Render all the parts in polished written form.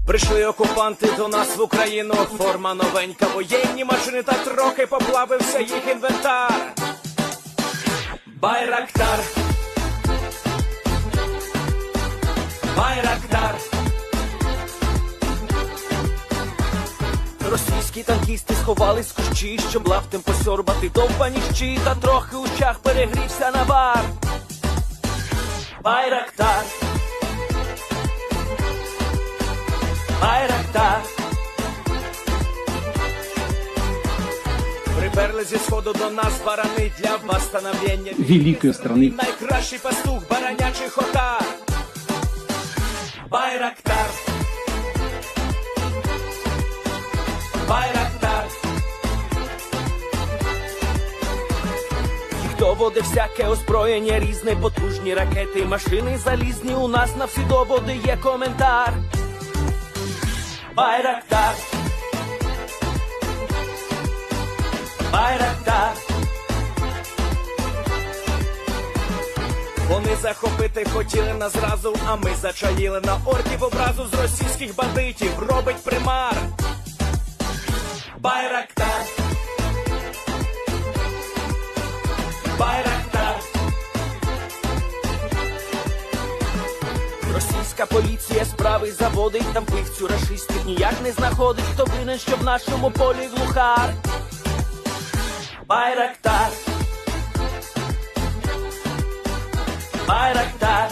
Прийшли окупанти до нас в Україну, форма новенька, воєнні машини, та трохи поплавився їх інвентар. Байрактар, Байрактар. Російські танкісти сховались в кущі, щоб лаптем посьорбати довбані щі, та трохи у чах перегрівся навар. Байрактар, Байрактар. Приперли зі сходу до нас барани для восстановлення великої страни. Найкращий пастух баранячих отар. Байрактар, Байрактар. Їх доводи всяке озброєння різне, потужні ракети, машини залізні, у нас на всі доводи є коментар. Байрактар, Байрактар. Вони захопити хотіли нас зразу, а ми зачаїли на орків образу з російських бандитів, робить примар. Байрактар, Байрактар. Російська поліція справи заводить, там вбивцю рашистів ніяк не знаходить, хто винен, що в нашому полі глухар. Байрактар, Байрактар.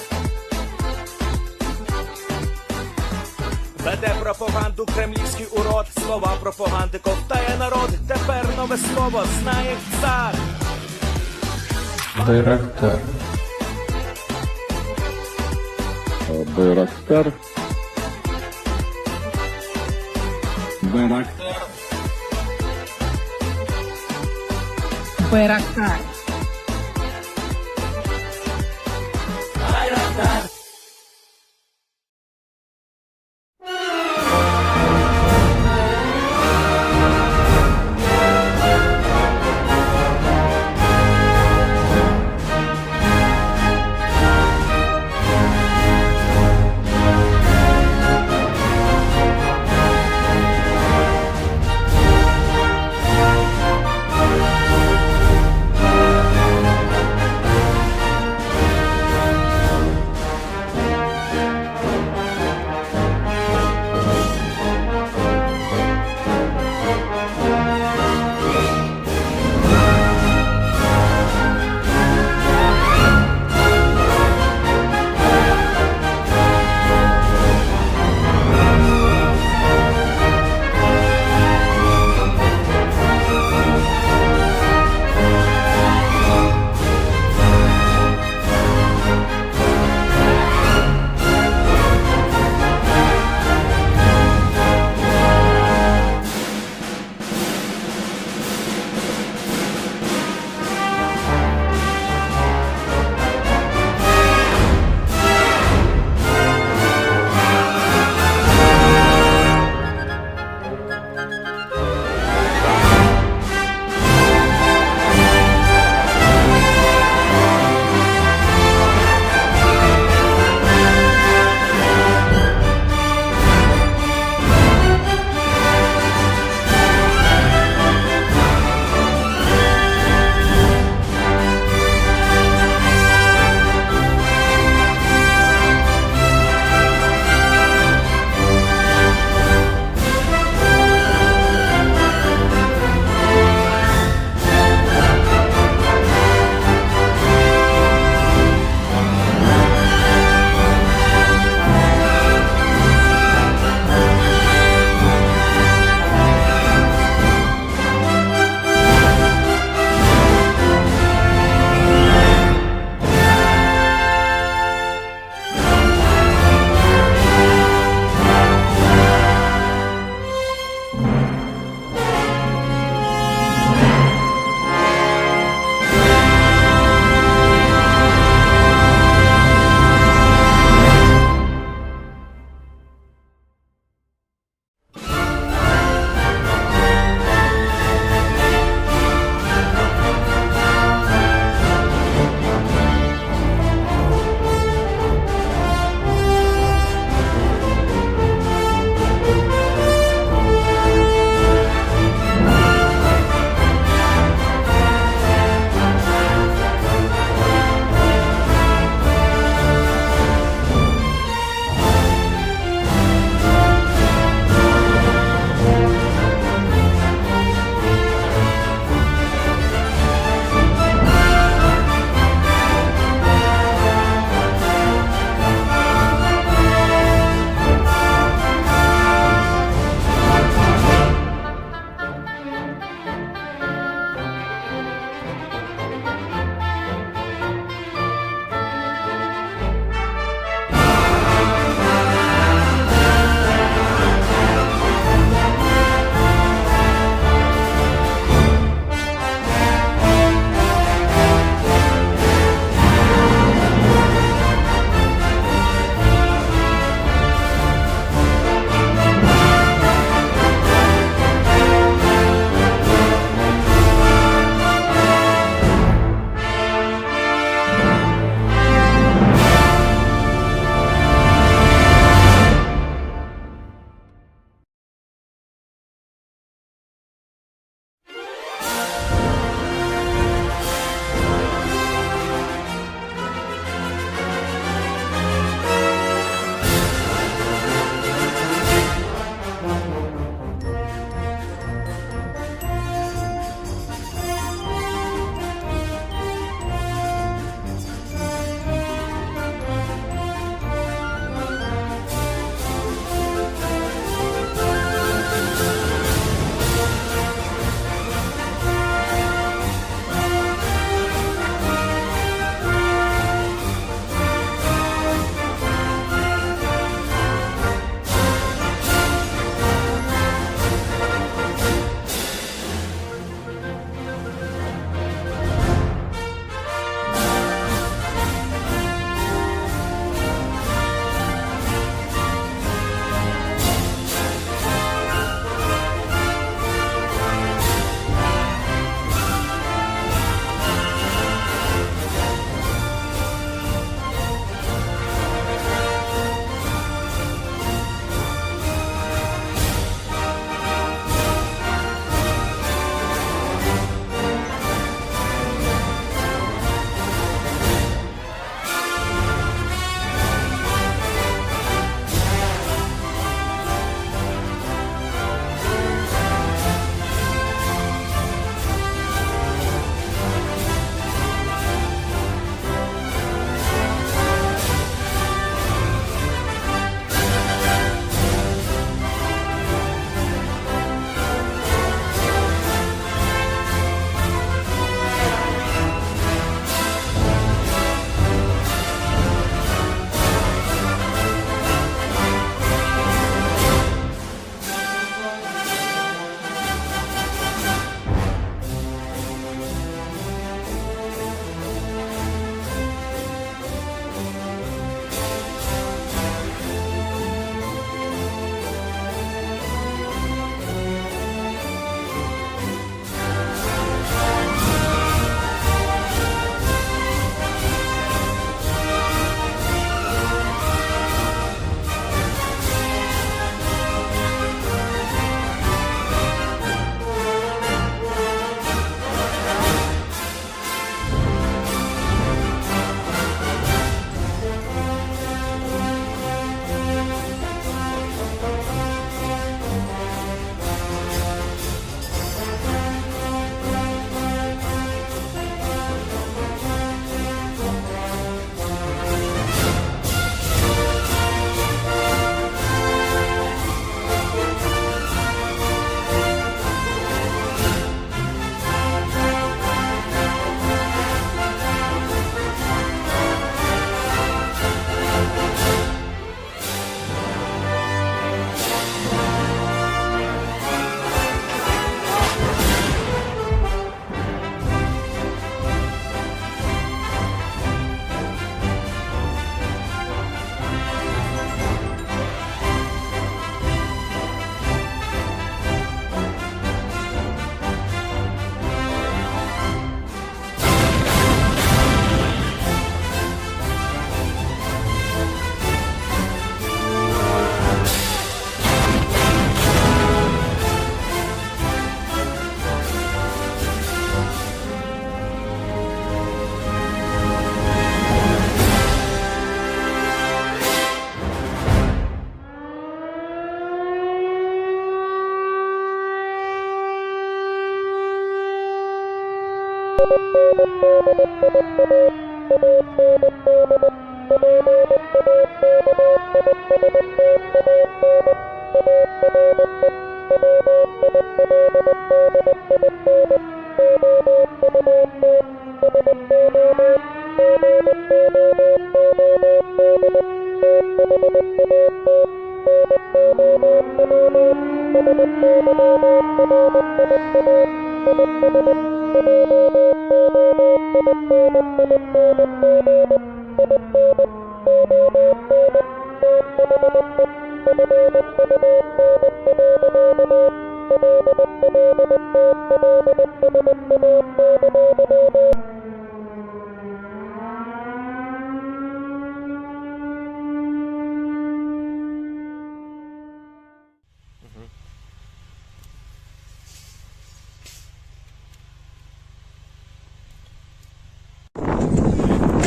Веде пропаганду кремлівський урод, слова пропаганди ковтає народ, тепер нове слово знає цар. Байрактар. Байрактар. Байрактар. Байрактар. Байрактар.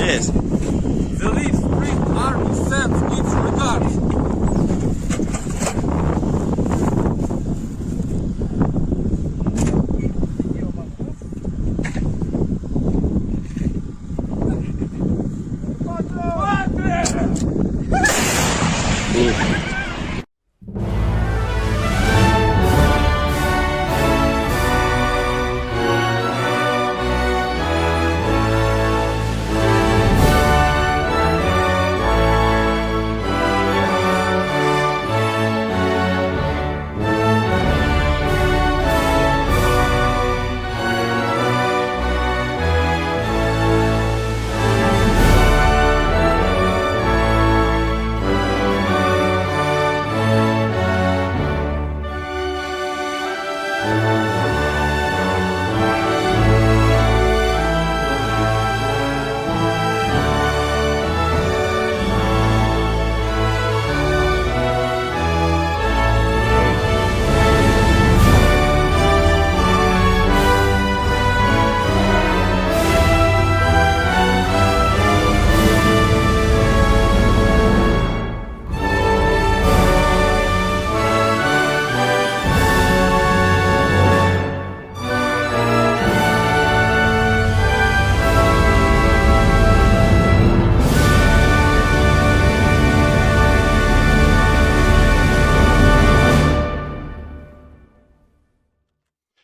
Yes. The Leaf Spring Army sends its regards.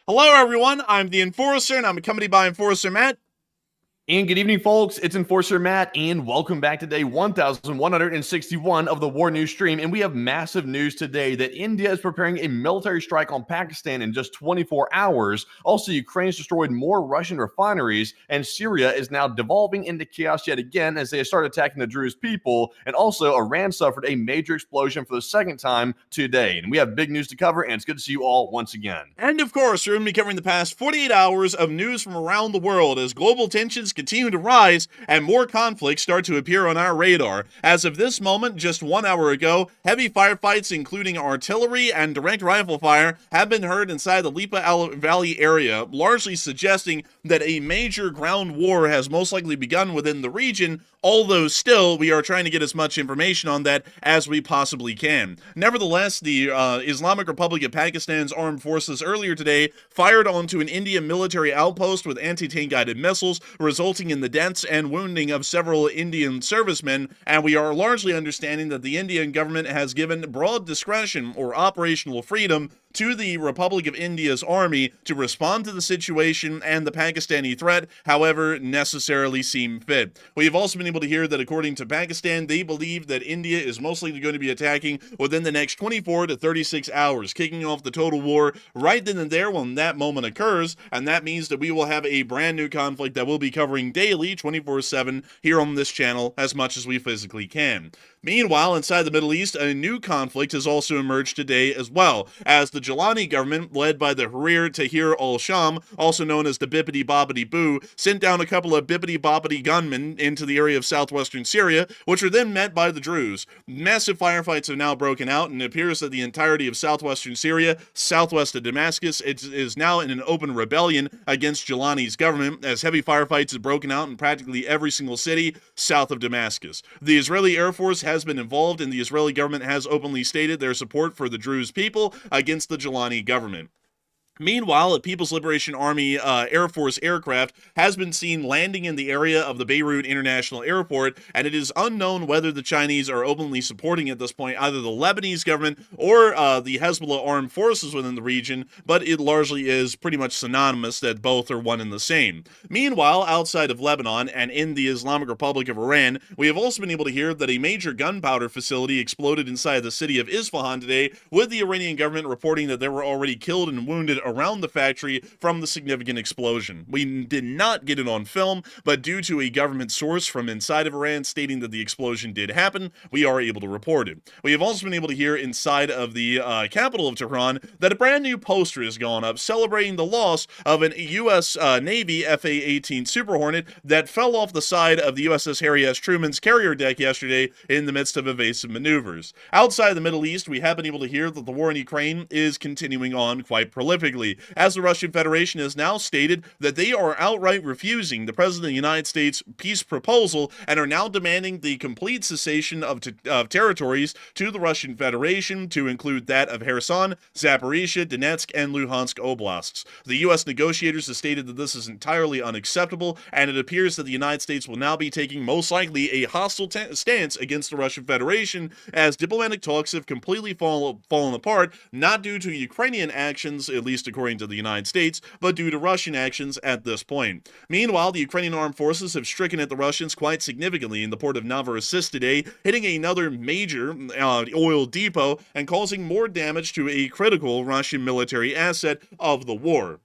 Hello, everyone. I'm the Enforcer, and I'm accompanied by Enforcer Matt. And good evening, folks. It's Enforcer Matt, and welcome back to day 1161 of the War News stream. And we have massive news today that India is preparing a military strike on Pakistan in just 24 hours. Also, Ukraine has destroyed more Russian refineries, and Syria is now devolving into chaos yet again as they start attacking the Druze people. And also, Iran suffered a major explosion for the second time today. And we have big news to cover, and it's good to see you all once again. And of course, we're going to be covering the past 48 hours of news from around the world as global tensions continue to rise and more conflicts start to appear on our radar. As of this moment, just 1 hour ago, heavy firefights including artillery and direct rifle fire have been heard inside the Lipa Valley area, largely suggesting that a major ground war has most likely begun within the region, although still we are trying to get as much information on that as we possibly can. Nevertheless, the Islamic Republic of Pakistan's armed forces earlier today fired onto an Indian military outpost with anti-tank guided missiles, resulting in the deaths and wounding of several Indian servicemen, and we are largely understanding that the Indian government has given broad discretion or operational freedom to the Republic of India's army to respond to the situation and the Pakistani threat, however necessarily seem fit. We've also been able to hear that according to Pakistan, they believe that India is mostly going to be attacking within the next 24 to 36 hours, kicking off the total war right then and there when that moment occurs, and that means that we will have a brand new conflict that we'll be covering daily, 24/7, here on this channel as much as we physically can. Meanwhile, inside the Middle East, a new conflict has also emerged today as well, as the Jolani government, led by the Harir Tahrir al-Sham, also known as the Bippity Boppity Boo, sent down a couple of Bippity Boppity gunmen into the area of southwestern Syria, which were then met by the Druze. Massive firefights have now broken out, and it appears that the entirety of southwestern Syria, southwest of Damascus, is now in an open rebellion against Jolani's government, as heavy firefights have broken out in practically every single city south of Damascus. The Israeli Air Force has been involved, and the Israeli government has openly stated their support for the Druze people against the Jolani government. Meanwhile, a People's Liberation Army Air Force aircraft has been seen landing in the area of the Beirut International Airport, and it is unknown whether the Chinese are openly supporting at this point either the Lebanese government or the Hezbollah armed forces within the region, but it largely is pretty much synonymous that both are one and the same. Meanwhile, outside of Lebanon and in the Islamic Republic of Iran, we have also been able to hear that a major gunpowder facility exploded inside the city of Isfahan today, with the Iranian government reporting that there were already killed and wounded around the factory from the significant explosion. We did not get it on film, but due to a government source from inside of Iran stating that the explosion did happen, we are able to report it. We have also been able to hear inside of the capital of Tehran that a brand new poster has gone up celebrating the loss of an U.S. Navy FA-18 Super Hornet that fell off the side of the USS Harry S. Truman's carrier deck yesterday in the midst of evasive maneuvers. Outside the Middle East, we have been able to hear that the war in Ukraine is continuing on quite prolifically, as the Russian Federation has now stated that they are outright refusing the President of the United States peace proposal and are now demanding the complete cessation of territories to the Russian Federation, to include that of Kherson, Zaporizhia, Donetsk, and Luhansk oblasts. The U.S. negotiators have stated that this is entirely unacceptable, and it appears that the United States will now be taking most likely a hostile stance against the Russian Federation, as diplomatic talks have completely fallen apart, not due to Ukrainian actions, at least according to the United States, but due to Russian actions at this point. Meanwhile, the Ukrainian armed forces have stricken at the Russians quite significantly in the port of Novorossiysk today, hitting another major oil depot and causing more damage to a critical Russian military asset of the war.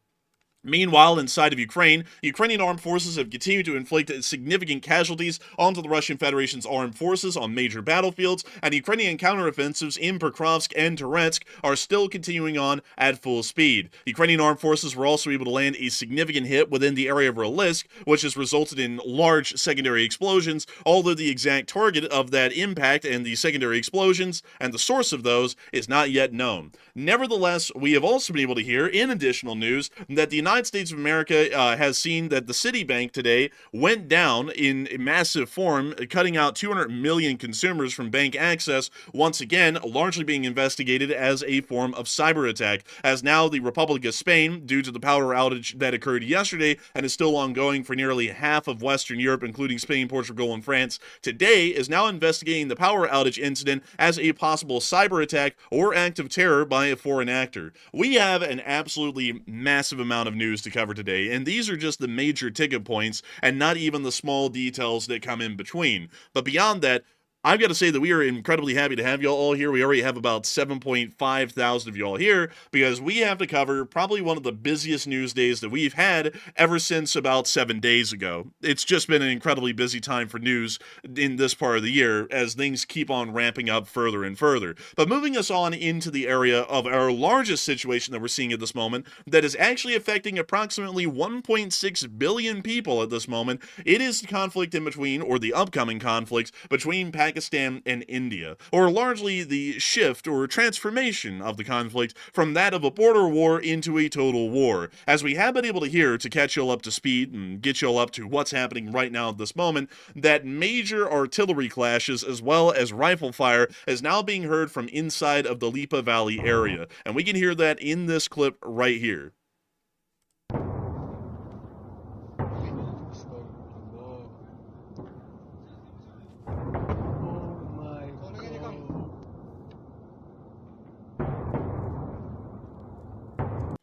Meanwhile, inside of Ukraine, Ukrainian armed forces have continued to inflict significant casualties onto the Russian Federation's armed forces on major battlefields, and Ukrainian counteroffensives in Pokrovsk and Toretsk are still continuing on at full speed. Ukrainian armed forces were also able to land a significant hit within the area of Rolisk, which has resulted in large secondary explosions, although the exact target of that impact and the secondary explosions and the source of those is not yet known. Nevertheless, we have also been able to hear, in additional news, that the United States of America has seen that the Citibank today went down in massive form, cutting out 200 million consumers from bank access, once again largely being investigated as a form of cyber attack, as now the Republic of Spain, due to the power outage that occurred yesterday and is still ongoing for nearly half of Western Europe, including Spain, Portugal, and France, today is now investigating the power outage incident as a possible cyber attack or act of terror by a foreign actor. We have an absolutely massive amount of news to cover today, and these are just the major ticket points and not even the small details that come in between. But beyond that, I've got to say that we are incredibly happy to have y'all all here. We already have about 7.5 thousand of y'all here because we have to cover probably one of the busiest news days that we've had ever since about 7 days ago. It's just been an incredibly busy time for news in this part of the year as things keep on ramping up further and further. But moving us on into the area of our largest situation that we're seeing at this moment that is actually affecting approximately 1.6 billion people at this moment, it is the conflict in between, or the upcoming conflict between Pakistan and India, or largely the shift or transformation of the conflict from that of a border war into a total war. As we have been able to hear, to catch y'all up to speed and get y'all up to what's happening right now at this moment, that major artillery clashes as well as rifle fire is now being heard from inside of the Lipa Valley area, and we can hear that in this clip right here.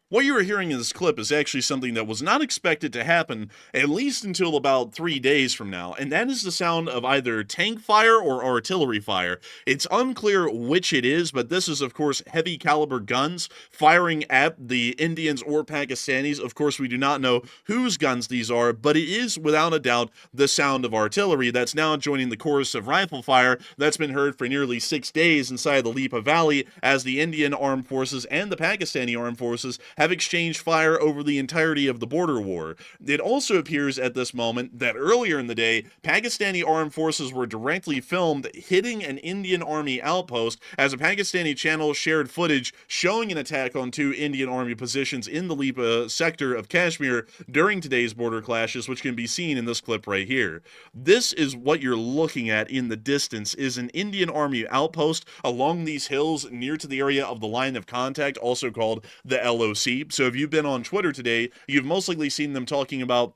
What you are hearing in this clip is actually something that was not expected to happen at least until about 3 days from now, and that is the sound of either tank fire or artillery fire. It's unclear which it is, but this is of course heavy caliber guns firing at the Indians or Pakistanis. Of course, we do not know whose guns these are, but it is without a doubt the sound of artillery that's now joining the chorus of rifle fire that's been heard for nearly 6 days inside the Lipa Valley, as the Indian armed forces and the Pakistani armed forces have exchanged fire over the entirety of the border war. It also appears at this moment that earlier in the day, Pakistani armed forces were directly filmed hitting an Indian army outpost, as a Pakistani channel shared footage showing an attack on 2 Indian army positions in the Lipa sector of Kashmir during today's border clashes, which can be seen in this clip right here. This is what you're looking at in the distance, is an Indian army outpost along these hills near to the area of the line of contact, also called the LOC. LOC. So if you've been on Twitter today, you've most likely seen them talking about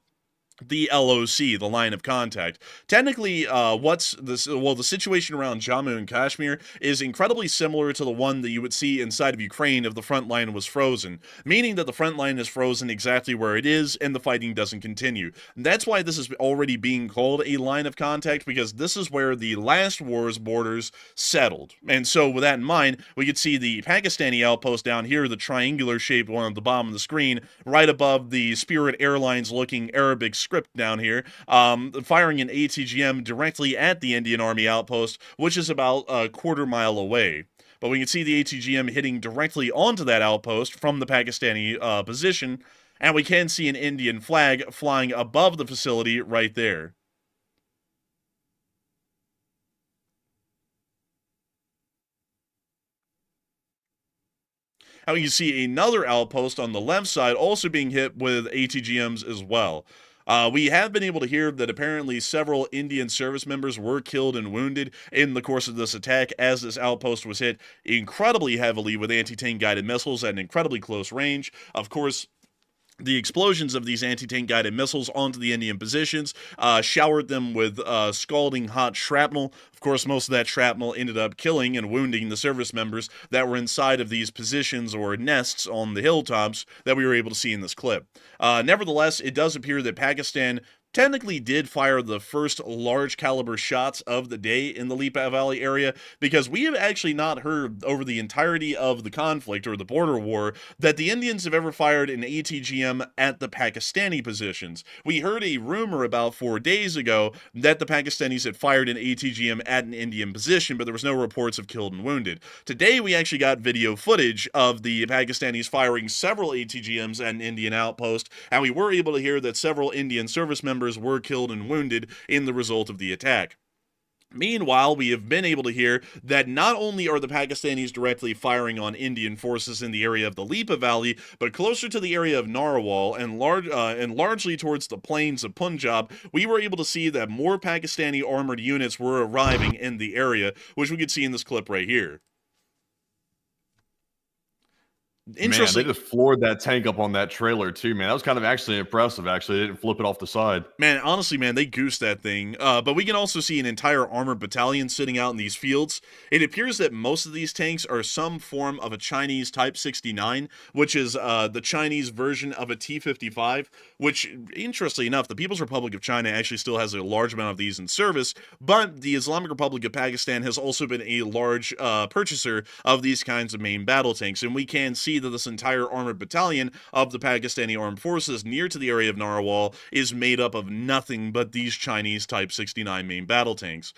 the LOC, the line of contact. Technically, the situation around Jammu and Kashmir is incredibly similar to the one that you would see inside of Ukraine if the front line was frozen, meaning that the front line is frozen exactly where it is and the fighting doesn't continue. And that's why this is already being called a line of contact, because this is where the last war's borders settled. And so with that in mind, we could see the Pakistani outpost down here, the triangular shaped one at the bottom of the screen, right above the Spirit Airlines looking Arabic script down here, firing an ATGM directly at the Indian Army outpost, which is about a quarter-mile away. But we can see the ATGM hitting directly onto that outpost from the Pakistani position, and we can see an Indian flag flying above the facility right there. And we can see another outpost on the left side also being hit with ATGMs as well. We have been able to hear that apparently several Indian service members were killed and wounded in the course of this attack, as this outpost was hit incredibly heavily with anti-tank guided missiles at an incredibly close range. Of course, the explosions of these anti-tank guided missiles onto the Indian positions showered them with scalding hot shrapnel. Of course, most of that shrapnel ended up killing and wounding the service members that were inside of these positions or nests on the hilltops that we were able to see in this clip. Nevertheless, it does appear that Pakistan technically did fire the first large caliber shots of the day in the Lipa Valley area, because we have actually not heard over the entirety of the conflict or the border war that the Indians have ever fired an ATGM at the Pakistani positions. We heard a rumor about 4 days ago that the Pakistanis had fired an ATGM at an Indian position, but there was no reports of killed and wounded. Today we actually got video footage of the Pakistanis firing several ATGMs at an Indian outpost, and we were able to hear that several Indian service members were killed and wounded in the result of the attack. Meanwhile, we have been able to hear that not only are the Pakistanis directly firing on Indian forces in the area of the Lipa Valley, but closer to the area of Narwal and largely towards the plains of Punjab, we were able to see that more Pakistani armored units were arriving in the area, which we could see in this clip right here. Man, they just floored that tank up on that trailer too, man. That was kind of actually impressive, actually. They didn't flip it off the side. Man, honestly, man, they goosed that thing. But we can also see an entire armored battalion sitting out in these fields. It appears that most of these tanks are some form of a Chinese Type 69, which is the Chinese version of a T-55, which, interestingly enough, the People's Republic of China actually still has a large amount of these in service, but the Islamic Republic of Pakistan has also been a large purchaser of these kinds of main battle tanks, and we can see that this entire armored battalion of the Pakistani armed forces near to the area of Narwal is made up of nothing but these Chinese Type 69 main battle tanks.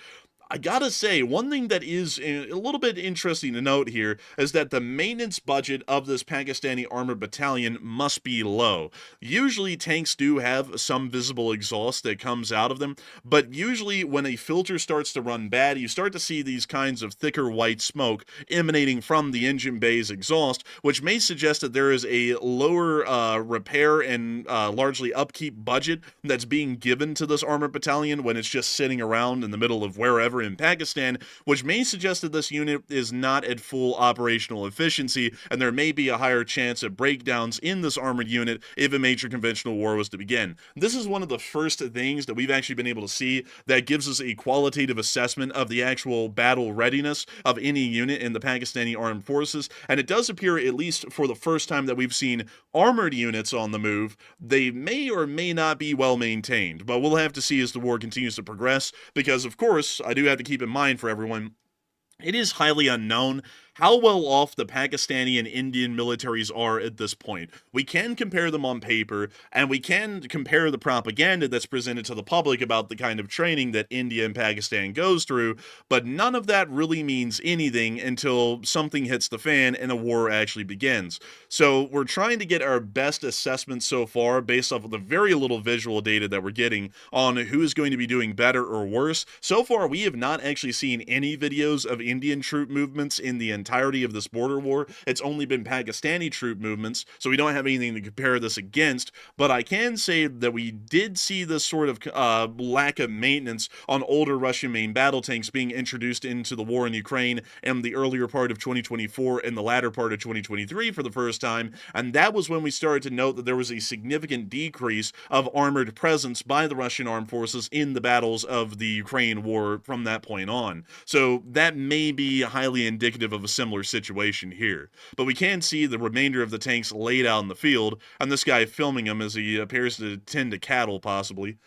I gotta say, one thing that is a little bit interesting to note here is that the maintenance budget of this Pakistani armored battalion must be low. Usually tanks do have some visible exhaust that comes out of them, but usually when a filter starts to run bad, you start to see these kinds of thicker white smoke emanating from the engine bay's exhaust, which may suggest that there is a lower repair and largely upkeep budget that's being given to this armored battalion when it's just sitting around in the middle of wherever in Pakistan, which may suggest that this unit is not at full operational efficiency, and there may be a higher chance of breakdowns in this armored unit if a major conventional war was to begin. This is one of the first things that we've actually been able to see that gives us a qualitative assessment of the actual battle readiness of any unit in the Pakistani armed forces, and it does appear, at least for the first time that we've seen armored units on the move, they may or may not be well maintained, but we'll have to see as the war continues to progress, because of course, I do have to keep in mind for everyone, it is highly unknown how well off the Pakistani and Indian militaries are at this point. We can compare them on paper, and we can compare the propaganda that's presented to the public about the kind of training that India and Pakistan goes through, but none of that really means anything until something hits the fan and a war actually begins. So we're trying to get our best assessment so far based off of the very little visual data that we're getting on who is going to be doing better or worse. So far, we have not actually seen any videos of Indian troop movements in the entirety of this border war. It's only been Pakistani troop movements, so we don't have anything to compare this against. But I can say that we did see this sort of lack of maintenance on older Russian main battle tanks being introduced into the war in Ukraine in the earlier part of 2024 and the latter part of 2023 for the first time. And that was when we started to note that there was a significant decrease of armored presence by the Russian armed forces in the battles of the Ukraine war from that point on. So that may be highly indicative of a similar situation here. But we can see the remainder of the tanks laid out in the field, and this guy filming them as he appears to tend to cattle, possibly.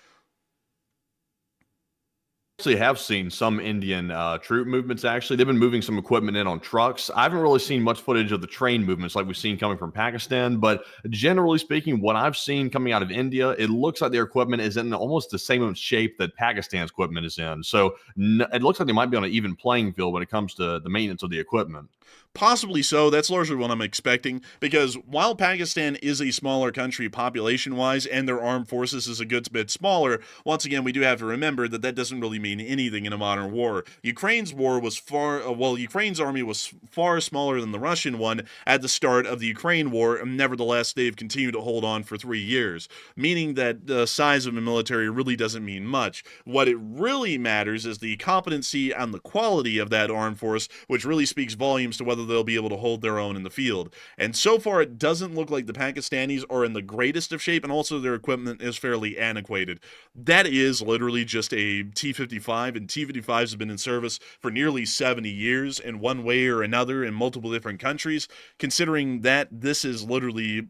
Actually have seen some Indian troop movements. Actually, they've been moving some equipment in on trucks. I haven't really seen much footage of the train movements like we've seen coming from Pakistan, but generally speaking, what I've seen coming out of India, it looks like their equipment is in almost the same shape that Pakistan's equipment is in. So it looks like they might be on an even playing field when it comes to the maintenance of the equipment. Possibly so. That's largely what I'm expecting, because while Pakistan is a smaller country population-wise and their armed forces is a good bit smaller, once again, we do have to remember that that doesn't really mean anything in a modern war. Ukraine's war was Ukraine's army was far smaller than the Russian one at the start of the Ukraine war, and nevertheless, they've continued to hold on for 3 years, meaning that the size of the military really doesn't mean much. What it really matters is the competency and the quality of that armed force, which really speaks volumes to whether they'll be able to hold their own in the field. And so far, it doesn't look like the Pakistanis are in the greatest of shape, and also their equipment is fairly antiquated. That is literally just a T-55, and T-55s have been in service for nearly 70 years in one way or another in multiple different countries, considering that this is literally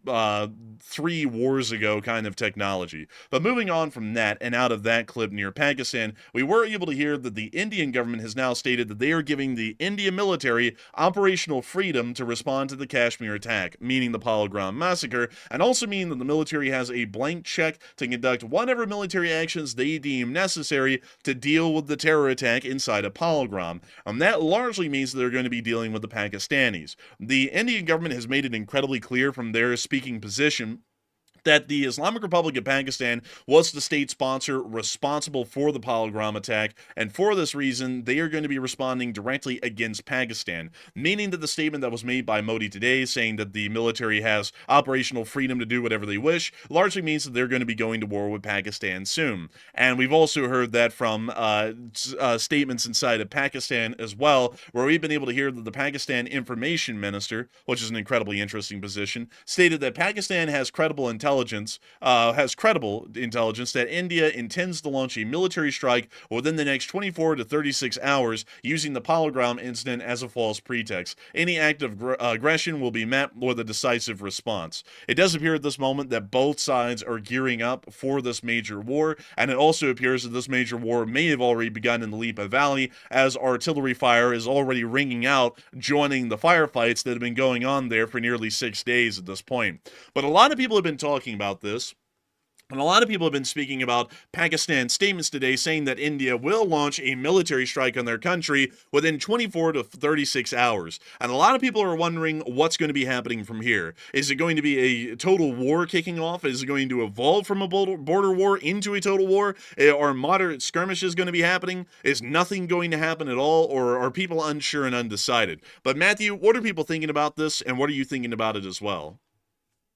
3 wars ago kind of technology. But moving on from that and out of that clip near Pakistan, we were able to hear that the Indian government has now stated that they are giving the Indian military operational freedom to respond to the Kashmir attack, meaning the Pahalgam massacre, and also mean that the military has a blank check to conduct whatever military actions they deem necessary to deal with the terror attack inside of Pahalgam. And that largely means that they're going to be dealing with the Pakistanis. The Indian government has made it incredibly clear from their speaking position that the Islamic Republic of Pakistan was the state sponsor responsible for the Pahalgam attack, and for this reason, they are going to be responding directly against Pakistan, meaning that the statement that was made by Modi today, saying that the military has operational freedom to do whatever they wish, largely means that they're going to be going to war with Pakistan soon. And we've also heard that from statements inside of Pakistan as well, where we've been able to hear that the Pakistan Information Minister, which is an incredibly interesting position, stated that Pakistan has credible intelligence that India intends to launch a military strike within the next 24 to 36 hours using the Pahalgam incident as a false pretext. Any act of aggression will be met with a decisive response. It does appear at this moment that both sides are gearing up for this major war, and it also appears that this major war may have already begun in the Lipa Valley, as artillery fire is already ringing out, joining the firefights that have been going on there for nearly 6 days at this point. But a lot of people have been talking about this. And a lot of people have been speaking about Pakistan's statements today saying that India will launch a military strike on their country within 24 to 36 hours. And a lot of people are wondering what's going to be happening from here. Is it going to be a total war kicking off? Is it going to evolve from a border war into a total war? Are moderate skirmishes going to be happening? Is nothing going to happen at all? Or are people unsure and undecided? But Matthew, what are people thinking about this, and what are you thinking about it as well?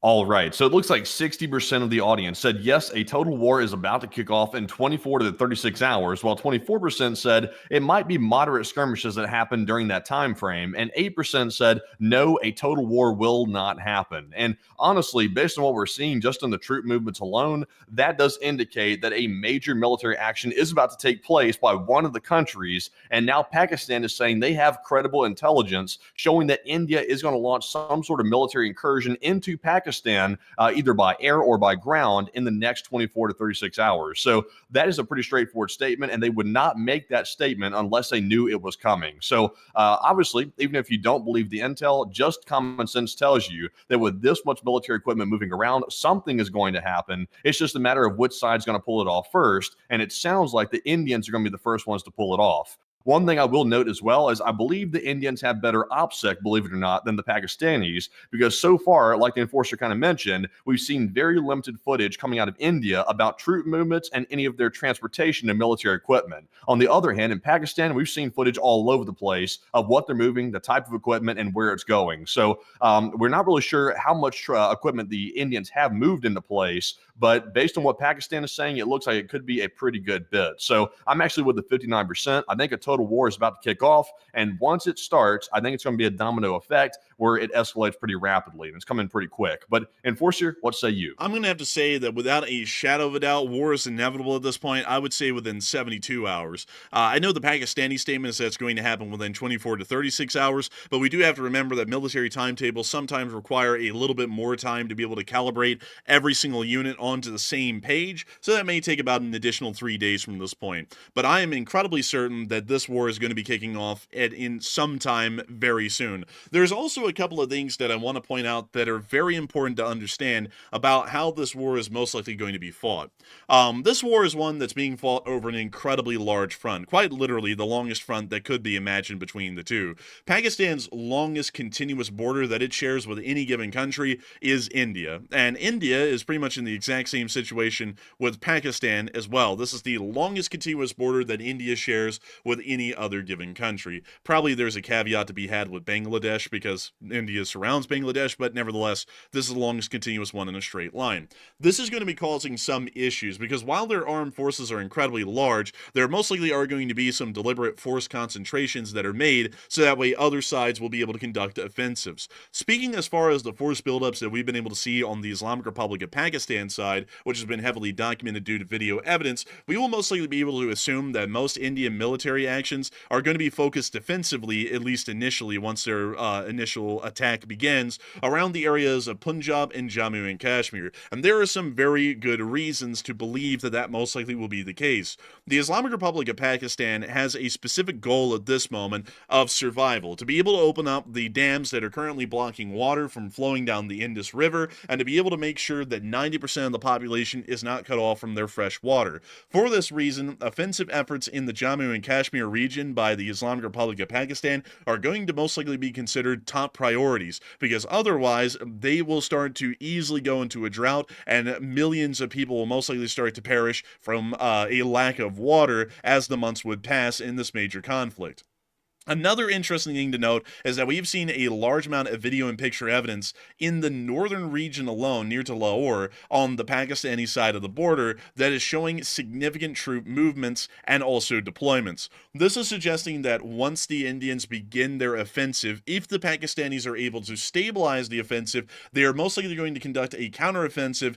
All right. So it looks like 60% of the audience said, yes, a total war is about to kick off in 24 to 36 hours, while 24% said it might be moderate skirmishes that happen during that time frame, and 8% said, no, a total war will not happen. And honestly, based on what we're seeing just in the troop movements alone, that does indicate that a major military action is about to take place by one of the countries, and now Pakistan is saying they have credible intelligence showing that India is going to launch some sort of military incursion into Pakistan, either by air or by ground in the next 24 to 36 hours. So that is a pretty straightforward statement, and they would not make that statement unless they knew it was coming. So obviously, even if you don't believe the intel, just common sense tells you that with this much military equipment moving around, something is going to happen. It's just a matter of which side's going to pull it off first, and it sounds like the Indians are going to be the first ones to pull it off. One thing I will note as well is I believe the Indians have better OPSEC, believe it or not, than the Pakistanis, because so far, like the enforcer kind of mentioned, we've seen very limited footage coming out of India about troop movements and any of their transportation and military equipment. On the other hand, in Pakistan, we've seen footage all over the place of what they're moving, the type of equipment, and where it's going. So we're not really sure how much equipment the Indians have moved into place, but based on what Pakistan is saying, it looks like it could be a pretty good bit. So I'm actually with the 59%. I think a total war is about to kick off, and once it starts, I think it's going to be a domino effect where it escalates pretty rapidly, and it's coming pretty quick. But enforcer, what say you? I'm going to have to say that without a shadow of a doubt, war is inevitable at this point. I would say within 72 hours. I know the Pakistani statement is that it's going to happen within 24 to 36 hours, but we do have to remember that military timetables sometimes require a little bit more time to be able to calibrate every single unit onto the same page, so that may take about an additional 3 days from this point. But I am incredibly certain that this war is going to be kicking off in some time very soon. There's also a couple of things that I want to point out that are very important to understand about how this war is most likely going to be fought. This war is one that's being fought over an incredibly large front, quite literally the longest front that could be imagined between the two. Pakistan's longest continuous border that it shares with any given country is India, and India is pretty much in the exact same situation with Pakistan as well. This is the longest continuous border that India shares with any other given country. Probably there's a caveat to be had with Bangladesh because India surrounds Bangladesh, but nevertheless, this is the longest continuous one in a straight line. This is going to be causing some issues because while their armed forces are incredibly large, there most likely are going to be some deliberate force concentrations that are made so that way other sides will be able to conduct offensives. Speaking as far as the force buildups that we've been able to see on the Islamic Republic of Pakistan side, which has been heavily documented due to video evidence, we will most likely be able to assume that most Indian military actions are going to be focused defensively, at least initially, once their initial attack begins, around the areas of Punjab and Jammu and Kashmir. And there are some very good reasons to believe that that most likely will be the case. The Islamic Republic of Pakistan has a specific goal at this moment of survival, to be able to open up the dams that are currently blocking water from flowing down the Indus River, and to be able to make sure that 90% of the population is not cut off from their fresh water. For this reason, offensive efforts in the Jammu and Kashmir region by the Islamic Republic of Pakistan are going to most likely be considered top priorities, because otherwise they will start to easily go into a drought and millions of people will most likely start to perish from a lack of water as the months would pass in this major conflict. Another interesting thing to note is that we've seen a large amount of video and picture evidence in the northern region alone, near to Lahore, on the Pakistani side of the border, that is showing significant troop movements and also deployments. This is suggesting that once the Indians begin their offensive, if the Pakistanis are able to stabilize the offensive, they are most likely going to conduct a counteroffensive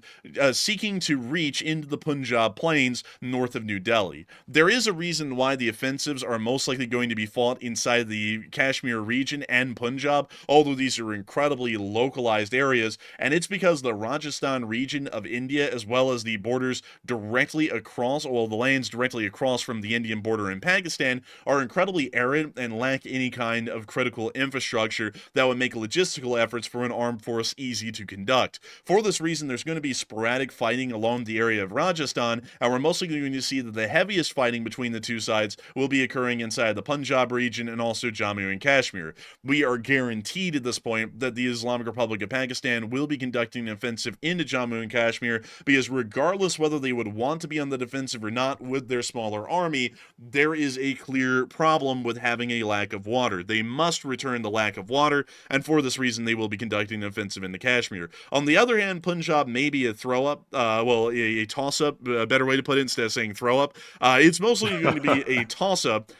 seeking to reach into the Punjab plains north of New Delhi. There is a reason why the offensives are most likely going to be fought inside the Kashmir region and Punjab, although these are incredibly localized areas, and it's because the Rajasthan region of India, as well as the borders directly across, well, the lands directly across from the Indian border in Pakistan, are incredibly arid and lack any kind of critical infrastructure that would make logistical efforts for an armed force easy to conduct. For this reason, there's going to be sporadic fighting along the area of Rajasthan, and we're mostly going to see that the heaviest fighting between the two sides will be occurring inside the Punjab region and also Jammu and Kashmir. We are guaranteed at this point that the Islamic Republic of Pakistan will be conducting an offensive into Jammu and Kashmir, because regardless whether they would want to be on the defensive or not with their smaller army, there is a clear problem with having a lack of water. They must return the lack of water, and for this reason they will be conducting an offensive into Kashmir. On the other hand, Punjab may be a throw-up, a toss-up, a better way to put it instead of saying throw-up. It's mostly going to be a toss-up,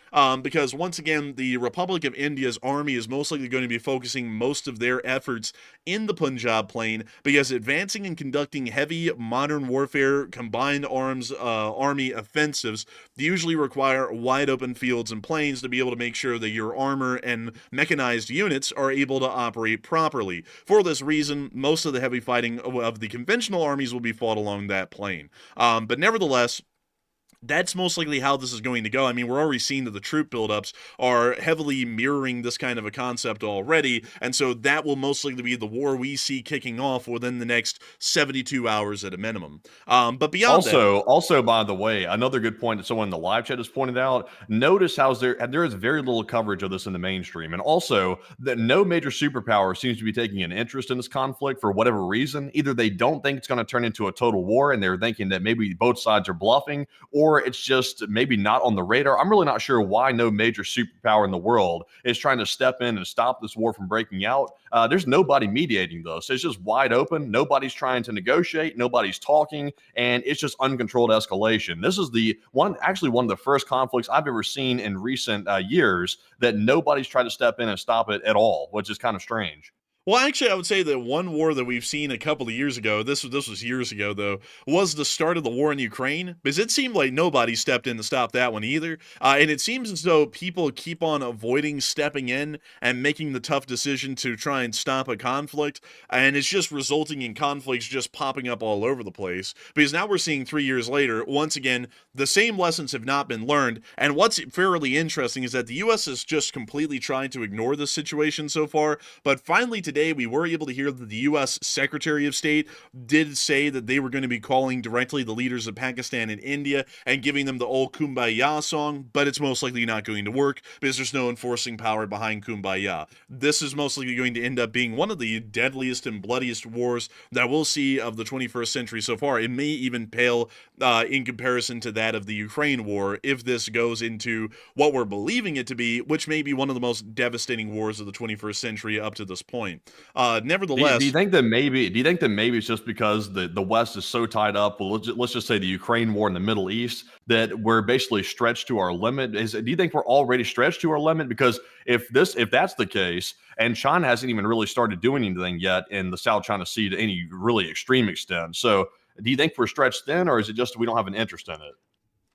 because once again, the Republic of India's army is most likely going to be focusing most of their efforts in the Punjab plain, because advancing and conducting heavy modern warfare combined arms army offensives usually require wide open fields and plains to be able to make sure that your armor and mechanized units are able to operate properly. For this reason, most of the heavy fighting of the conventional armies will be fought along that plain. But nevertheless, That's most likely how this is going to go. I mean, we're already seeing that the troop buildups are heavily mirroring this kind of a concept already, and so that will most likely be the war we see kicking off within the next 72 hours at a minimum. But beyond that, Also, by the way, another good point that someone in the live chat has pointed out. Notice how there is very little coverage of this in the mainstream, and also that no major superpower seems to be taking an interest in this conflict for whatever reason. Either they don't think it's going to turn into a total war, and they're thinking that maybe both sides are bluffing, or it's just maybe not on the radar. I'm really not sure why no major superpower in the world is trying to step in and stop this war from breaking out. There's nobody mediating this. It's just wide open. Nobody's trying to negotiate. Nobody's talking, and it's just uncontrolled escalation. This is one of the first conflicts I've ever seen in recent years that nobody's tried to step in and stop it at all, which is kind of strange. well, actually, I would say that one war that we've seen a couple of years ago, this was years ago though, was the start of the war in Ukraine, because it seemed like nobody stepped in to stop that one either. And it seems as though people keep on avoiding stepping in and making the tough decision to try and stop a conflict, and it's just resulting in conflicts just popping up all over the place. Because now we're seeing 3 years later, once again, the same lessons have not been learned. And what's fairly interesting is that the U.S. is just completely trying to ignore this situation so far, but finally today, we were able to hear that the U.S. Secretary of State did say that they were going to be calling directly the leaders of Pakistan and India and giving them the old Kumbaya song, but it's most likely not going to work because there's no enforcing power behind Kumbaya. This is most likely going to end up being one of the deadliest and bloodiest wars that we'll see of the 21st century so far. It may even pale in comparison to that of the Ukraine war if this goes into what we're believing it to be, which may be one of the most devastating wars of the 21st century up to this point. Nevertheless, do you think that maybe it's just because the West is so tied up? Well, let's just say the Ukraine war in the Middle East, that we're basically stretched to our limit. Do you think we're already stretched to our limit? Because if that's the case, and China hasn't even really started doing anything yet in the South China Sea to any really extreme extent, so do you think we're stretched thin, or is it just we don't have an interest in it?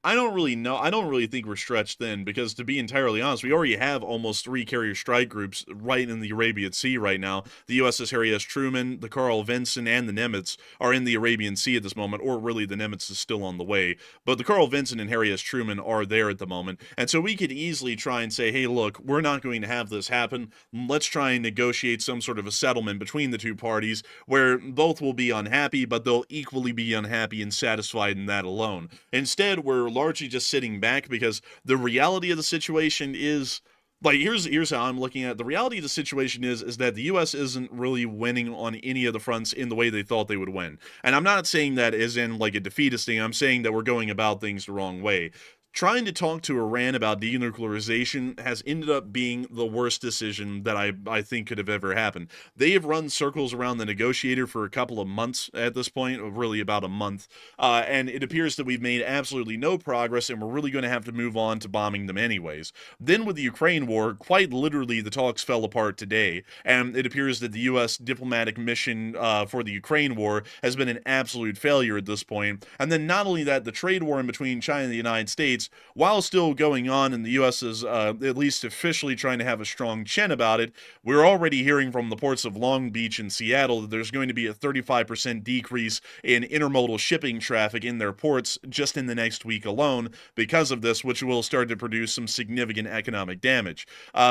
I don't really know. I don't really think we're stretched thin because, to be entirely honest, we already have almost 3 carrier strike groups right in the Arabian Sea right now. The USS Harry S. Truman, the Carl Vinson, and the Nimitz are in the Arabian Sea at this moment, or really the Nimitz is still on the way. But the Carl Vinson and Harry S. Truman are there at the moment. And so we could easily try and say, hey, look, we're not going to have this happen. Let's try and negotiate some sort of a settlement between the two parties where both will be unhappy, but they'll equally be unhappy and satisfied in that alone. Instead, we're largely just sitting back because the reality of the situation is, like, here's how I'm looking at it. The reality of the situation is that the U.S. isn't really winning on any of the fronts in the way they thought they would win. And I'm not saying that as in like a defeatist thing. I'm saying that we're going about things the wrong way. Trying to talk to Iran about denuclearization has ended up being the worst decision that I think could have ever happened. They have run circles around the negotiator for a couple of months at this point, or really about a month, and it appears that we've made absolutely no progress, and we're really going to have to move on to bombing them anyways. Then with the Ukraine war, quite literally the talks fell apart today, and it appears that the U.S. diplomatic mission for the Ukraine war has been an absolute failure at this point. And then not only that, the trade war in between China and the United States, while still going on, and the U.S. is at least officially trying to have a strong chin about it, we're already hearing from the ports of Long Beach and Seattle that there's going to be a 35% decrease in intermodal shipping traffic in their ports just in the next week alone because of this, which will start to produce some significant economic damage.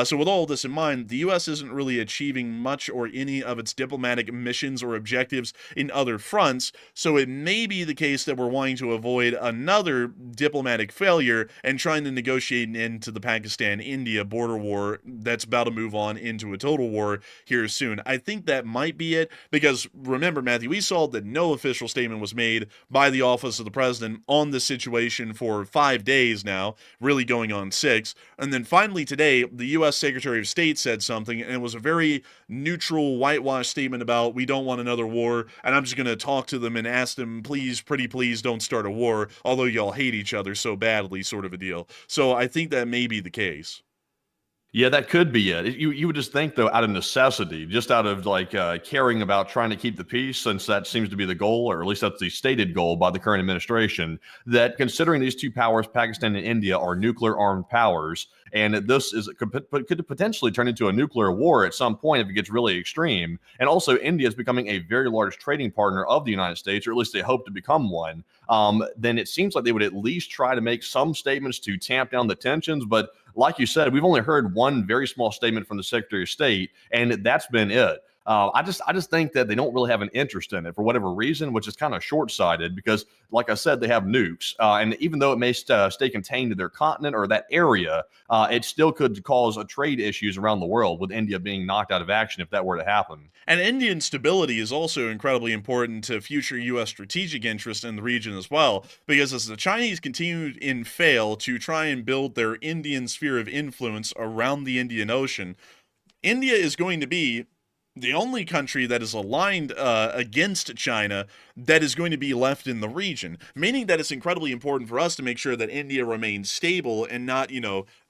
So with all this in mind, the U.S. isn't really achieving much or any of its diplomatic missions or objectives in other fronts, so it may be the case that we're wanting to avoid another diplomatic failure and trying to negotiate an end to the Pakistan-India border war that's about to move on into a total war here soon. I think that might be it, because remember, Matthew, we saw that no official statement was made by the office of the president on this situation for 5 days now, really going on 6. And then finally today, the U.S. Secretary of State said something, and it was a very neutral, whitewash statement about we don't want another war, and I'm just going to talk to them and ask them, please, pretty please, don't start a war, although y'all hate each other so badly, sort of a deal. So I think that may be the case. Yeah, that could be it. You would just think, though, out of necessity, just out of like caring about trying to keep the peace, since that seems to be the goal, or at least that's the stated goal by the current administration, that considering these two powers, Pakistan and India, are nuclear-armed powers, and this could potentially turn into a nuclear war at some point if it gets really extreme. And also, India is becoming a very large trading partner of the United States, or at least they hope to become one. then it seems like they would at least try to make some statements to tamp down the tensions. But like you said, we've only heard one very small statement from the Secretary of State, and that's been it. I just think that they don't really have an interest in it for whatever reason, which is kind of short-sighted because, like I said, they have nukes, and even though it may stay contained to their continent or that area, it still could cause trade issues around the world with India being knocked out of action if that were to happen. And Indian stability is also incredibly important to future U.S. strategic interests in the region as well, because as the Chinese continue and fail to try and build their Indian sphere of influence around the Indian Ocean, India is going to be the only country that is aligned against China that is going to be left in the region, meaning that it's incredibly important for us to make sure that India remains stable and not,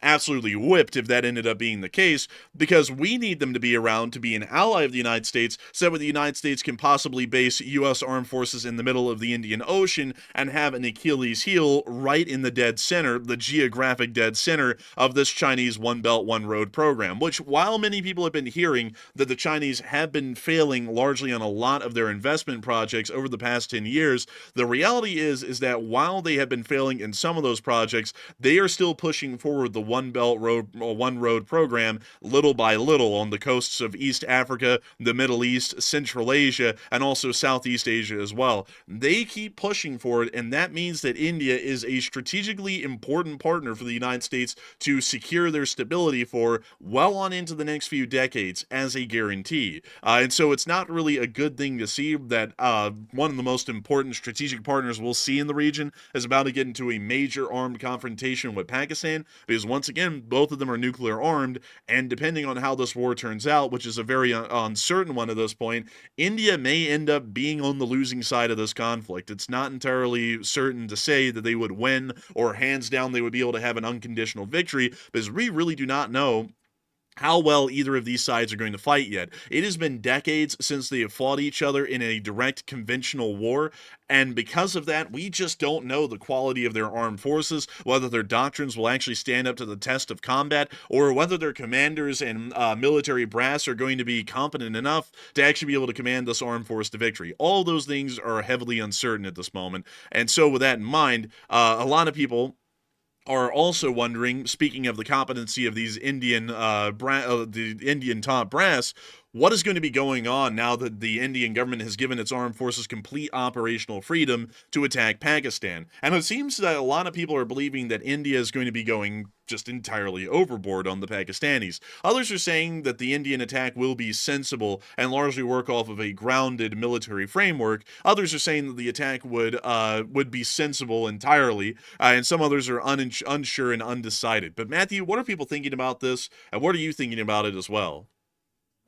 absolutely whipped if that ended up being the case, because we need them to be around to be an ally of the United States so that the United States can possibly base U.S. armed forces in the middle of the Indian Ocean and have an Achilles heel right in the dead center, the geographic dead center of this Chinese One Belt, One Road program, which, while many people have been hearing that the Chinese have been failing largely on a lot of their investment projects over the past 10 years, the reality is that while they have been failing in some of those projects, they are still pushing forward the One Belt Road, One Road program little by little on the coasts of East Africa, the Middle East, Central Asia, and also Southeast Asia as well. They keep pushing for it, and that means that India is a strategically important partner for the United States to secure their stability for well on into the next few decades as a guarantee. And so it's not really a good thing to see that one of the most important strategic partners we'll see in the region is about to get into a major armed confrontation with Pakistan, because once again, both of them are nuclear armed, and depending on how this war turns out, which is a very uncertain one at this point, India may end up being on the losing side of this conflict. It's not entirely certain to say that they would win or hands down they would be able to have an unconditional victory, because we really do not know how well either of these sides are going to fight yet. It has been decades since they have fought each other in a direct conventional war, and because of that, we just don't know the quality of their armed forces, whether their doctrines will actually stand up to the test of combat, or whether their commanders and military brass are going to be competent enough to actually be able to command this armed force to victory. All those things are heavily uncertain at this moment, and so with that in mind, a lot of people are also wondering, speaking of the competency of these the Indian top brass, what is going to be going on now that the Indian government has given its armed forces complete operational freedom to attack Pakistan? And it seems that a lot of people are believing that India is going to be going just entirely overboard on the Pakistanis. Others are saying that the Indian attack will be sensible and largely work off of a grounded military framework. Others are saying that the attack would be sensible entirely, and some others are unsure and undecided. But Matthew, what are people thinking about this, and what are you thinking about it as well?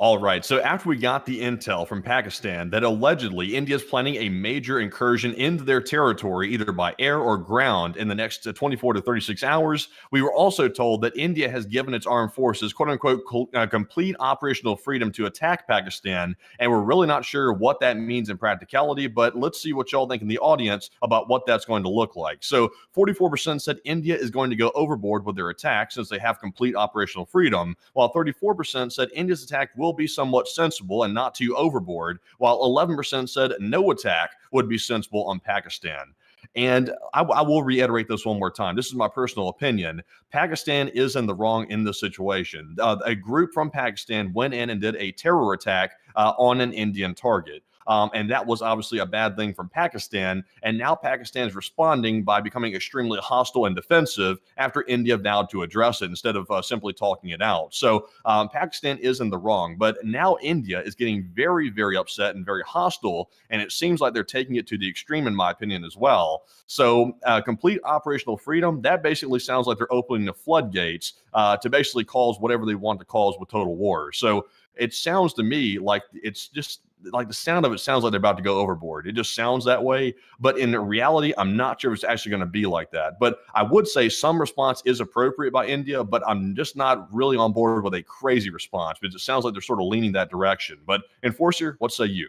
All right. So after we got the intel from Pakistan that allegedly India is planning a major incursion into their territory, either by air or ground, in the next 24 to 36 hours, we were also told that India has given its armed forces, quote unquote, complete operational freedom to attack Pakistan. And we're really not sure what that means in practicality, but let's see what y'all think in the audience about what that's going to look like. So 44% said India is going to go overboard with their attack since they have complete operational freedom, while 34% said India's attack will be somewhat sensible and not too overboard, while 11% said no attack would be sensible on Pakistan. And I will reiterate this one more time. This is my personal opinion. Pakistan is in the wrong in this situation. A group from Pakistan went in and did a terror attack on an Indian target. And that was obviously a bad thing from Pakistan. And now Pakistan is responding by becoming extremely hostile and defensive after India vowed to address it instead of simply talking it out. So Pakistan is in the wrong. But now India is getting very, very upset and very hostile. And it seems like they're taking it to the extreme, in my opinion, as well. So complete operational freedom, that basically sounds like they're opening the floodgates to basically cause whatever they want to cause with total war. So it sounds to me like it's just like the sound of it sounds like they're about to go overboard. It just sounds that way. But in reality, I'm not sure it's actually going to be like that. But I would say some response is appropriate by India, but I'm just not really on board with a crazy response because it sounds like they're sort of leaning that direction. But Enforcer, what say you?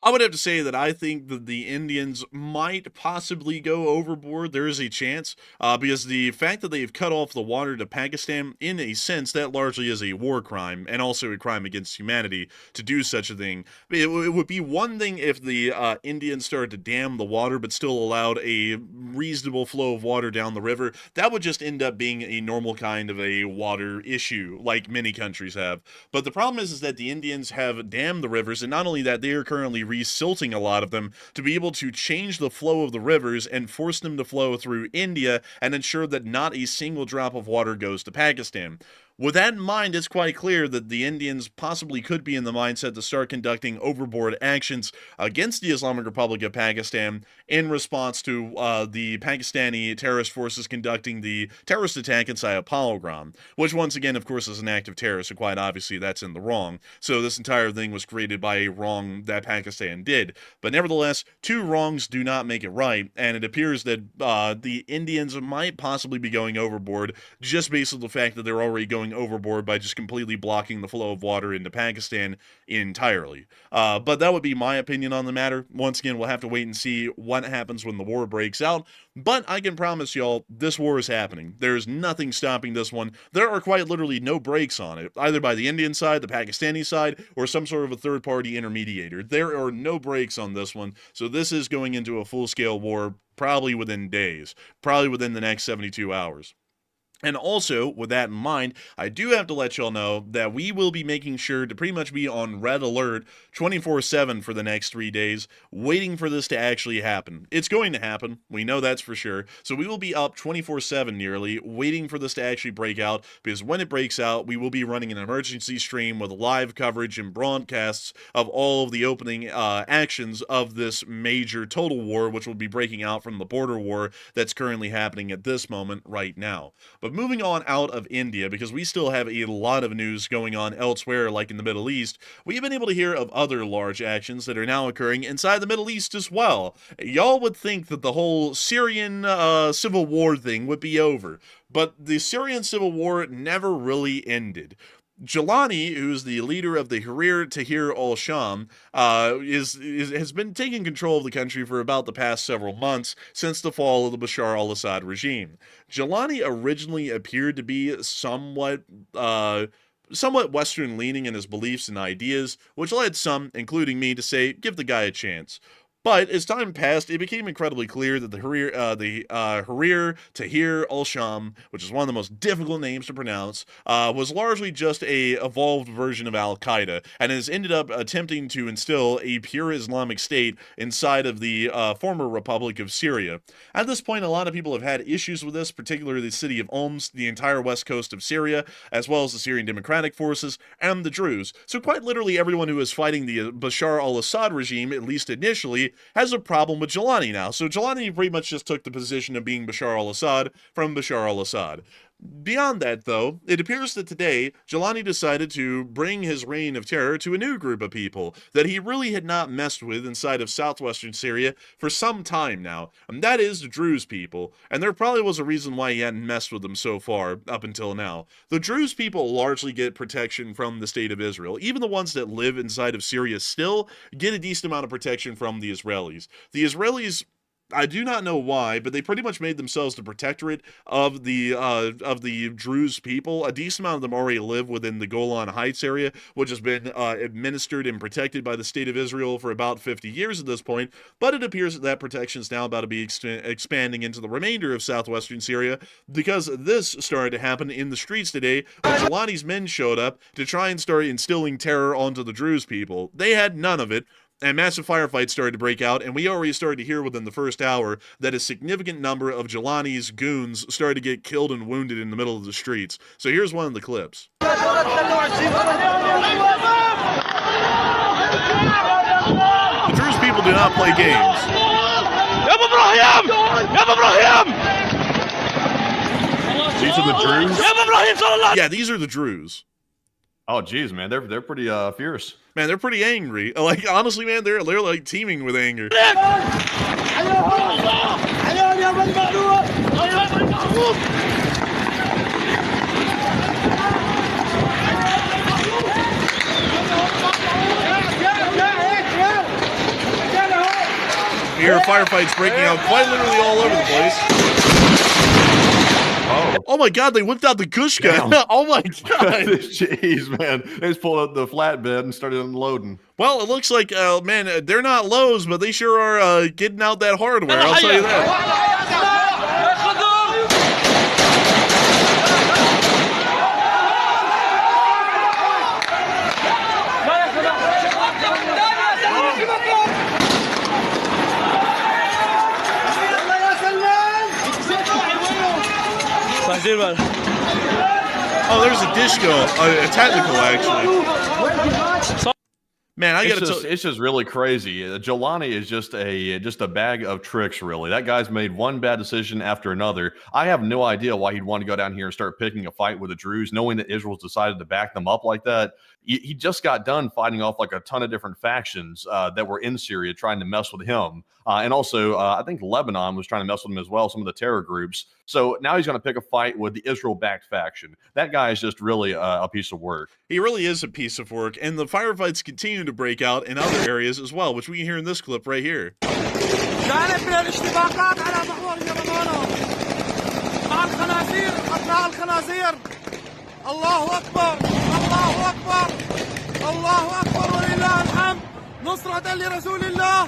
I would have to say that I think that the Indians might possibly go overboard. There is a chance, because the fact that they've cut off the water to Pakistan, in a sense, that largely is a war crime and also a crime against humanity to do such a thing. It would be one thing if the Indians started to dam the water but still allowed a reasonable flow of water down the river. That would just end up being a normal kind of a water issue, like many countries have. But the problem is that the Indians have dammed the rivers, and not only that, they are currently resilting a lot of them to be able to change the flow of the rivers and force them to flow through India and ensure that not a single drop of water goes to Pakistan. With that in mind, it's quite clear that the Indians possibly could be in the mindset to start conducting overboard actions against the Islamic Republic of Pakistan in response to the Pakistani terrorist forces conducting the terrorist attack inside Pahalgam, which once again, of course, is an act of terror, so quite obviously that's in the wrong. So this entire thing was created by a wrong that Pakistan did. But nevertheless, two wrongs do not make it right, and it appears that the Indians might possibly be going overboard just based on the fact that they're already going overboard by just completely blocking the flow of water into Pakistan entirely. But that would be my opinion on the matter. Once again, we'll have to wait and see what happens when the war breaks out. But I can promise y'all, this war is happening. There's nothing stopping this one. There are quite literally no brakes on it, either by the Indian side, the Pakistani side, or some sort of a third-party intermediator. There are no brakes on this one, so this is going into a full-scale war probably within days, probably within the next 72 hours. And also, with that in mind, I do have to let y'all know that we will be making sure to pretty much be on red alert 24/7 for the next 3 days, waiting for this to actually happen. It's going to happen. We know that's for sure. So we will be up 24/7 nearly, waiting for this to actually break out, because when it breaks out, we will be running an emergency stream with live coverage and broadcasts of all of the opening actions of this major total war, which will be breaking out from the border war that's currently happening at this moment right now. But moving on out of India, because we still have a lot of news going on elsewhere, like in the Middle East, we've been able to hear of other large actions that are now occurring inside the Middle East as well. Y'all would think that the whole Syrian civil war thing would be over, but the Syrian civil war never really ended. Jolani, who's the leader of the Tahrir al-Sham, has been taking control of the country for about the past several months since the fall of the Bashar al-Assad regime. Jolani originally appeared to be somewhat Western-leaning in his beliefs and ideas, which led some, including me, to say, give the guy a chance. But as time passed, it became incredibly clear that the Tahrir al-Sham, which is one of the most difficult names to pronounce, was largely just a evolved version of Al-Qaeda, and has ended up attempting to instill a pure Islamic state inside of the former Republic of Syria. At this point, a lot of people have had issues with this, particularly the city of Homs, the entire west coast of Syria, as well as the Syrian Democratic Forces, and the Druze. So quite literally everyone who is fighting the Bashar al-Assad regime, at least initially, has a problem with Jolani now. So Jolani pretty much just took the position of being Bashar al-Assad from Bashar al-Assad. Beyond that, though, it appears that today, Jolani decided to bring his reign of terror to a new group of people that he really had not messed with inside of southwestern Syria for some time now, and that is the Druze people, and there probably was a reason why he hadn't messed with them so far up until now. The Druze people largely get protection from the state of Israel. Even the ones that live inside of Syria still get a decent amount of protection from the Israelis. The Israelis, I do not know why, but they pretty much made themselves the protectorate of the Druze people. A decent amount of them already live within the Golan Heights area, which has been administered and protected by the state of Israel for about 50 years at this point, but it appears that protection is now about to be expanding into the remainder of southwestern Syria, because this started to happen in the streets today when Jolani's men showed up to try and start instilling terror onto the Druze people. They had none of it, and massive firefights started to break out, and we already started to hear within the first hour that a significant number of Jolani's goons started to get killed and wounded in the middle of the streets. So here's one of the clips. The Druze people do not play games. These are the Druze? Yeah, these are the Druze. Oh, geez, man. They're pretty fierce. Man, they're pretty angry. Like, honestly, man, they're like teeming with anger. firefights breaking out quite literally all over the place. Oh my God, they whipped out the Kushka. Oh my God. Jeez, man. They just pulled out the flatbed and started unloading. Well, it looks like, man, they're not Lowe's, but they sure are getting out that hardware. I'll tell you that. Oh, there's a disco, a technical actually. Man, I gotta tell you, it's just really crazy. Jolani is just a bag of tricks, really. That guy's made one bad decision after another. I have no idea why he'd want to go down here and start picking a fight with the Druze, knowing that Israel's decided to back them up like that. He just got done fighting off like a ton of different factions that were in Syria trying to mess with him. And also, I think Lebanon was trying to mess with him as well, some of the terror groups. So now he's going to pick a fight with the Israel-backed faction. That guy is just really a piece of work. He really is a piece of work, and the firefights continue to break out in other areas as well, which we can hear in this clip right here. الله أكبر الله أكبر الله أكبر ولله الحمد نصرة لرسول الله.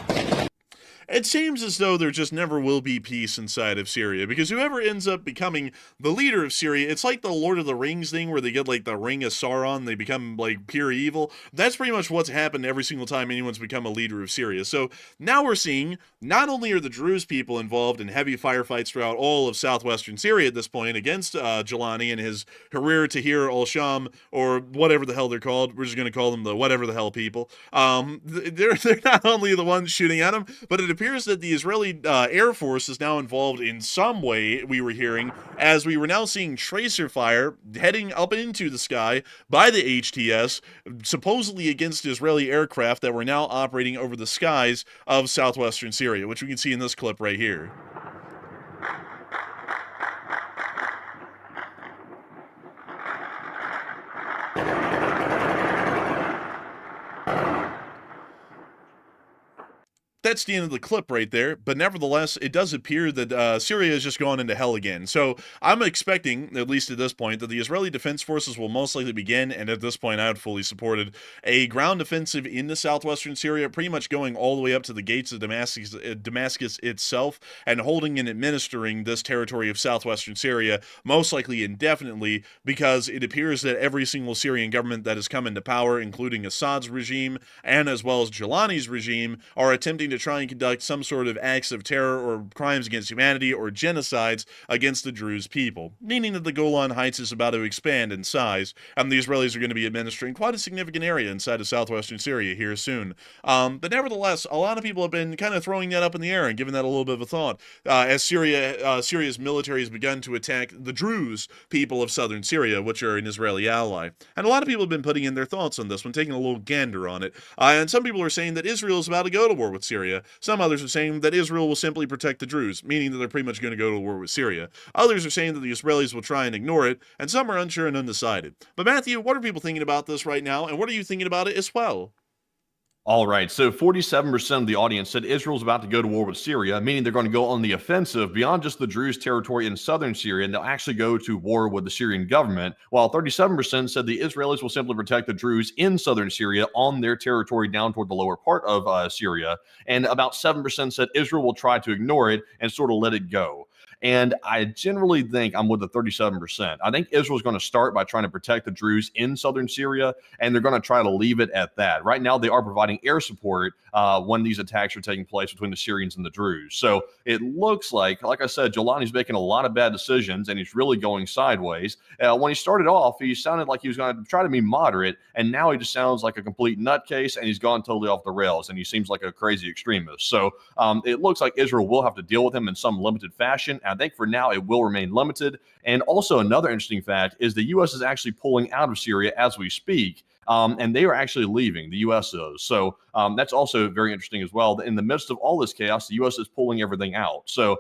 It seems as though there just never will be peace inside of Syria, because whoever ends up becoming the leader of Syria, it's like the Lord of the Rings thing where they get like the ring of Sauron, they become like pure evil. That's pretty much what's happened every single time anyone's become a leader of Syria. So now we're seeing not only are the Druze people involved in heavy firefights throughout all of southwestern Syria at this point against Jolani and his Harir Tahrir al-Sham, or whatever the hell they're called. We're just going to call them the whatever the hell people. They're not only the ones shooting at him, but it appears that the Israeli Air Force is now involved in some way, we were hearing, as we were now seeing tracer fire heading up into the sky by the HTS, supposedly against Israeli aircraft that were now operating over the skies of southwestern Syria, which we can see in this clip right here. That's the end of the clip right there, but nevertheless, it does appear that Syria has just gone into hell again. So I'm expecting, at least at this point, that the Israeli Defense Forces will most likely begin, and at this point I had fully supported, a ground offensive into southwestern Syria, pretty much going all the way up to the gates of Damascus itself, and holding and administering this territory of southwestern Syria, most likely indefinitely, because it appears that every single Syrian government that has come into power, including Assad's regime, and as well as Jolani's regime, are attempting to try and conduct some sort of acts of terror or crimes against humanity or genocides against the Druze people, meaning that the Golan Heights is about to expand in size, and the Israelis are going to be administering quite a significant area inside of southwestern Syria here soon. But nevertheless, a lot of people have been kind of throwing that up in the air and giving that a little bit of a thought, as Syria's military has begun to attack the Druze people of southern Syria, which are an Israeli ally. And a lot of people have been putting in their thoughts on this one, taking a little gander on it. And some people are saying that Israel is about to go to war with Syria. Some others are saying that Israel will simply protect the Druze, meaning that they're pretty much going to go to war with Syria. Others are saying that the Israelis will try and ignore it, and some are unsure and undecided. But Matthew, what are people thinking about this right now, and what are you thinking about it as well? All right, so 47% of the audience said Israel's about to go to war with Syria, meaning they're going to go on the offensive beyond just the Druze territory in southern Syria, and they'll actually go to war with the Syrian government, while 37% said the Israelis will simply protect the Druze in southern Syria on their territory down toward the lower part of Syria, and about 7% said Israel will try to ignore it and sort of let it go. And I generally think I'm with the 37%. I think Israel's going to start by trying to protect the Druze in southern Syria, and they're going to try to leave it at that. Right now, they are providing air support when these attacks are taking place between the Syrians and the Druze. So it looks like I said, Jolani's making a lot of bad decisions, and he's really going sideways. When he started off, he sounded like he was going to try to be moderate, and now he just sounds like a complete nutcase, and he's gone totally off the rails, and he seems like a crazy extremist. So it looks like Israel will have to deal with him in some limited fashion. I think for now it will remain limited. And also another interesting fact is the U.S. is actually pulling out of Syria as we speak. And they are actually leaving, the U.S. is. So that's also very interesting as well. In the midst of all this chaos, the U.S. is pulling everything out. So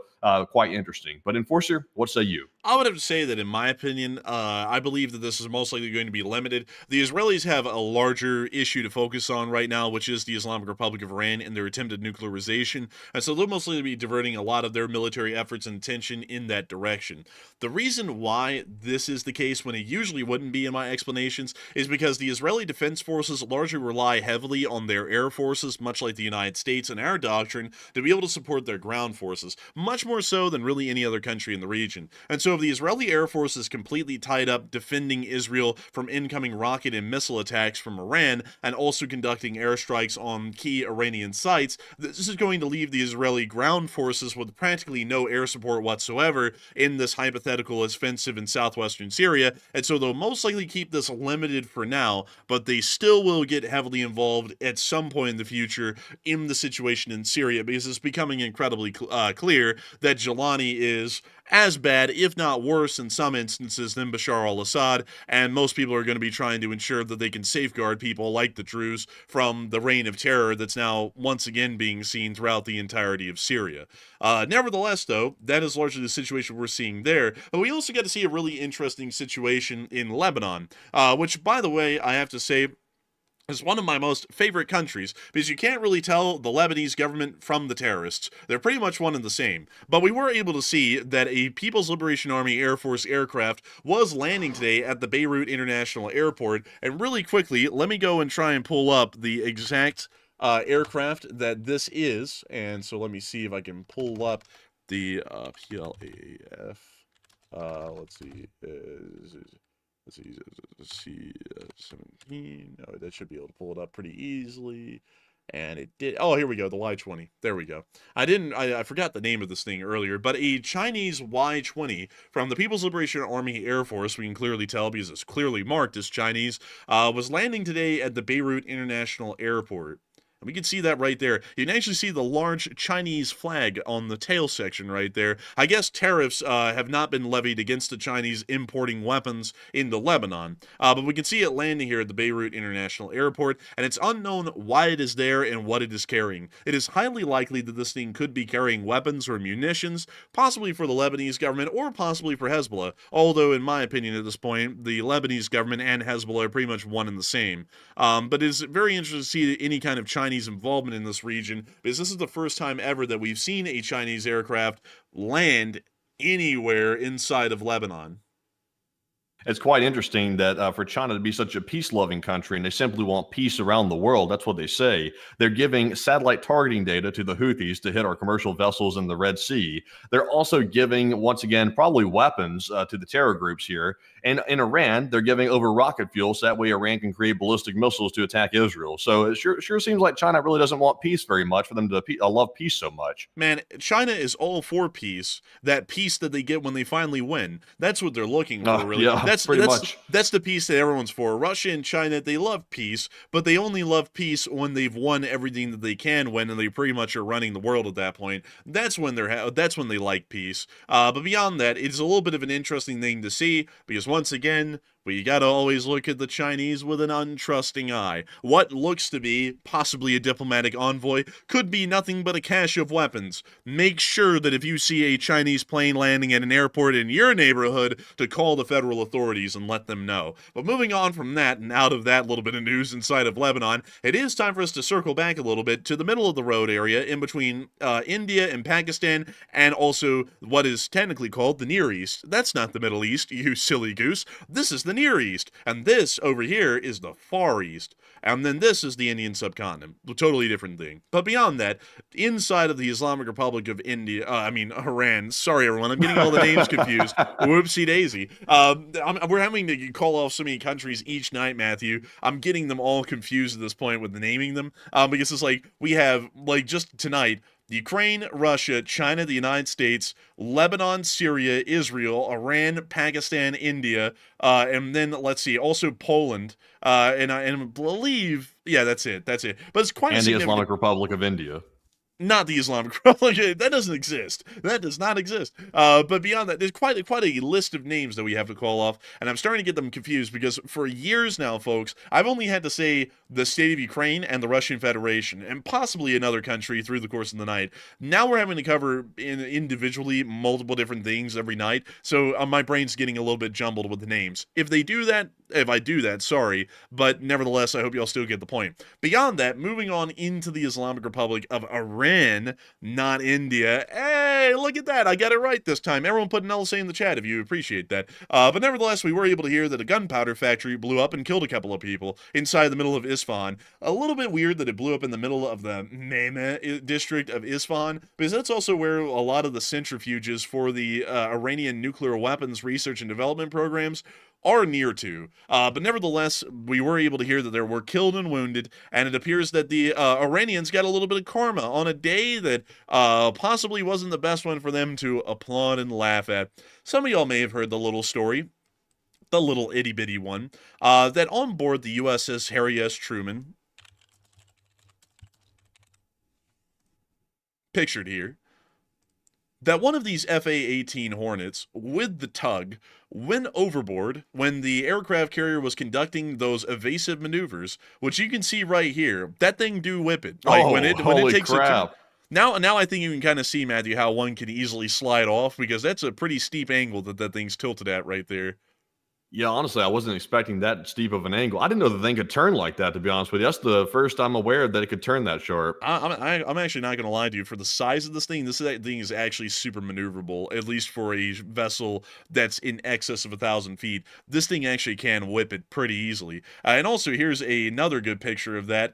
quite interesting. But Enforcer, what say you? I would have to say that, in my opinion, I believe that this is most likely going to be limited. The Israelis have a larger issue to focus on right now, which is the Islamic Republic of Iran and their attempted nuclearization, and so they'll most likely be diverting a lot of their military efforts and attention in that direction. The reason why this is the case when it usually wouldn't be in my explanations is because the Israeli Defense Forces largely rely heavily on their air forces, much like the United States and our doctrine, to be able to support their ground forces, much more so than really any other country in the region. And so if the Israeli Air Force is completely tied up defending Israel from incoming rocket and missile attacks from Iran and also conducting airstrikes on key Iranian sites, this is going to leave the Israeli ground forces with practically no air support whatsoever in this hypothetical offensive in southwestern Syria, and so they'll most likely keep this limited for now, but they still will get heavily involved at some point in the future in the situation in Syria, because it's becoming incredibly clear that Jolani is as bad, if not worse in some instances, than Bashar al-Assad, and most people are going to be trying to ensure that they can safeguard people like the Druze from the reign of terror that's now once again being seen throughout the entirety of Syria. Nevertheless, though, that is largely the situation we're seeing there, but we also get to see a really interesting situation in Lebanon, which, by the way, I have to say, is one of my most favorite countries, because you can't really tell the Lebanese government from the terrorists. They're pretty much one and the same. But we were able to see that a People's Liberation Army Air Force aircraft was landing today at the Beirut International Airport, and really quickly, let me go and try and pull up the exact aircraft that this is, and so let me see if I can pull up the PLAF. Let's see. Let's see, 17. Oh, that should be able to pull it up pretty easily. And it did. Oh, here we go. The Y-20. There we go. I forgot the name of this thing earlier, but a Chinese Y-20 from the People's Liberation Army Air Force, we can clearly tell because it's clearly marked as Chinese, was landing today at the Beirut International Airport. We can see that right there. You can actually see the large Chinese flag on the tail section right there. I guess tariffs have not been levied against the Chinese importing weapons into Lebanon. But we can see it landing here at the Beirut International Airport, and it's unknown why it is there and what it is carrying. It is highly likely that this thing could be carrying weapons or munitions, possibly for the Lebanese government or possibly for Hezbollah, although in my opinion at this point, the Lebanese government and Hezbollah are pretty much one and the same. But it's very interesting to see any kind of Chinese involvement in this region, because this is the first time ever that we've seen a Chinese aircraft land anywhere inside of Lebanon. It's quite interesting that for China to be such a peace-loving country, and they simply want peace around the world, that's what they say, they're giving satellite targeting data to the Houthis to hit our commercial vessels in the Red Sea. They're also giving, once again, probably weapons to the terror groups here. And in Iran, they're giving over rocket fuel, so that way Iran can create ballistic missiles to attack Israel. So it sure seems like China really doesn't want peace very much for them to love peace so much. Man, China is all for peace. That peace that they get when they finally win. That's what they're looking for, really. Yeah, that's the peace that everyone's for. Russia and China, they love peace, but they only love peace when they've won everything that they can win, and they pretty much are running the world at that point. That's when they like peace. But beyond that, it's a little bit of an interesting thing to see, because once again, we gotta always look at the Chinese with an untrusting eye. What looks to be possibly a diplomatic envoy could be nothing but a cache of weapons. Make sure that if you see a Chinese plane landing at an airport in your neighborhood, to call the federal authorities and let them know. But moving on from that, and out of that little bit of news inside of Lebanon, it is time for us to circle back a little bit to the middle of the road area in between India and Pakistan, and also what is technically called the Near East. That's not the Middle East, you silly goose. This is the Near East, and this over here is the Far East, and then this is the Indian subcontinent. A totally different thing. But beyond that, inside of the Islamic Republic of Iran. Sorry, everyone, I'm getting all the names confused. Whoopsie daisy. We're having to call off so many countries each night, Matthew. I'm getting them all confused at this point with naming them, because it's like we have, like, just tonight, Ukraine, Russia, China, the United States, Lebanon, Syria, Israel, Iran, Pakistan, India, and then, let's see, also Poland, and I believe, yeah, that's it. But it's quite and the Islamic Republic of India. Not the Islamic Republic. That doesn't exist. That does not exist. But beyond that, there's quite a list of names that we have to call off, and I'm starting to get them confused because for years now, folks, I've only had to say the state of Ukraine and the Russian Federation, and possibly another country through the course of the night. Now we're having to cover individually multiple different things every night, so my brain's getting a little bit jumbled with the names. If I do that, sorry, but nevertheless, I hope y'all still get the point. Beyond that, moving on into the Islamic Republic of Iran, not India. Hey, look at that. I got it right this time. Everyone put an LSA in the chat if you appreciate that. But nevertheless, we were able to hear that a gunpowder factory blew up and killed a couple of people inside the middle of Isfahan. A little bit weird that it blew up in the middle of the Meme district of Isfahan, because that's also where a lot of the centrifuges for the Iranian nuclear weapons research and development programs are near to. But nevertheless, we were able to hear that there were killed and wounded, and it appears that the Iranians got a little bit of karma on a day that possibly wasn't the best one for them to applaud and laugh at. Some of y'all may have heard the little story, the little itty-bitty one, that on board the USS Harry S. Truman, pictured here, that one of these FA-18 Hornets with the tug went overboard when the aircraft carrier was conducting those evasive maneuvers, which you can see right here. That thing do whip it. Like when it takes crap. Now I think you can kind of see, Matthew, how one can easily slide off, because that's a pretty steep angle that thing's tilted at right there. Yeah, honestly, I wasn't expecting that steep of an angle. I didn't know the thing could turn like that, to be honest with you. That's the first time I'm aware that it could turn that sharp. I'm actually not going to lie to you. For the size of this thing is actually super maneuverable, at least for a vessel that's in excess of 1,000 feet. This thing actually can whip it pretty easily. And also, here's another good picture of that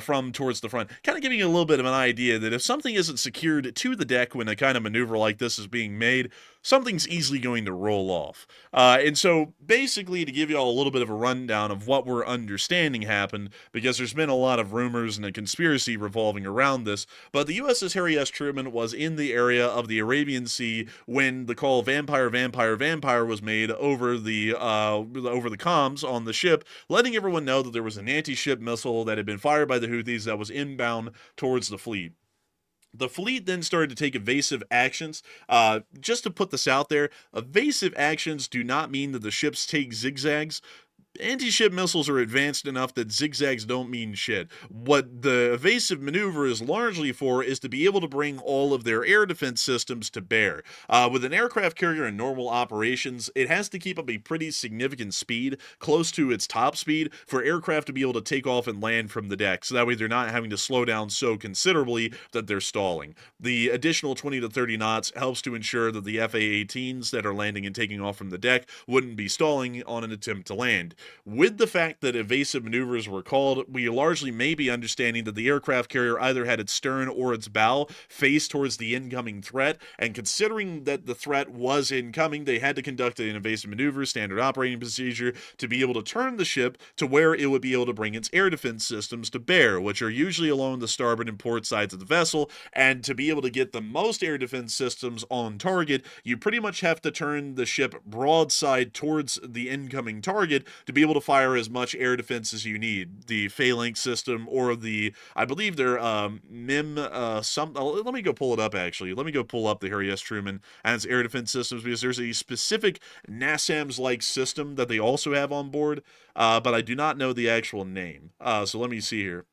from towards the front, kind of giving you a little bit of an idea that if something isn't secured to the deck when a kind of maneuver like this is being made, something's easily going to roll off. And so basically, to give you all a little bit of a rundown of what we're understanding happened, because there's been a lot of rumors and a conspiracy revolving around this, but the USS Harry S. Truman was in the area of the Arabian Sea when the call vampire, vampire, vampire was made over the comms on the ship, letting everyone know that there was an anti-ship missile that had been fired by the Houthis that was inbound towards the fleet. The fleet then started to take evasive actions. Just to put this out there, evasive actions do not mean that the ships take zigzags. Anti-ship missiles are advanced enough that zigzags don't mean shit. What the evasive maneuver is largely for is to be able to bring all of their air defense systems to bear. With an aircraft carrier in normal operations, it has to keep up a pretty significant speed, close to its top speed, for aircraft to be able to take off and land from the deck, so that way they're not having to slow down so considerably that they're stalling. The additional 20 to 30 knots helps to ensure that the FA-18s that are landing and taking off from the deck wouldn't be stalling on an attempt to land. With the fact that evasive maneuvers were called, we largely may be understanding that the aircraft carrier either had its stern or its bow faced towards the incoming threat, and considering that the threat was incoming, they had to conduct an evasive maneuver, standard operating procedure, to be able to turn the ship to where it would be able to bring its air defense systems to bear, which are usually along the starboard and port sides of the vessel, and to be able to get the most air defense systems on target, you pretty much have to turn the ship broadside towards the incoming target to be able to fire as much air defense as you need. The phalanx system, or the, I believe they're MIM, let me go pull it up actually. Let me go pull up the Harry S. Truman and its air defense systems, because there's a specific NASAMS-like system that they also have on board, but I do not know the actual name. So let me see here.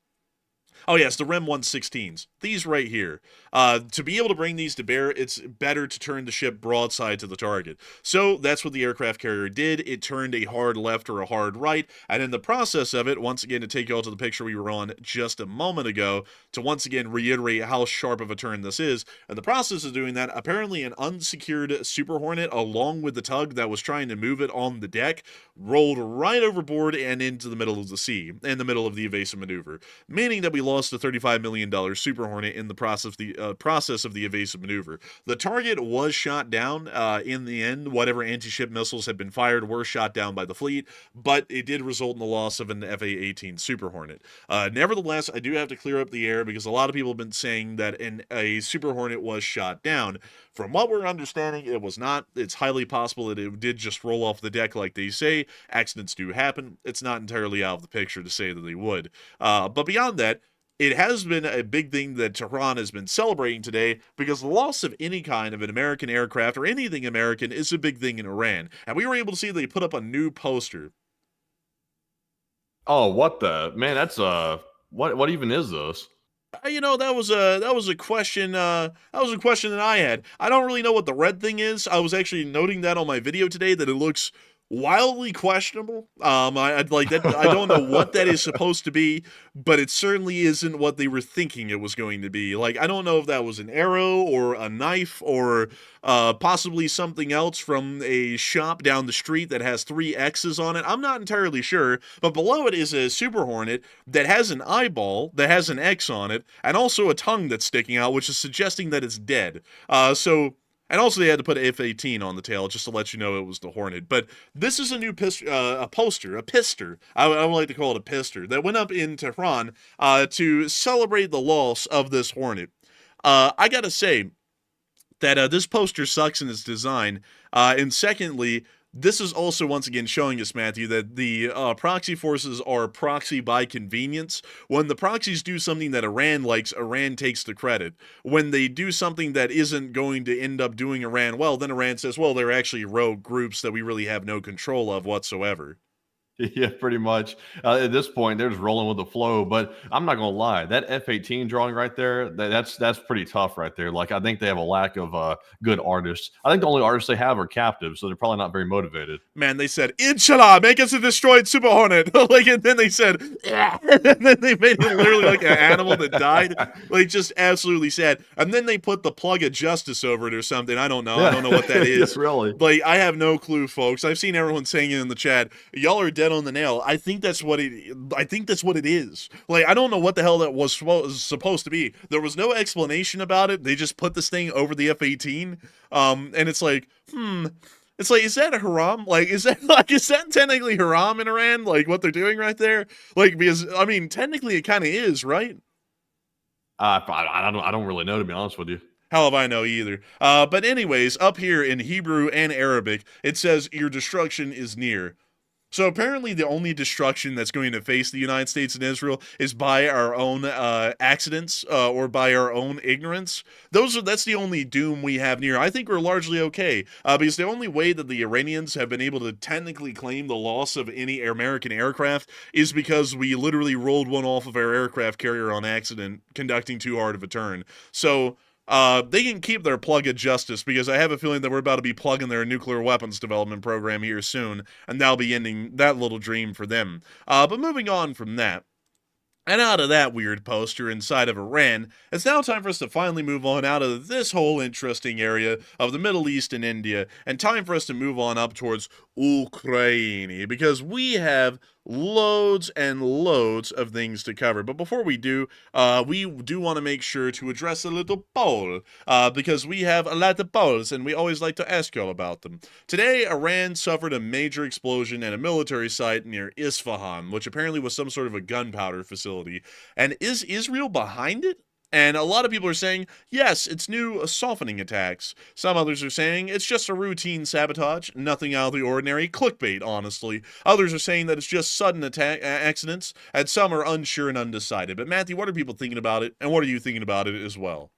Oh, yes, the REM 116s. These right here. To be able to bring these to bear, it's better to turn the ship broadside to the target. So that's what the aircraft carrier did. It turned a hard left or a hard right, and in the process of it, once again, to take you all to the picture we were on just a moment ago, to once again reiterate how sharp of a turn this is, in the process of doing that, apparently an unsecured Super Hornet, along with the tug that was trying to move it on the deck, rolled right overboard and into the middle of the sea, in the middle of the evasive maneuver, meaning that we lost a $35 million Super Hornet in the process of the evasive maneuver. The target was shot down in the end. Whatever anti-ship missiles had been fired were shot down by the fleet, but it did result in the loss of an FA-18 Super Hornet. Nevertheless, I do have to clear up the air, because a lot of people have been saying that a Super Hornet was shot down. From what we're understanding, it was not. It's highly possible that it did just roll off the deck like they say. Accidents do happen. It's not entirely out of the picture to say that they would. But beyond that, it has been a big thing that Tehran has been celebrating today because the loss of any kind of an American aircraft or anything American is a big thing in Iran. And we were able to see they put up a new poster. Oh, what the man? That's what even is this? That was a question. That was a question that I had. I don't really know what the red thing is. I was actually noting that on my video today that it looks wildly questionable. I'd like that. I don't know what that is supposed to be, but it certainly isn't what they were thinking it was going to be. Like, I don't know if that was an arrow or a knife or possibly something else from a shop down the street that has 3 X's on it. I'm not entirely sure, but below it is a Super Hornet that has an eyeball that has an X on it and also a tongue that's sticking out, which is suggesting that it's dead. And also they had to put F-18 on the tail just to let you know it was the Hornet. But this is a new poster, a pister. I would like to call it a pister, that went up in Tehran to celebrate the loss of this Hornet. I gotta say that this poster sucks in its design. And secondly, this is also once again showing us, Matthew, that the proxy forces are proxy by convenience. When the proxies do something that Iran likes, Iran takes the credit. When they do something that isn't going to end up doing Iran well, then Iran says, well, they're actually rogue groups that we really have no control of whatsoever. Yeah, pretty much. At this point, they're just rolling with the flow. But I'm not gonna lie, that F-18 drawing right there, that's pretty tough right there. Like, I think they have a lack of good artists. I think the only artists they have are captives, so they're probably not very motivated. Man, they said, Inshallah, make us a destroyed Super Hornet. Like, and then they said, yeah. And then they made it literally like an animal that died. Like, just absolutely sad. And then they put the plug of justice over it or something. I don't know. I don't know what that is. Really? Like, I have no clue, folks. I've seen everyone saying it in the chat. Y'all are dead on the nail. I think that's what it is. Like, I don't know what the hell that was supposed to be. There was no explanation about it. They just put this thing over the F-18. And it's like, it's like, is that a haram? Like, is that technically haram in Iran? Like, what they're doing right there? Like, because, I mean, technically it kind of is, right? I don't really know, to be honest with you. Hell if I know either. But anyways, up here in Hebrew and Arabic, it says, your destruction is near. So apparently the only destruction that's going to face the United States and Israel is by our own accidents or by our own ignorance. That's the only doom we have near. I think we're largely okay because the only way that the Iranians have been able to technically claim the loss of any American aircraft is because we literally rolled one off of our aircraft carrier on accident, conducting too hard of a turn. So they can keep their plug of justice because I have a feeling that we're about to be plugging their nuclear weapons development program here soon, and that'll be ending that little dream for them. But moving on from that, and out of that weird poster inside of Iran, it's now time for us to finally move on out of this whole interesting area of the Middle East and India, and time for us to move on up towards Ukraine, because we have loads and loads of things to cover. But before we do want to make sure to address a little poll, because we have a lot of polls, and we always like to ask y'all about them. Today, Iran suffered a major explosion at a military site near Isfahan, which apparently was some sort of a gunpowder facility. And is Israel behind it? And a lot of people are saying, yes, it's new softening attacks. Some others are saying it's just a routine sabotage, nothing out of the ordinary, clickbait, honestly. Others are saying that it's just sudden accidents, and some are unsure and undecided. But Matthew, what are people thinking about it, and what are you thinking about it as well?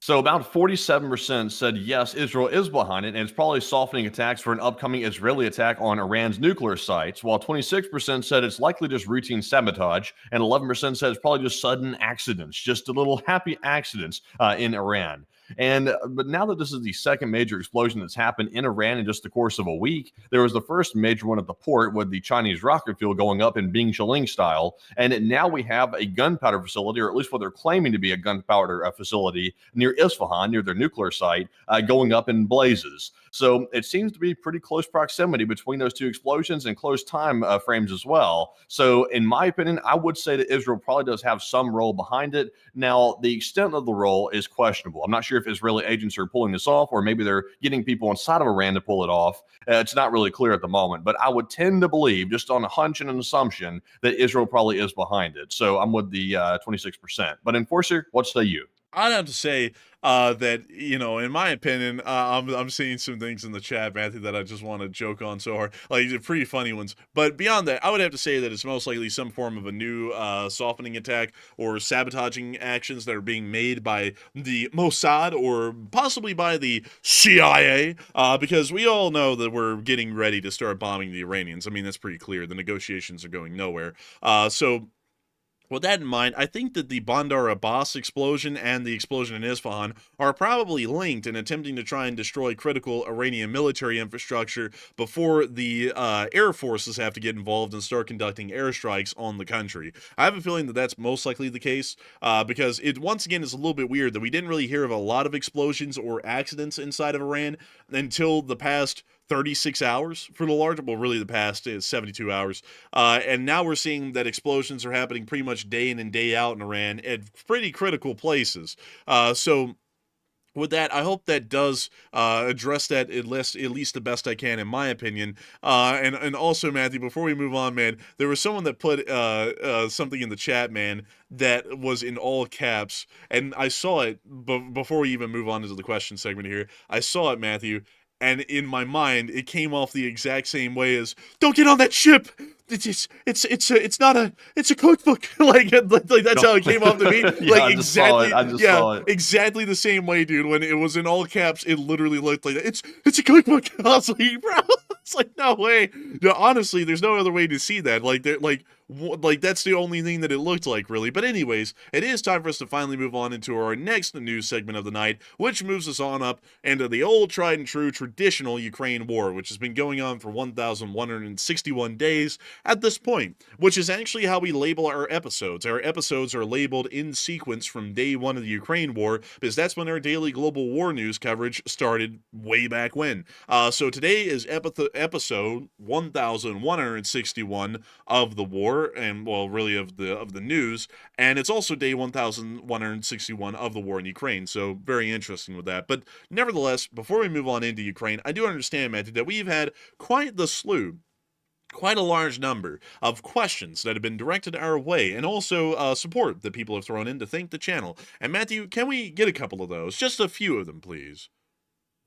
So about 47% said yes, Israel is behind it, and it's probably softening attacks for an upcoming Israeli attack on Iran's nuclear sites, while 26% said it's likely just routine sabotage, and 11% said it's probably just sudden accidents, just a little happy accidents in Iran. But now that this is the second major explosion that's happened in Iran in just the course of a week, there was the first major one at the port with the Chinese rocket fuel going up in Bing Chiling style. And now we have a gunpowder facility, or at least what they're claiming to be a gunpowder facility near Isfahan, near their nuclear site, going up in blazes. So it seems to be pretty close proximity between those two explosions and close time frames as well. So in my opinion, I would say that Israel probably does have some role behind it. Now, the extent of the role is questionable. I'm not sure if Israeli agents are pulling this off, or maybe they're getting people inside of Iran to pull it off. It's not really clear at the moment, but I would tend to believe, just on a hunch and an assumption, that Israel probably is behind it. So I'm with the 26%. But Enforcer, what say you? I'd have to say that, in my opinion, I'm seeing some things in the chat, Matthew, that I just want to joke on so hard, like they're pretty funny ones. But beyond that, I would have to say that it's most likely some form of a new softening attack or sabotaging actions that are being made by the Mossad or possibly by the CIA, because we all know that we're getting ready to start bombing the Iranians. I mean, that's pretty clear. The negotiations are going nowhere. So with that in mind, I think that the Bandar Abbas explosion and the explosion in Isfahan are probably linked in attempting to try and destroy critical Iranian military infrastructure before the air forces have to get involved and start conducting airstrikes on the country. I have a feeling that that's most likely the case because it, once again, is a little bit weird that we didn't really hear of a lot of explosions or accidents inside of Iran until the past 36 hours for the larger, well, really the past is 72 hours. And now we're seeing that explosions are happening pretty much day in and day out in Iran at pretty critical places. So with that, I hope that does address that at least the best I can, in my opinion. And also, Matthew, before we move on, man, there was someone that put something in the chat, man, that was in all caps, and I saw it before we even move on into the question segment here. I saw it, Matthew, and in my mind, it came off the exact same way as "Don't get on that ship." It's a cookbook. like that's how it came off to me. Yeah, like I just saw it. I just saw it. exactly the same way, dude. When it was in all caps, it literally looked like that. It's a cookbook. I was like, bro, it's like no way. No, honestly, there's no other way to see that. Like that's the only thing that it looked like, really. But anyways, it is time for us to finally move on into our next news segment of the night, which moves us on up into the old tried and true traditional Ukraine war, which has been going on for 1,161 days at this point, which is actually how we label our episodes. Our episodes are labeled in sequence from day one of the Ukraine war, because that's when our daily global war news coverage started way back when. So today is episode 1,161 of the war, and well, really of the news, and it's also day 1,161 of the war in Ukraine. So very interesting with that. But nevertheless, before we move on into Ukraine, I do understand, Matthew, that we've had quite the slew, quite a large number of questions that have been directed our way, and also support that people have thrown in to thank the channel. And Matthew, can we get a couple of those? Just a few of them, please.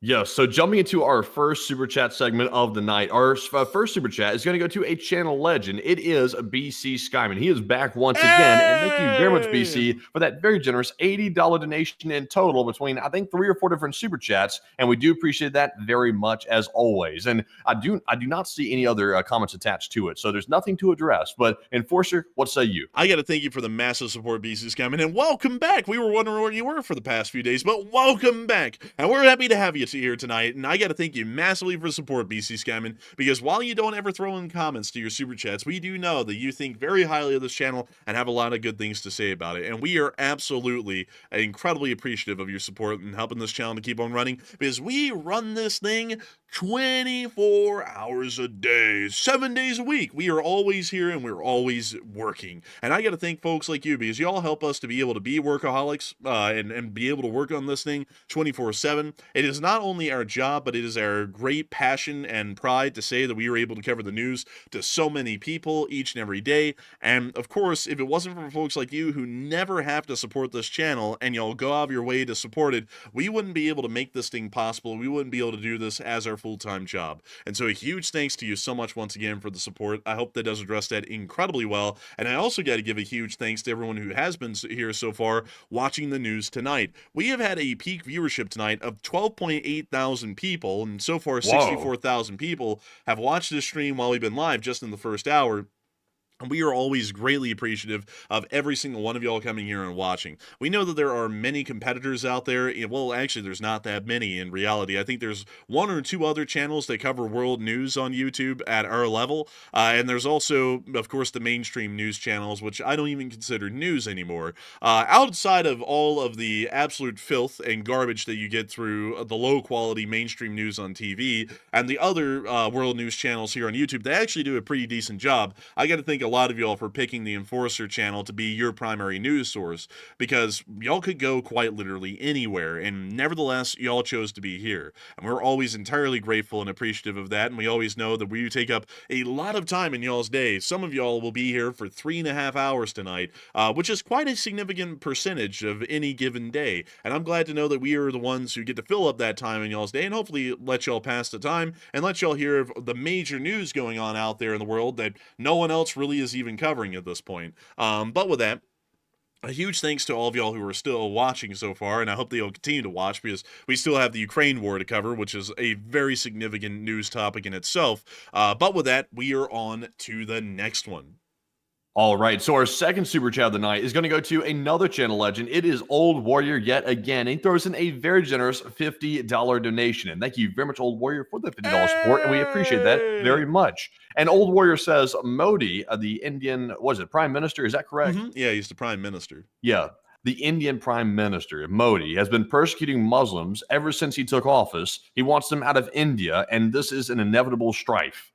Yes, so jumping into our first super chat segment of the night, our first super chat is going to go to a channel legend. It is BC Skyman. He is back once again, and thank you very much, BC, for that very generous $80 donation in total between, I think, 3 or 4 different super chats, and we do appreciate that very much as always. And I do not see any other comments attached to it, so there's nothing to address. But Enforcer, what say you? I got to thank you for the massive support, BC Skyman, and welcome back. We were wondering where you were for the past few days, but welcome back, and we're happy to have you here tonight. And I got to thank you massively for support, BC Skyman, because while you don't ever throw in comments to your super chats, we do know that you think very highly of this channel and have a lot of good things to say about it. And we are absolutely incredibly appreciative of your support and helping this channel to keep on running, because we run this thing 24 hours a day, 7 days a week. We are always here and we're always working. And I got to thank folks like you, because y'all help us to be able to be workaholics and be able to work on this thing 24/7. It is not only our job, but it is our great passion and pride to say that we are able to cover the news to so many people each and every day. And of course, if it wasn't for folks like you who never have to support this channel and y'all go out of your way to support it, we wouldn't be able to make this thing possible. We wouldn't be able to do this as our full-time job. And so a huge thanks to you so much once again for the support. I hope that does address that incredibly well. And I also got to give a huge thanks to everyone who has been here so far watching the news tonight. We have had a peak viewership tonight of 12.8 thousand people, and so far 64,000 people have watched this stream while we've been live just in the first hour. And we are always greatly appreciative of every single one of y'all coming here and watching. We know that there are many competitors out there. Well, actually, there's not that many in reality. I think there's 1 or 2 other channels that cover world news on YouTube at our level. And there's also, of course, the mainstream news channels, which I don't even consider news anymore. Outside of all of the absolute filth and garbage that you get through the low-quality mainstream news on TV and the other world news channels here on YouTube, they actually do a pretty decent job. I got to think a lot of y'all for picking the Enforcer channel to be your primary news source, because y'all could go quite literally anywhere, and nevertheless, y'all chose to be here. And we're always entirely grateful and appreciative of that, and we always know that we take up a lot of time in y'all's day. Some of y'all will be here for 3.5 hours tonight, which is quite a significant percentage of any given day. And I'm glad to know that we are the ones who get to fill up that time in y'all's day, and hopefully let y'all pass the time and let y'all hear of the major news going on out there in the world that no one else really is even covering at this point. But with that, a huge thanks to all of y'all who are still watching so far, and I hope that you'll continue to watch, because we still have the Ukraine war to cover, which is a very significant news topic in itself. But with that, we are on to the next one. All right, so our second super chat of the night is going to go to another channel legend. It is Old Warrior yet again. He throws in a very generous $50 donation. And thank you very much, Old Warrior, for the $50 support, and we appreciate that very much. And Old Warrior says, Modi, the Indian, was it Prime Minister? Is that correct? Yeah, he's the Prime Minister. Yeah. The Indian Prime Minister, Modi, has been persecuting Muslims ever since he took office. He wants them out of India, and this is an inevitable strife.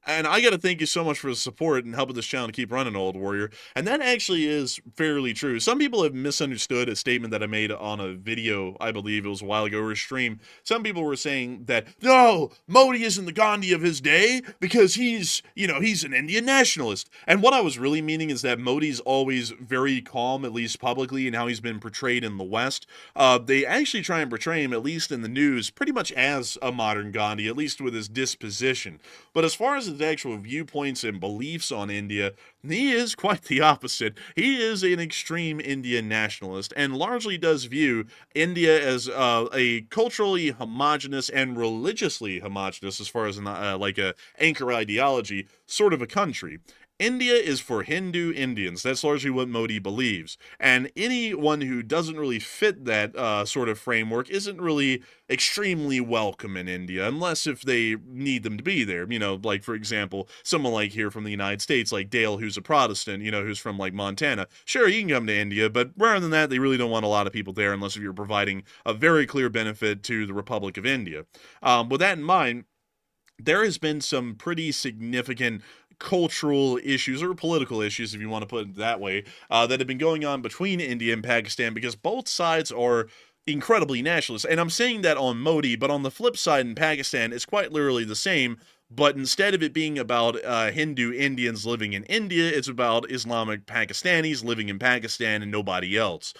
And I got to thank you so much for the support and helping this channel to keep running, Old Warrior. And that actually is fairly true. Some people have misunderstood a statement that I made on a video, I believe it was a while ago, or a stream. Some people were saying that, no, Modi isn't the Gandhi of his day because he's an Indian nationalist. And what I was really meaning is that Modi's always very calm, at least publicly, in how he's been portrayed in the West. They actually try and portray him, at least in the news, pretty much as a modern Gandhi, at least with his disposition. But as far as his actual viewpoints and beliefs on India, he is quite the opposite. He is an extreme Indian nationalist and largely does view India as a culturally homogenous and religiously homogenous, as far as like a anchor ideology, sort of a country. India is for Hindu Indians. That's largely what Modi believes. And anyone who doesn't really fit that sort of framework isn't really extremely welcome in India, unless if they need them to be there. Like, for example, someone like here from the United States, like Dale, who's a Protestant, who's from, like, Montana. Sure, you can come to India, but rather than that, they really don't want a lot of people there unless if you're providing a very clear benefit to the Republic of India. With that in mind, there has been some pretty significant cultural issues, or political issues, if you want to put it that way, that have been going on between India and Pakistan, because both sides are incredibly nationalist. And I'm saying that on Modi, but on the flip side in Pakistan, it's quite literally the same. But instead of it being about Hindu Indians living in India, it's about Islamic Pakistanis living in Pakistan and nobody else.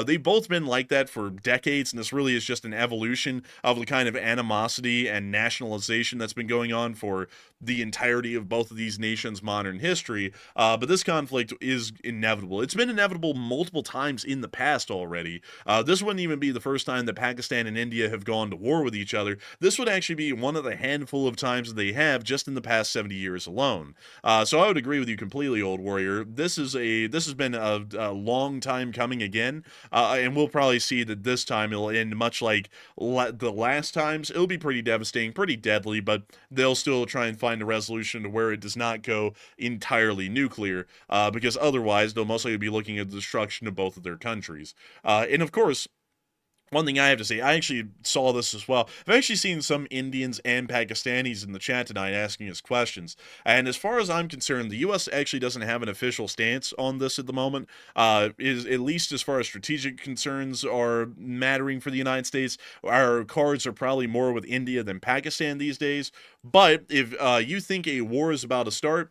They've both been like that for decades, and this really is just an evolution of the kind of animosity and nationalization that's been going on for the entirety of both of these nations' modern history. But this conflict is inevitable. It's been inevitable multiple times in the past already. This wouldn't even be the first time that Pakistan and India have gone to war with each other. This would actually be one of the handful of times that they have just in the past 70 years alone. So I would agree with you completely, Old Warrior. This has been a long time coming again, and we'll probably see that this time it'll end much like the last times. It'll be pretty devastating, pretty deadly, but they'll still try and find a resolution to where it does not go entirely nuclear, because otherwise they'll most likely be looking at the destruction of both of their countries. And of course, one thing I have to say, I actually saw this as well. I've actually seen some Indians and Pakistanis in the chat tonight asking us questions. And as far as I'm concerned, the U.S. actually doesn't have an official stance on this at the moment. Is at least as far as strategic concerns are mattering for the United States, our cards are probably more with India than Pakistan these days. But if you think a war is about to start,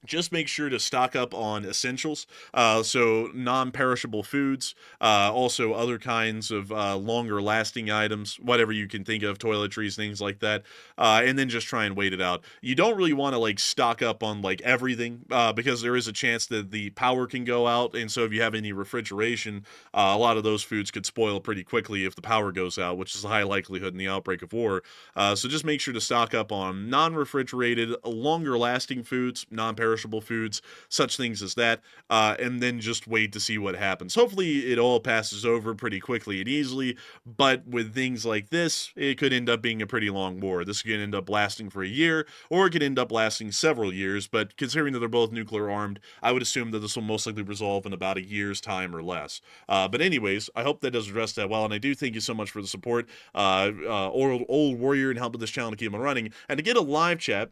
just make sure to stock up on essentials, so non-perishable foods, also other kinds of longer-lasting items, whatever you can think of, toiletries, things like that, and then just try and wait it out. You don't really want to, like, stock up on, like, everything, because there is a chance that the power can go out, and so if you have any refrigeration, a lot of those foods could spoil pretty quickly if the power goes out, which is a high likelihood in the outbreak of war. So just make sure to stock up on non-refrigerated, longer-lasting foods, non-perishable foods, such things as that, and then just wait to see what happens. Hopefully it all passes over pretty quickly and easily, but with things like this, it could end up being a pretty long war. This could end up lasting for a year, or it could end up lasting several years, but considering that they're both nuclear armed, I would assume that this will most likely resolve in about a year's time or less. But anyways, I hope that does address that well, and I do thank you so much for the support, Old Warrior, and helping this channel to keep on running. And to get a live chat,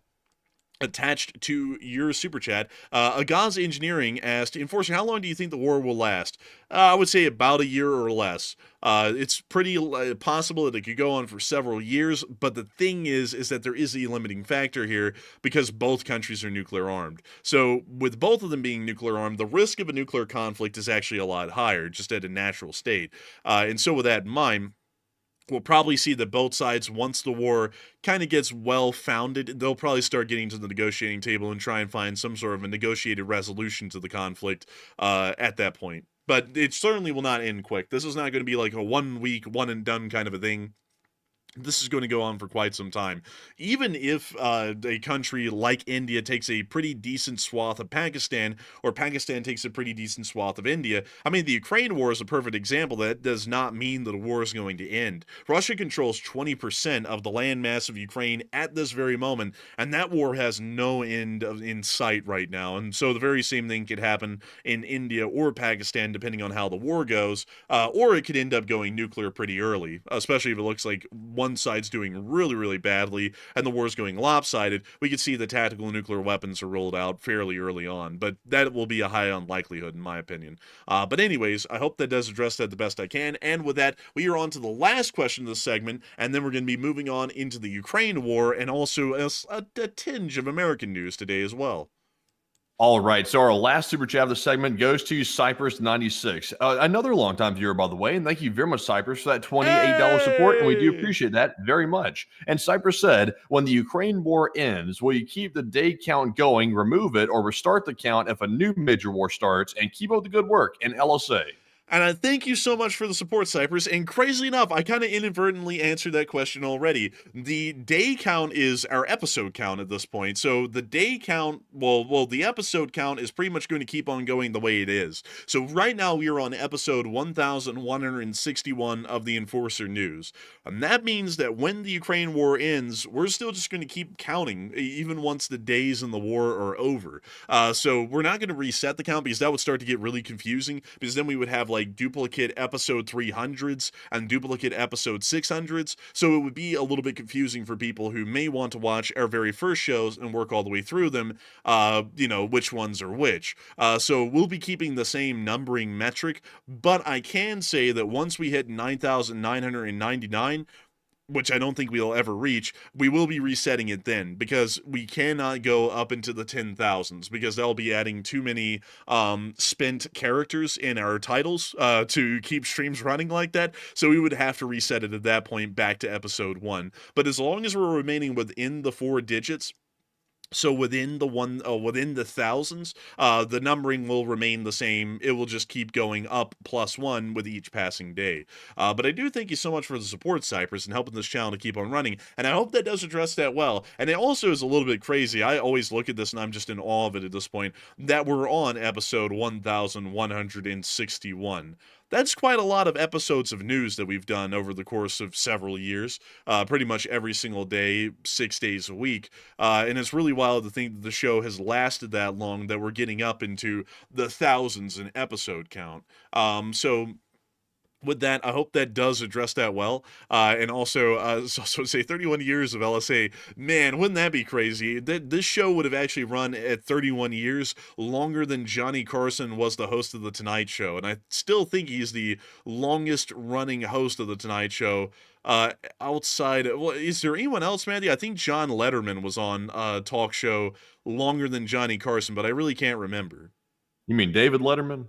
attached to your super chat. Agaz Engineering asked, Enforcer, how long do you think the war will last? I would say about a year or less. It's pretty possible that it could go on for several years, but the thing is that there is a limiting factor here because both countries are nuclear armed. So with both of them being nuclear armed, the risk of a nuclear conflict is actually a lot higher, just at a natural state. And so with that in mind, we'll probably see that both sides, once the war kind of gets well founded, they'll probably start getting to the negotiating table and try and find some sort of a negotiated resolution to the conflict at that point. But it certainly will not end quick. This is not going to be like a 1 week, one and done kind of a thing. This is going to go on for quite some time. Even if a country like India takes a pretty decent swath of Pakistan, or Pakistan takes a pretty decent swath of India, I mean, the Ukraine war is a perfect example. That does not mean that a war is going to end. Russia controls 20% of the landmass of Ukraine at this very moment, and that war has no end in sight right now. And so the very same thing could happen in India or Pakistan, depending on how the war goes, or it could end up going nuclear pretty early, especially if it looks like one side's doing really, really badly and the war's going lopsided. We could see the tactical nuclear weapons are rolled out fairly early on, but that will be a high unlikelihood in my opinion. But anyways, I hope that does address that the best I can. And with that, we are on to the last question of the segment, and then we're going to be moving on into the Ukraine war and also a tinge of American news today as well. All right, so our last super chat of the segment goes to Cypress96, another longtime viewer, by the way, and thank you very much, Cypress, for that $28 support, and we do appreciate that very much. And Cypress said, when the Ukraine war ends, will you keep the day count going, remove it, or restart the count if a new major war starts, and keep up the good work in LSA? And I thank you so much for the support, Cypress. And crazily enough, I kind of inadvertently answered that question already. The day count is our episode count at this point. So the day count, well, the episode count is pretty much going to keep on going the way it is. So right now we are on episode 1161 of the Enforcer News. And that means that when the Ukraine war ends, we're still just going to keep counting, even once the days in the war are over. So we're not going to reset the count because that would start to get really confusing, because then we would have like duplicate episode 300s and duplicate episode 600s, so it would be a little bit confusing for people who may want to watch our very first shows and work all the way through them, which ones are which. So we'll be keeping the same numbering metric, but I can say that once we hit 9,999, which I don't think we'll ever reach, we will be resetting it then, because we cannot go up into the 10,000s, because that'll be adding too many spent characters in our titles to keep streams running like that, so we would have to reset it at that point back to episode 1. But as long as we're remaining within the 4 digits, so within the thousands, the numbering will remain the same. It will just keep going up +1 with each passing day. But I do thank you so much for the support, Cypress, and helping this channel to keep on running. And I hope that does address that well. And it also is a little bit crazy. I always look at this and I'm just in awe of it at this point, that we're on episode 1161. That's quite a lot of episodes of news that we've done over the course of several years, pretty much every single day, 6 days a week. And it's really wild to think that the show has lasted that long, that we're getting up into the thousands in episode count. So with that, I hope that does address that well. And also say 31 years of LSA. Man, wouldn't that be crazy? This show would have actually run at 31 years, longer than Johnny Carson was the host of The Tonight Show. And I still think he's the longest running host of The Tonight Show. Outside, well, is there anyone else, Matthew? I think John Letterman was on a talk show longer than Johnny Carson, but I really can't remember. You mean David Letterman?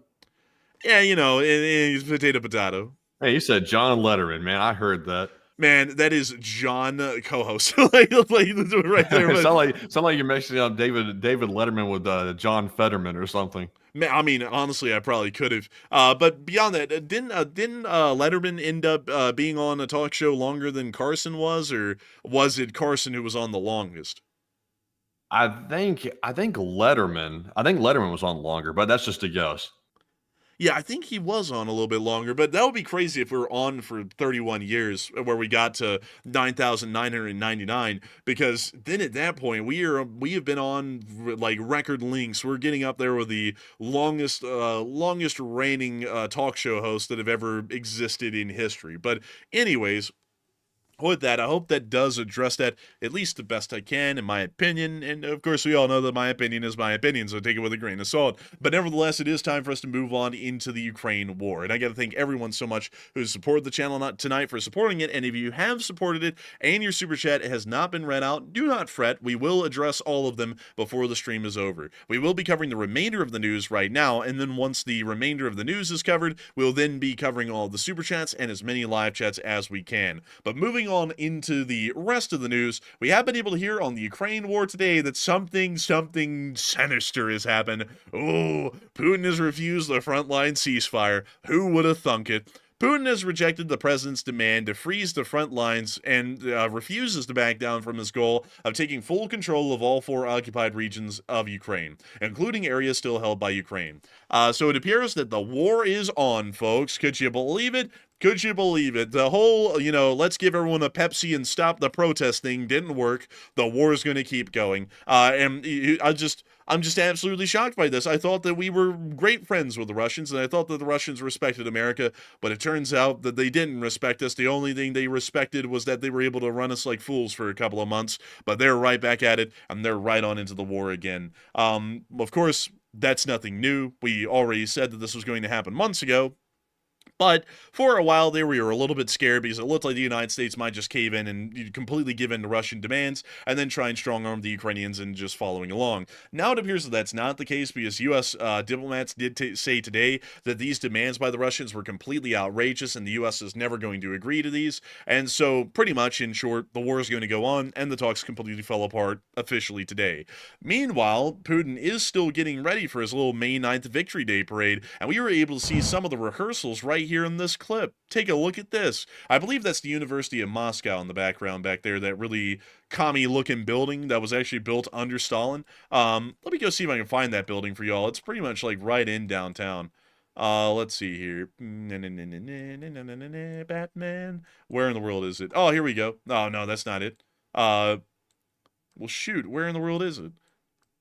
Yeah, it's potato. Hey, you said John Letterman, man. I heard that. Man, that is John co-host. right there. sound like you're mixing up David Letterman with John Fetterman or something. Man, I mean, honestly, I probably could have. But beyond that, didn't Letterman end up being on a talk show longer than Carson was, or was it Carson who was on the longest? I think Letterman was on longer, but that's just a guess. Yeah, I think he was on a little bit longer, but that would be crazy if we were on for 31 years, where we got to 9,999, because then at that point, we have been on like record lengths. We're getting up there with the longest reigning talk show hosts that have ever existed in history. But anyways, with that, I hope that does address that at least the best I can, in my opinion. And of course, we all know that my opinion is my opinion, so take it with a grain of salt. But nevertheless, it is time for us to move on into the Ukraine war. And I got to thank everyone so much who's supported the channel tonight for supporting it. And if you have supported it and your super chat has not been read out, do not fret. We will address all of them before the stream is over. We will be covering the remainder of the news right now. And then once the remainder of the news is covered, we'll then be covering all of the super chats and as many live chats as we can. But moving on into the rest of the news, we have been able to hear on the Ukraine war today that something sinister has happened. Oh, Putin has refused the frontline ceasefire. Who would have thunk it? Putin has rejected the president's demand to freeze the front lines and refuses to back down from his goal of taking full control of all 4 occupied regions of Ukraine, including areas still held by Ukraine. So it appears that the war is on, folks. Could you believe it? Could you believe it? The whole, let's give everyone a Pepsi and stop the protest thing didn't work. The war is going to keep going. And I'm just absolutely shocked by this. I thought that we were great friends with the Russians, and I thought that the Russians respected America, but it turns out that they didn't respect us. The only thing they respected was that they were able to run us like fools for a couple of months, but they're right back at it, and they're right on into the war again. Of course, that's nothing new. We already said that this was going to happen months ago. But for a while there, we were a little bit scared because it looked like the United States might just cave in and completely give in to Russian demands and then try and strong-arm the Ukrainians and just following along. Now it appears that that's not the case because U.S. diplomats did say today that these demands by the Russians were completely outrageous and the U.S. is never going to agree to these. And so, pretty much, in short, the war is going to go on and the talks completely fell apart officially today. Meanwhile, Putin is still getting ready for his little May 9th Victory Day parade, and we were able to see some of the rehearsals right here in this clip. Take a look at this. I believe that's the University of Moscow in the background back there, that really commie-looking building that was actually built under Stalin. Let me go see if I can find that building for y'all. It's pretty much like right in downtown. Let's see here. Batman. Where in the world is it? Oh, here we go. Oh, no, that's not it. Well, shoot. Where in the world is it?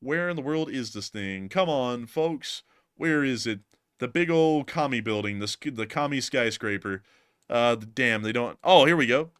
Where in the world is this thing? Come on, folks. Where is it? The big old commie building, the commie skyscraper. Damn, they don't... Oh, here we go.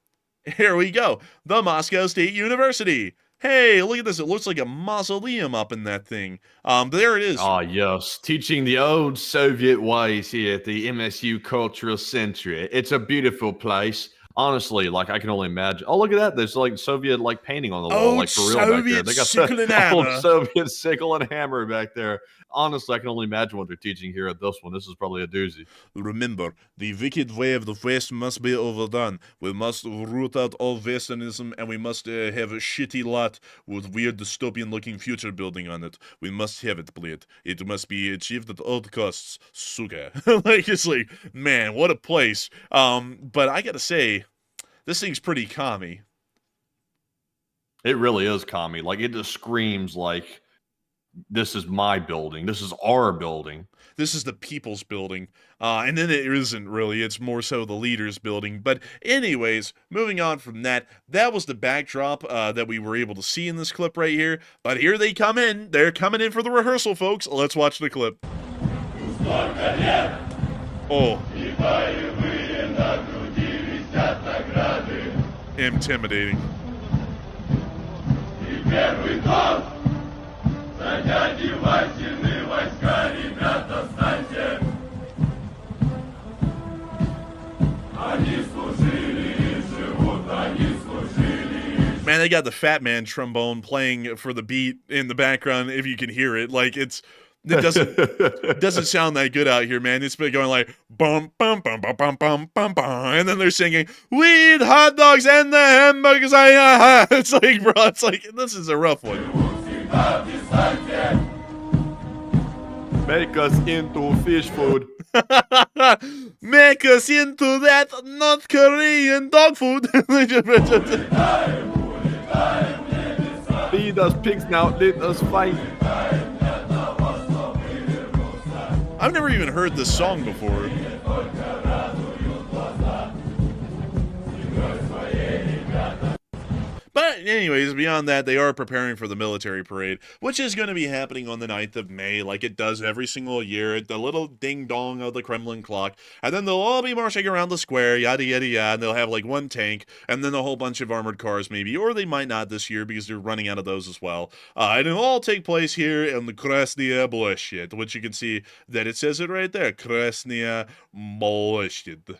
Here we go. The Moscow State University. Hey, look at this. It looks like a mausoleum up in that thing. There it is. Ah, yes. Teaching the old Soviet ways here at the MSU Cultural Center. It's a beautiful place. Honestly, like, I can only imagine. Oh, look at that. There's, like, Soviet, like, painting on the wall. Like, for real back there. They got sickle and the hammer. old Soviet sickle and hammer back there. Honestly, I can only imagine what they're teaching here at this one. This is probably a doozy. Remember, the wicked way of the West must be overdone. We must root out all Westernism, and we must have a shitty lot with weird dystopian-looking future building on it. We must have it, Blade. It must be achieved at all costs. Suga. Like, it's like, man, what a place. But I gotta say, this thing's pretty commie. It really is commie. Like, it just screams like, this is my building. This is our building. This is the people's building. And then it isn't really. It's more so the leader's building. But anyways, moving on from that, that was the backdrop that we were able to see in this clip right here. But here they come in. They're coming in for the rehearsal, folks. Let's watch the clip. Oh. Intimidating. Man, they got the Fat Man trombone playing for the beat in the background, if you can hear it. Like, it doesn't sound that good out here, man. It's been going like bum bum bum bum bum bum bum bum, and then they're singing "We eat hot dogs and the hamburgers." It's like, bro, it's like, this is a rough one. Make us into fish food. Make us into that North Korean dog food. Feed us pigs now, let us fight. I've never even heard this song before. But But anyways, beyond that, they are preparing for the military parade, which is going to be happening on the 9th of May, like it does every single year, at the little ding-dong of the Kremlin clock. And then they'll all be marching around the square, yada, yada, yada, and they'll have like one tank, and then a whole bunch of armored cars maybe, or they might not this year because they're running out of those as well. And it'll all take place here in the Krasnaya Ploshchad, which you can see that it says it right there, Krasnaya Ploshchad.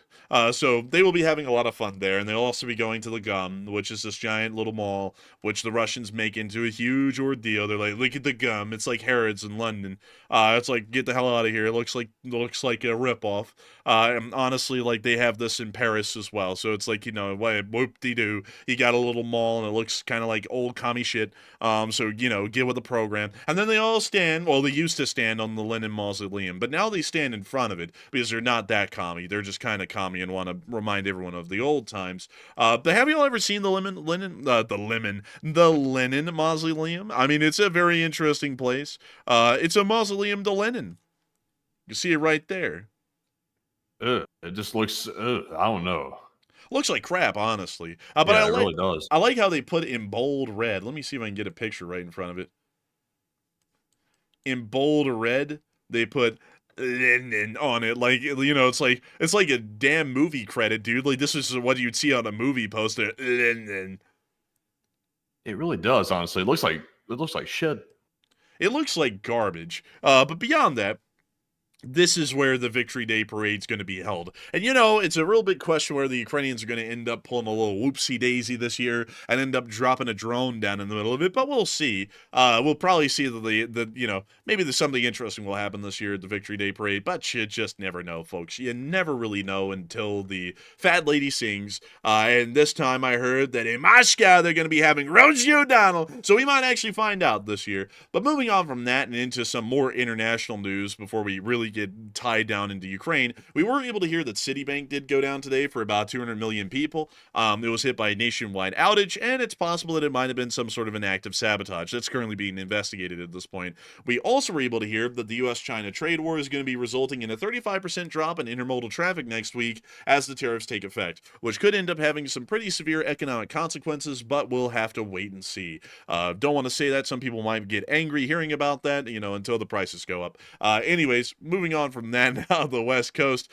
So they will be having a lot of fun there, and they'll also be going to the GUM, which is this giant little mall, which the Russians make into a huge ordeal. They're like, look at the GUM. It's like Harrods in London. It's like, get the hell out of here. It looks like a ripoff. And honestly, like, they have this in Paris as well. So it's like, whoop-de-doo. You got a little mall, and it looks kind of like old commie shit. So, get with the program. And then they all stand, well, they used to stand on the Lenin Mausoleum, but now they stand in front of it because they're not that commie. They're just kind of commie and want to remind everyone of the old times. But have you all ever seen the Lenin Mausoleum? I mean, it's a very interesting place. It's a mausoleum to Lenin. You see it right there. It just looks, I don't know. Looks like crap, honestly. But Yeah, it really does. I like how they put it in bold red. Let me see if I can get a picture right in front of it. In bold red, they put Lenin on it, like, it's like a damn movie credit, dude. Like, this is what you'd see on a movie poster. Lenin. It really does, honestly. It looks like shit. It looks like garbage. But beyond that, this is where the Victory Day Parade's going to be held. And, it's a real big question where the Ukrainians are going to end up pulling a little whoopsie-daisy this year and end up dropping a drone down in the middle of it, but we'll see. We'll probably see that maybe there's something interesting will happen this year at the Victory Day Parade, but you just never know, folks. You never really know until the fat lady sings. And this time I heard that in Moscow they're going to be having Rosie O'Donnell, so we might actually find out this year. But moving on from that and into some more international news before we really get tied down into Ukraine, we were able to hear that Citibank did go down today for about 200 million people. It was hit by a nationwide outage, and it's possible that it might have been some sort of an act of sabotage. That's currently being investigated at this point. We also were able to hear that the U.S.-China trade war is going to be resulting in a 35% drop in intermodal traffic next week as the tariffs take effect, which could end up having some pretty severe economic consequences, but we'll have to wait and see. Don't want to say that. Some people might get angry hearing about that, until the prices go up. Anyways, moving on from that, now the West Coast,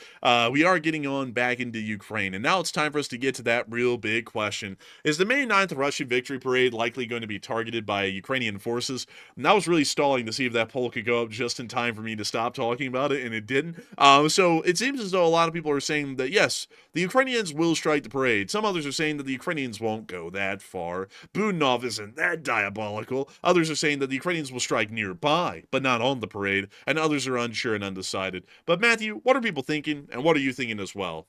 we are getting on back into Ukraine, and now it's time for us to get to that real big question. Is the May 9th Russian victory parade likely going to be targeted by Ukrainian forces? And I was really stalling to see if that poll could go up just in time for me to stop talking about it, and it didn't. So it seems as though a lot of people are saying that, yes, the Ukrainians will strike the parade. Some others are saying that the Ukrainians won't go that far. Budanov isn't that diabolical. Others are saying that the Ukrainians will strike nearby, but not on the parade, and others are unsure and undecided. But Matthew, what are people thinking, and what are you thinking as well?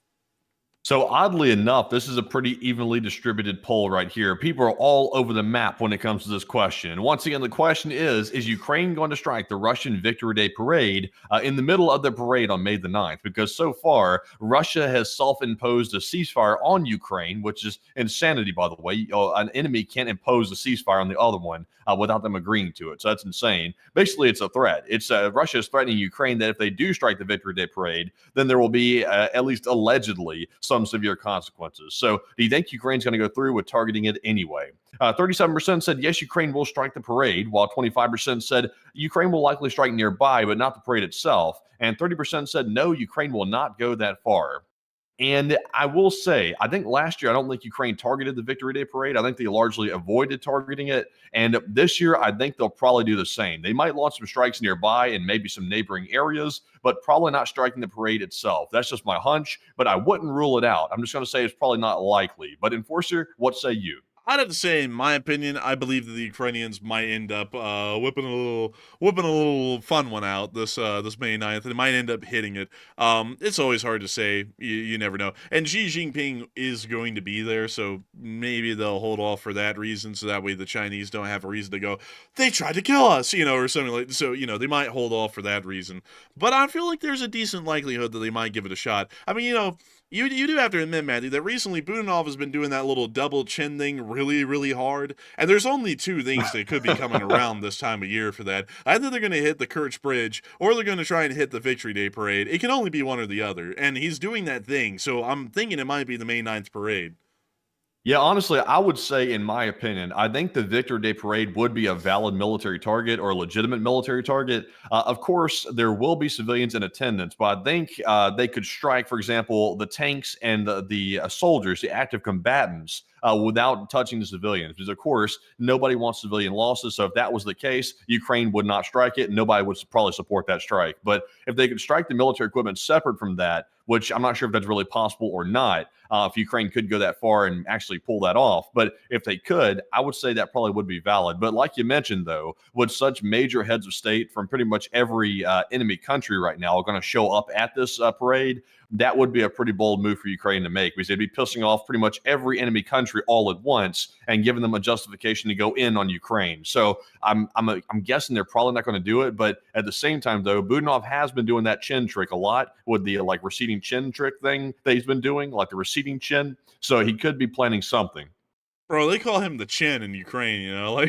So oddly enough, this is a pretty evenly distributed poll right here. People are all over the map when it comes to this question. And once again, the question is Ukraine going to strike the Russian Victory Day parade in the middle of the parade on May the 9th? Because so far, Russia has self-imposed a ceasefire on Ukraine, which is insanity, by the way. An enemy can't impose a ceasefire on the other one without them agreeing to it. So that's insane. Basically, it's a threat. It's Russia is threatening Ukraine that if they do strike the Victory Day parade, then there will be, at least allegedly, some severe consequences. So do you think Ukraine's going to go through with targeting it anyway? 37% said yes, Ukraine will strike the parade, while 25% said Ukraine will likely strike nearby, but not the parade itself. And 30% said no, Ukraine will not go that far. And I will say, I think last year, I don't think Ukraine targeted the Victory Day parade. I think they largely avoided targeting it. And this year, I think they'll probably do the same. They might launch some strikes nearby and maybe some neighboring areas, but probably not striking the parade itself. That's just my hunch, but I wouldn't rule it out. I'm just going to say it's probably not likely. But Enforcer, what say you? I'd have to say, in my opinion, I believe that the Ukrainians might end up whipping a little fun one out this May 9th, and it might end up hitting it. It's always hard to say. You never know. And Xi Jinping is going to be there, so maybe they'll hold off for that reason, so that way the Chinese don't have a reason to go, they tried to kill us, or something like that. So, they might hold off for that reason. But I feel like there's a decent likelihood that they might give it a shot. I mean, you do have to admit, Matthew, that recently Budanov has been doing that little double chin thing really, really hard. And there's only two things that could be coming around this time of year for that. Either they're going to hit the Kerch Bridge, or they're going to try and hit the Victory Day parade. It can only be one or the other. And he's doing that thing, so I'm thinking it might be the May 9th parade. Yeah, honestly, I would say, in my opinion, I think the Victory Day parade would be a valid military target or a legitimate military target. Of course, there will be civilians in attendance, but I think they could strike, for example, the tanks and the soldiers, the active combatants, without touching the civilians. Because, of course, nobody wants civilian losses. So if that was the case, Ukraine would not strike it. Nobody would probably support that strike. But if they could strike the military equipment separate from that, which I'm not sure if that's really possible or not, if Ukraine could go that far and actually pull that off. But if they could, I would say that probably would be valid. But like you mentioned, though, with such major heads of state from pretty much every enemy country right now are going to show up at this parade, that would be a pretty bold move for Ukraine to make, because they'd be pissing off pretty much every enemy country all at once and giving them a justification to go in on Ukraine. So I'm guessing they're probably not going to do it. But at the same time, though, Budanov has been doing that chin trick a lot with the like receding chin trick thing that he's been doing, like the receding chin. So he could be planning something. Bro, they call him the chin in Ukraine, you know,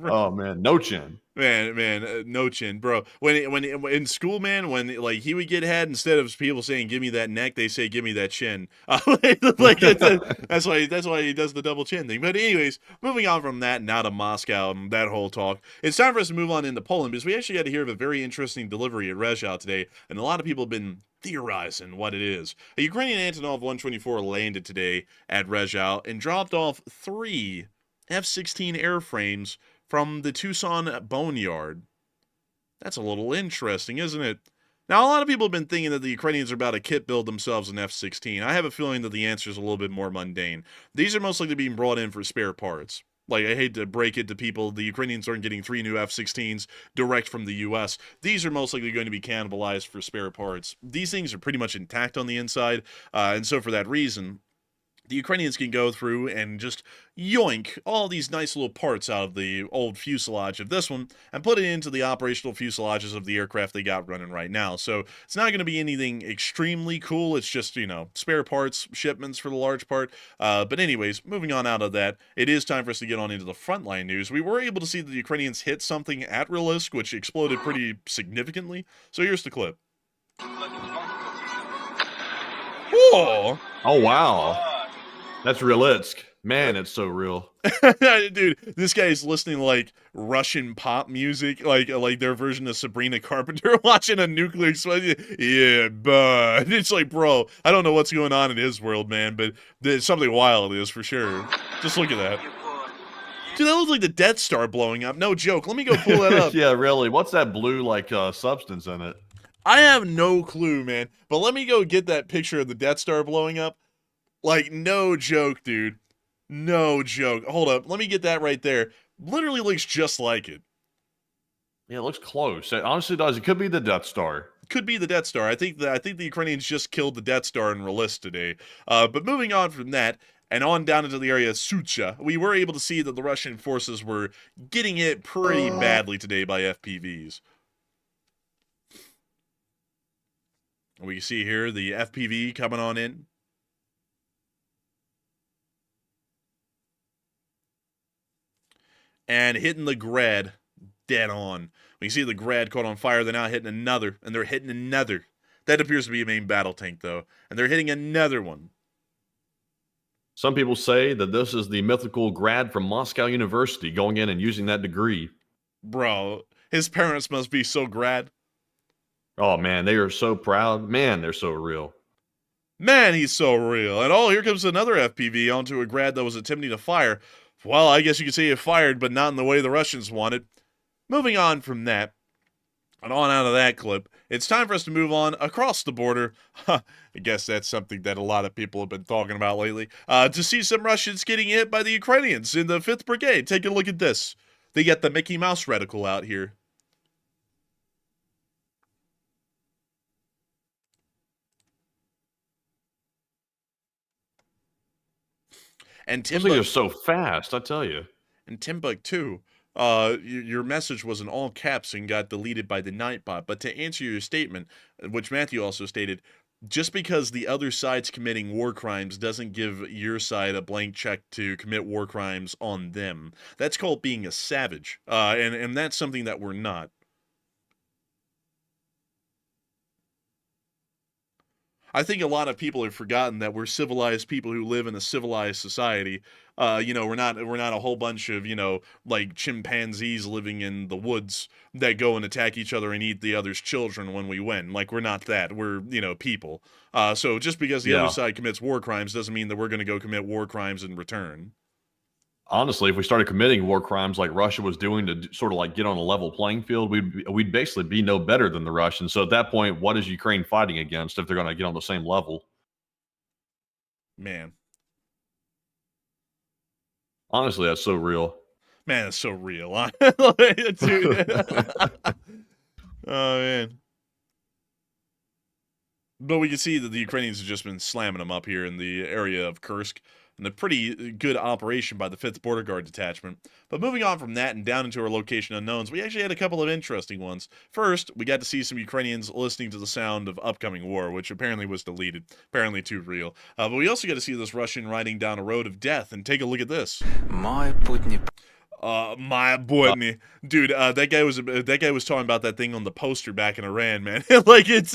Oh man, no chin. Man, no chin, bro. When in school, man, when like he would get head, instead of people saying "give me that neck," they say "give me that chin." That's why he does the double chin thing. But anyways, moving on from that, now to Moscow and that whole talk, it's time for us to move on into Poland, because we actually got to hear of a very interesting delivery at Rezhau today, and a lot of people have been theorizing what it is. A Ukrainian Antonov 124 landed today at Rezhau and dropped off 3 F-16 airframes from the Tucson Boneyard. That's a little interesting, isn't it? Now, a lot of people have been thinking that the Ukrainians are about to kit build themselves an F-16. I have a feeling that the answer is a little bit more mundane. These are most likely being brought in for spare parts. Like, I hate to break it to people, the Ukrainians aren't getting 3 new F-16s direct from the U.S. These are most likely going to be cannibalized for spare parts. These things are pretty much intact on the inside, and so for that reason, the Ukrainians can go through and just yoink all these nice little parts out of the old fuselage of this one and put it into the operational fuselages of the aircraft they got running right now. So it's not going to be anything extremely cool. It's just, you know, spare parts shipments for the large part. But anyways, moving on out of that, it is time for us to get on into the frontline news. We were able to see that the Ukrainians hit something at Rilsk, which exploded pretty significantly. So here's the clip. Whoa! Oh wow. That's Rilsk. Man, it's so real. Dude, this guy is listening to, like, Russian pop music, like their version of Sabrina Carpenter watching a nuclear explosion. Yeah, but it's like, bro, I don't know what's going on in his world, man, but there's something wild is for sure. Just look at that. Dude, that looks like the Death Star blowing up. No joke. Let me go pull that up. Yeah, really. What's that blue, like, substance in it? I have no clue, man, but let me go get that picture of the Death Star blowing up. Like, no joke, dude. No joke. Hold up. Let me get that right there. Literally looks just like it. Yeah, it looks close. It honestly does. It could be the Death Star. Could be the Death Star. I think the Ukrainians just killed the Death Star in Rilsk today. But moving on from that, and on down into the area of Sucha, we were able to see that the Russian forces were getting hit pretty badly today by FPVs. We can see here the FPV coming on in. And hitting the grad dead on. We can see the grad caught on fire. They're now hitting another, and they're hitting another. That appears to be a main battle tank, though. And they're hitting another one. Some people say that this is the mythical grad from Moscow University going in and using that degree. Bro, his parents must be so grad. Oh, man, they are so proud. Man, they're so real. Man, he's so real. And oh, here comes another FPV onto a grad that was attempting to fire. Well, I guess you could say it fired, but not in the way the Russians wanted. Moving on from that, and on out of that clip, it's time for us to move on across the border. I guess that's something that a lot of people have been talking about lately. To see some Russians getting hit by the Ukrainians in the 5th Brigade. Take a look at this. They get the Mickey Mouse reticle out here. And They're so fast, I tell you. And Timbuktu, your message was in all caps and got deleted by the Nightbot. But to answer your statement, which Matthew also stated, just because the other side's committing war crimes doesn't give your side a blank check to commit war crimes on them. That's called being a savage, and that's something that we're not. I think a lot of people have forgotten that we're civilized people who live in a civilized society. We're not a whole bunch of, like chimpanzees living in the woods that go and attack each other and eat the other's children when we win. Like, we're not that. We're, people. So just because the other side commits war crimes doesn't mean that we're going to go commit war crimes in return. Honestly, if we started committing war crimes like Russia was doing to sort of like get on a level playing field, we'd basically be no better than the Russians. So at that point, what is Ukraine fighting against if they're going to get on the same level? Man. Honestly, that's so real. Man, that's so real. Dude. Oh, man. But we can see that the Ukrainians have just been slamming them up here in the area of Kursk. And a pretty good operation by the 5th Border Guard Detachment. But moving on from that and down into our location unknowns, we actually had a couple of interesting ones. First, we got to see some Ukrainians listening to the sound of upcoming war, which apparently was deleted. Apparently too real. But we also got to see this Russian riding down a road of death. And take a look at this. My putney. My boy, dude, that guy was talking about that thing on the poster back in Iran, man. Like, it's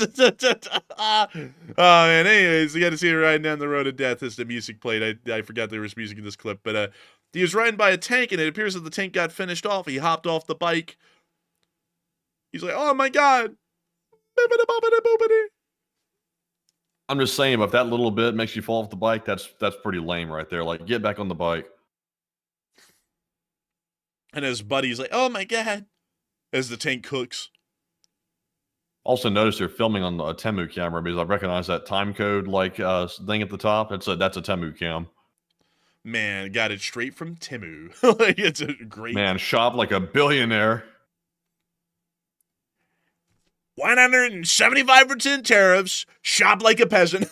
man. Anyways, you got to see him riding down the road of death as the music played. I forgot there was music in this clip, but he was riding by a tank, and it appears that the tank got finished off. He hopped off the bike. He's like, "Oh my god!" I'm just saying, if that little bit makes you fall off the bike, that's pretty lame right there. Like, get back on the bike. And his buddy's like, "Oh my god," as the tank cooks. Also notice they're filming on a Temu camera because I recognize that time code thing at the top. That's a Temu cam. Man, got it straight from Temu. Like, it's a great man. Shop like a billionaire. 175% tariffs. Shop like a peasant.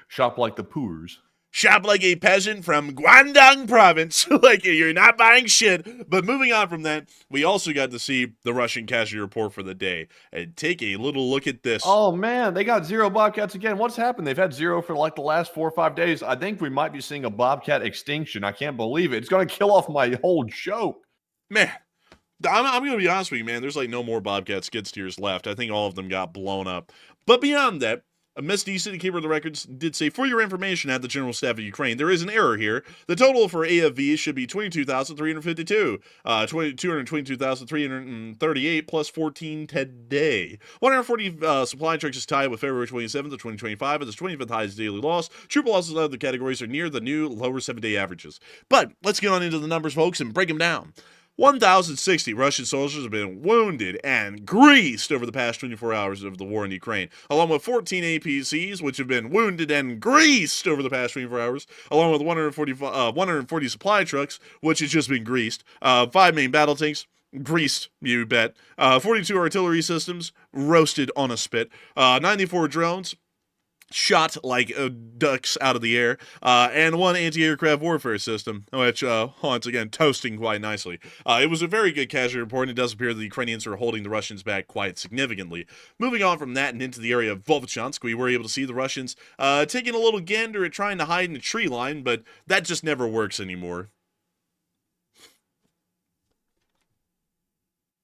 Shop like the poors. Shop like a peasant from Guangdong province. Like, you're not buying shit. But moving on from that, we also got to see the Russian casualty report for the day. And take a little look at this. Oh, man, they got 0 Bobcats again. What's happened? They've had 0 for like the last 4 or 5 days. I think we might be seeing a Bobcat extinction. I can't believe it. It's going to kill off my whole joke. Man, I'm going to be honest with you, man. There's like no more Bobcat skid steers left. I think all of them got blown up. But beyond that, MSD City Keeper of the Records did say, for your information at the General Staff of Ukraine, there is an error here. The total for AFV should be 22,352, 222,338 plus 14 today. 140 supply trucks is tied with February 27th of 2025 at its 25th highest daily loss. Troop losses of the categories are near the new lower 7-day averages. But let's get on into the numbers, folks, and break them down. 1,060 Russian soldiers have been wounded and greased over the past 24 hours of the war in Ukraine, along with 14 APCs, which have been wounded and greased over the past 24 hours, along with 140 supply trucks, which has just been greased, 5 main battle tanks, greased, you bet, 42 artillery systems, roasted on a spit, 94 drones, shot like ducks out of the air, and 1 anti-aircraft warfare system, which, once again, toasting quite nicely. It was a very good casualty report, and it does appear the Ukrainians are holding the Russians back quite significantly. Moving on from that and into the area of Volchansk, we were able to see the Russians taking a little gander at trying to hide in a tree line, but that just never works anymore.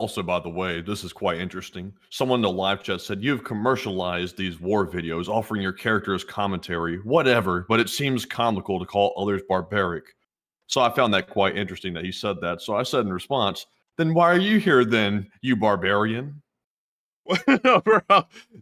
Also, by the way, this is quite interesting. Someone in the live chat said, you've commercialized these war videos, offering your characters commentary, whatever, but it seems comical to call others barbaric. So I found that quite interesting that he said that. So I said in response, then why are you here then, you barbarian?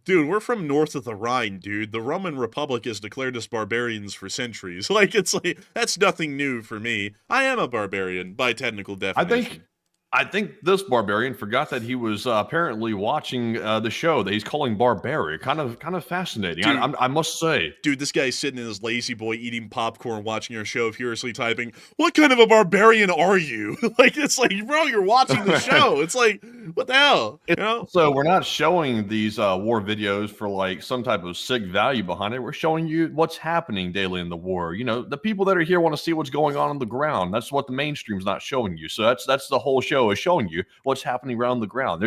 Dude, we're from north of the Rhine, dude. The Roman Republic has declared us barbarians for centuries. Like, it's like, that's nothing new for me. I am a barbarian by technical definition. I think this barbarian forgot that he was apparently watching the show that he's calling barbaric. Kind of fascinating, dude, I must say. Dude, this guy's sitting in his lazy boy eating popcorn, watching our show, furiously typing, "What kind of a barbarian are you?" Like, it's like, bro, you're watching the show. It's like, what the hell? You know? So we're not showing these war videos for like some type of sick value behind it. We're showing you what's happening daily in the war. You know, the people that are here want to see what's going on the ground. That's what the mainstream's not showing you. So that's the whole show, is showing you what's happening around the ground.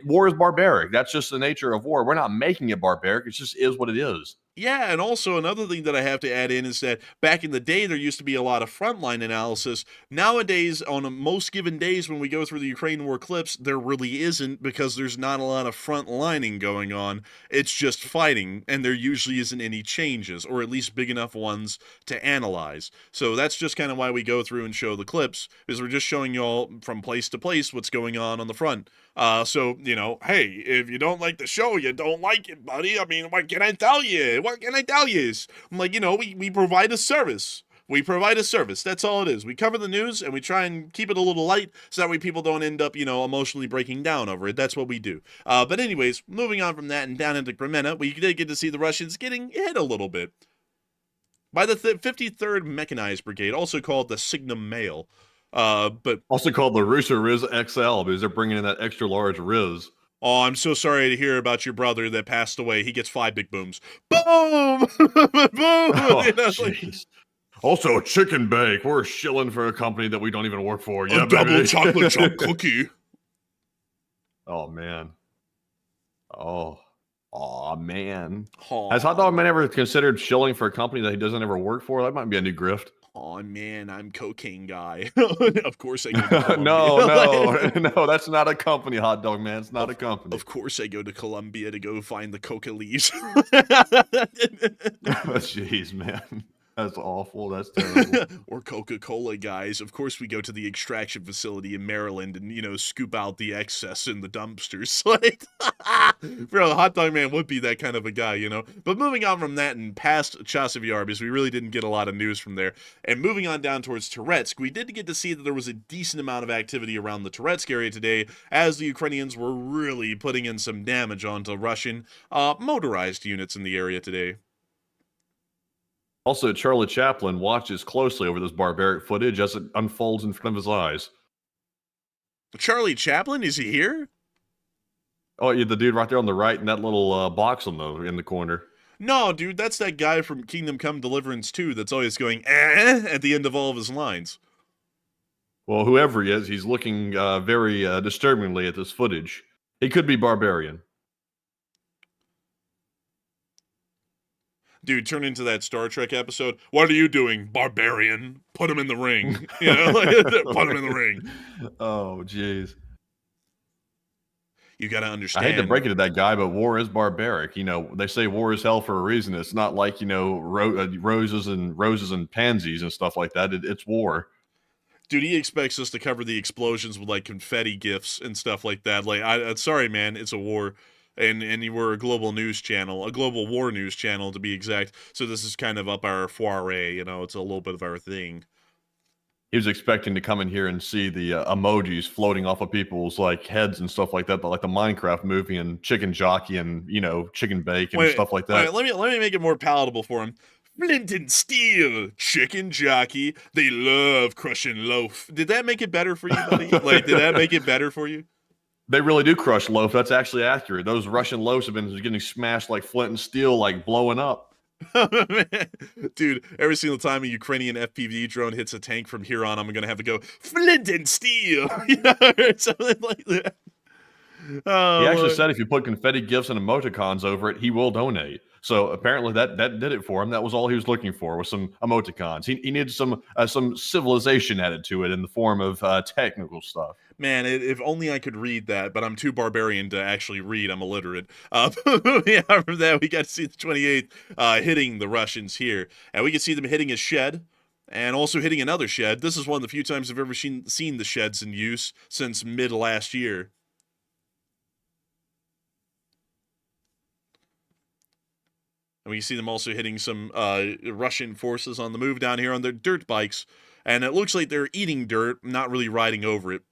War is barbaric. That's just the nature of war. We're not making it barbaric. It just is what it is. Yeah, and also another thing that I have to add in is that back in the day, there used to be a lot of frontline analysis. Nowadays, on most given days when we go through the Ukraine war clips, there really isn't because there's not a lot of frontlining going on. It's just fighting, and there usually isn't any changes, or at least big enough ones to analyze. So that's just kind of why we go through and show the clips, is we're just showing y'all from place to place what's going on the front. So, hey, if you don't like the show, you don't like it, buddy. I mean, what can I tell you? What can I tell you? I'm like, we provide a service. We provide a service. That's all it is. We cover the news, and we try and keep it a little light so that way people don't end up, emotionally breaking down over it. That's what we do. But anyways, moving on from that and down into Kremenna, we did get to see the Russians getting hit a little bit by the 53rd Mechanized Brigade, also called the Signum Male. But also called the Rusa Riz XL because they're bringing in that extra large Riz. Oh, I'm so sorry to hear about your brother that passed away. He gets 5 big booms. Boom! Boom! Oh, also, chicken bake. We're shilling for a company that we don't even work for. Yeah, double chocolate chunk cookie. Oh, man. Oh, man. Aww. Has Hot Dog Man ever considered shilling for a company that he doesn't ever work for? That might be a new grift. Oh, man, I'm cocaine guy. Of course I go to Colombia. No, that's not a company, Hot Dog Man. It's not a company. Of course I go to Colombia to go find the coca leaves. Jeez, man. That's awful. That's terrible. Or Coca-Cola guys. Of course we go to the extraction facility in Maryland and, scoop out the excess in the dumpsters. Like, bro, Hot Dog Man would be that kind of a guy, But moving on from that and past Chasiv Yar, because we really didn't get a lot of news from there, and moving on down towards Toretsk, we did get to see that there was a decent amount of activity around the Toretsk area today, as the Ukrainians were really putting in some damage onto Russian motorized units in the area today. Also, Charlie Chaplin watches closely over this barbaric footage as it unfolds in front of his eyes. Charlie Chaplin? Is he here? Oh, yeah, the dude right there on the right in that little box in the corner. No, dude, that's that guy from Kingdom Come Deliverance 2 that's always going, at the end of all of his lines. Well, whoever he is, he's looking very disturbingly at this footage. He could be barbarian. Dude, turn into that Star Trek episode. What are you doing, barbarian? Put him in the ring. Put him in the ring. Oh, jeez. You got to understand. I hate to break it to that guy, but war is barbaric. They say war is hell for a reason. It's not like, roses and pansies and stuff like that. It's war. Dude, he expects us to cover the explosions with, confetti gifts and stuff like that. Sorry, man, it's a war. And we're a global news channel, a global war news channel to be exact. So this is kind of up our foray, it's a little bit of our thing. He was expecting to come in here and see the emojis floating off of people's heads and stuff like that, but like the Minecraft movie and Chicken Jockey and Chicken Bake and stuff like that. Let me make it more palatable for him. Flint and Steel, Chicken Jockey, they love crushing loaf. Did that make it better for you, buddy? Did that make it better for you? They really do crush loaf. That's actually accurate. Those Russian loaves have been getting smashed like flint and steel, blowing up. Dude, every single time a Ukrainian FPV drone hits a tank from here on, I'm going to have to go, Flint and Steel, or something like that. He actually said if you put confetti gifts and emoticons over it, he will donate. So apparently that did it for him. That was all he was looking for, was some emoticons. He needed some civilization added to it in the form of technical stuff. Man, if only I could read that, but I'm too barbarian to actually read. I'm illiterate. Moving on from that, we got to see the 28th hitting the Russians here. And we can see them hitting a shed and also hitting another shed. This is one of the few times I've ever seen the sheds in use since mid-last year. And we can see them also hitting some Russian forces on the move down here on their dirt bikes. And it looks like they're eating dirt, not really riding over it.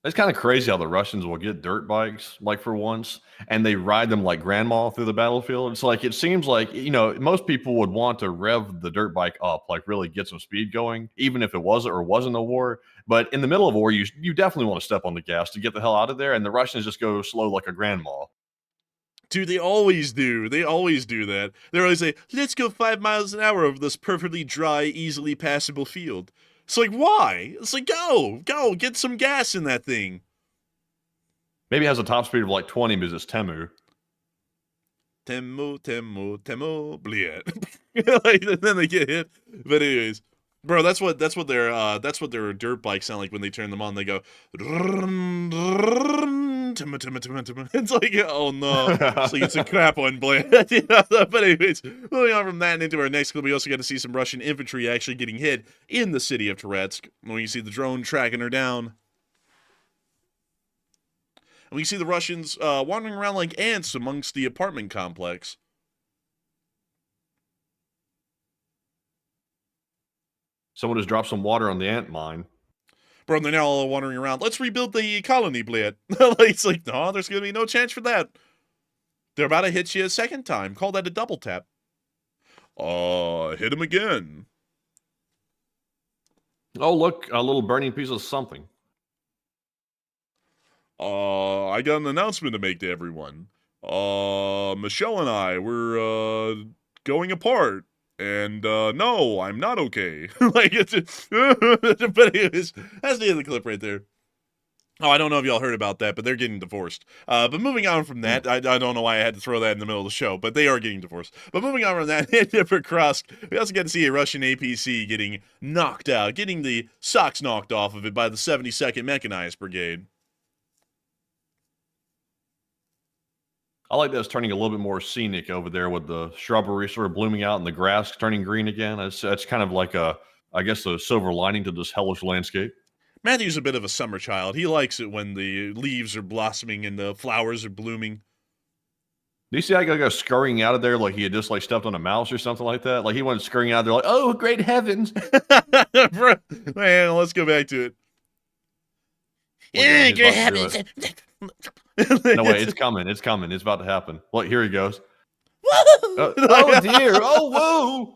It's kind of crazy how the Russians will get dirt bikes, for once, and they ride them like grandma through the battlefield. It's it seems like, most people would want to rev the dirt bike up, really get some speed going, even if it wasn't a war. But in the middle of a war, you definitely want to step on the gas to get the hell out of there, and the Russians just go slow like a grandma. Dude, they always do. They always do that. They always say, let's go 5 miles an hour over this perfectly dry, easily passable field. It's why? It's go, get some gas in that thing. Maybe it has a top speed of like 20 because it's Temu. Temu, bleh. Like, and then they get hit. But anyways, bro, that's what their dirt bikes sound like when they turn them on. They go, it's like, oh no, it's like it's a crap one, bleh. But anyways, moving on from that and into our next clip, we also got to see some Russian infantry actually getting hit in the city of Toretsk. When you see the drone tracking her down. And we see the Russians wandering around like ants amongst the apartment complex. Someone just dropped some water on the ant mine. Bro, they're now all wandering around. Let's rebuild the colony, bled. It's like, no, there's going to be no chance for that. They're about to hit you a second time. Call that a double tap. Hit him again. Oh, look, a little burning piece of something. I got an announcement to make to everyone. Michelle and I, we're, going apart. And, no, I'm not okay. Like, it's, but anyways, that's the end of the clip right there. Oh, I don't know if y'all heard about that, but they're getting divorced. But moving on from that, I don't know why I had to throw that in the middle of the show, but they are getting divorced. But moving on from that, in different cross, we also get to see a Russian APC getting knocked out, getting the socks knocked off of it by the 72nd Mechanized Brigade. I like that it's turning a little bit more scenic over there with the shrubbery sort of blooming out and the grass turning green again. That's kind of like I guess, a silver lining to this hellish landscape. Matthew's a bit of a summer child. He likes it when the leaves are blossoming and the flowers are blooming. Do you see how he goes scurrying out of there like he had just like stepped on a mouse or something like that? Like he went scurrying out of there like, oh, great heavens. Man, let's go back to it. Yeah, great heavens. No, wait, it's coming. It's coming. It's about to happen. Look, here he goes. Oh, dear. Oh, whoa.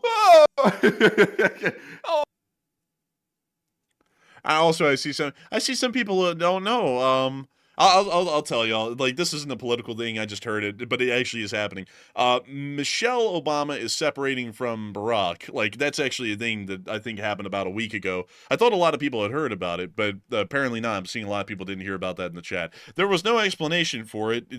Oh. I see some people that don't know. I'll tell y'all, like, this isn't a political thing, I just heard it, but it actually is happening. Michelle Obama is separating from Barack. Like, that's actually a thing that I think happened about a week ago. I thought a lot of people had heard about it, but apparently not. I'm seeing a lot of people didn't hear about that in the chat. There was no explanation for it.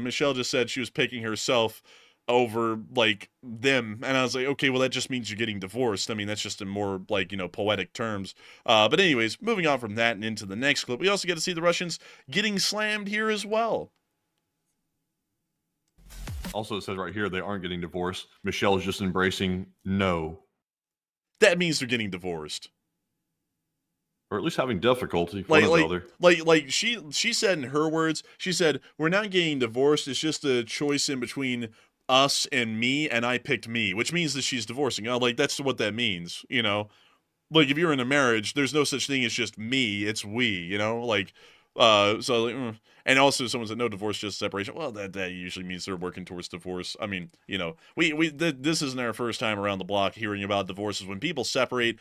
Michelle just said she was picking herself over, like, them, and I was like, okay, well, that just means you're getting divorced. I mean, that's just in more, like, you know, poetic terms. But anyways, moving on from that and into the next clip, we also get to see the Russians getting slammed here as well. Also, it says right here they aren't getting divorced. Michelle is just embracing no. That means they're getting divorced. Or at least having difficulty. Like she said in her words, she said, we're not getting divorced, it's just a choice in between us and me, and I picked me, which means that she's divorcing. Like, that's what that means, you know? Like, if you're in a marriage, there's no such thing as just me, it's we, you know? Like, so, like, and also someone said, no divorce, just separation. Well, that usually means they're working towards divorce. I mean, you know, this isn't our first time around the block hearing about divorces. When people separate,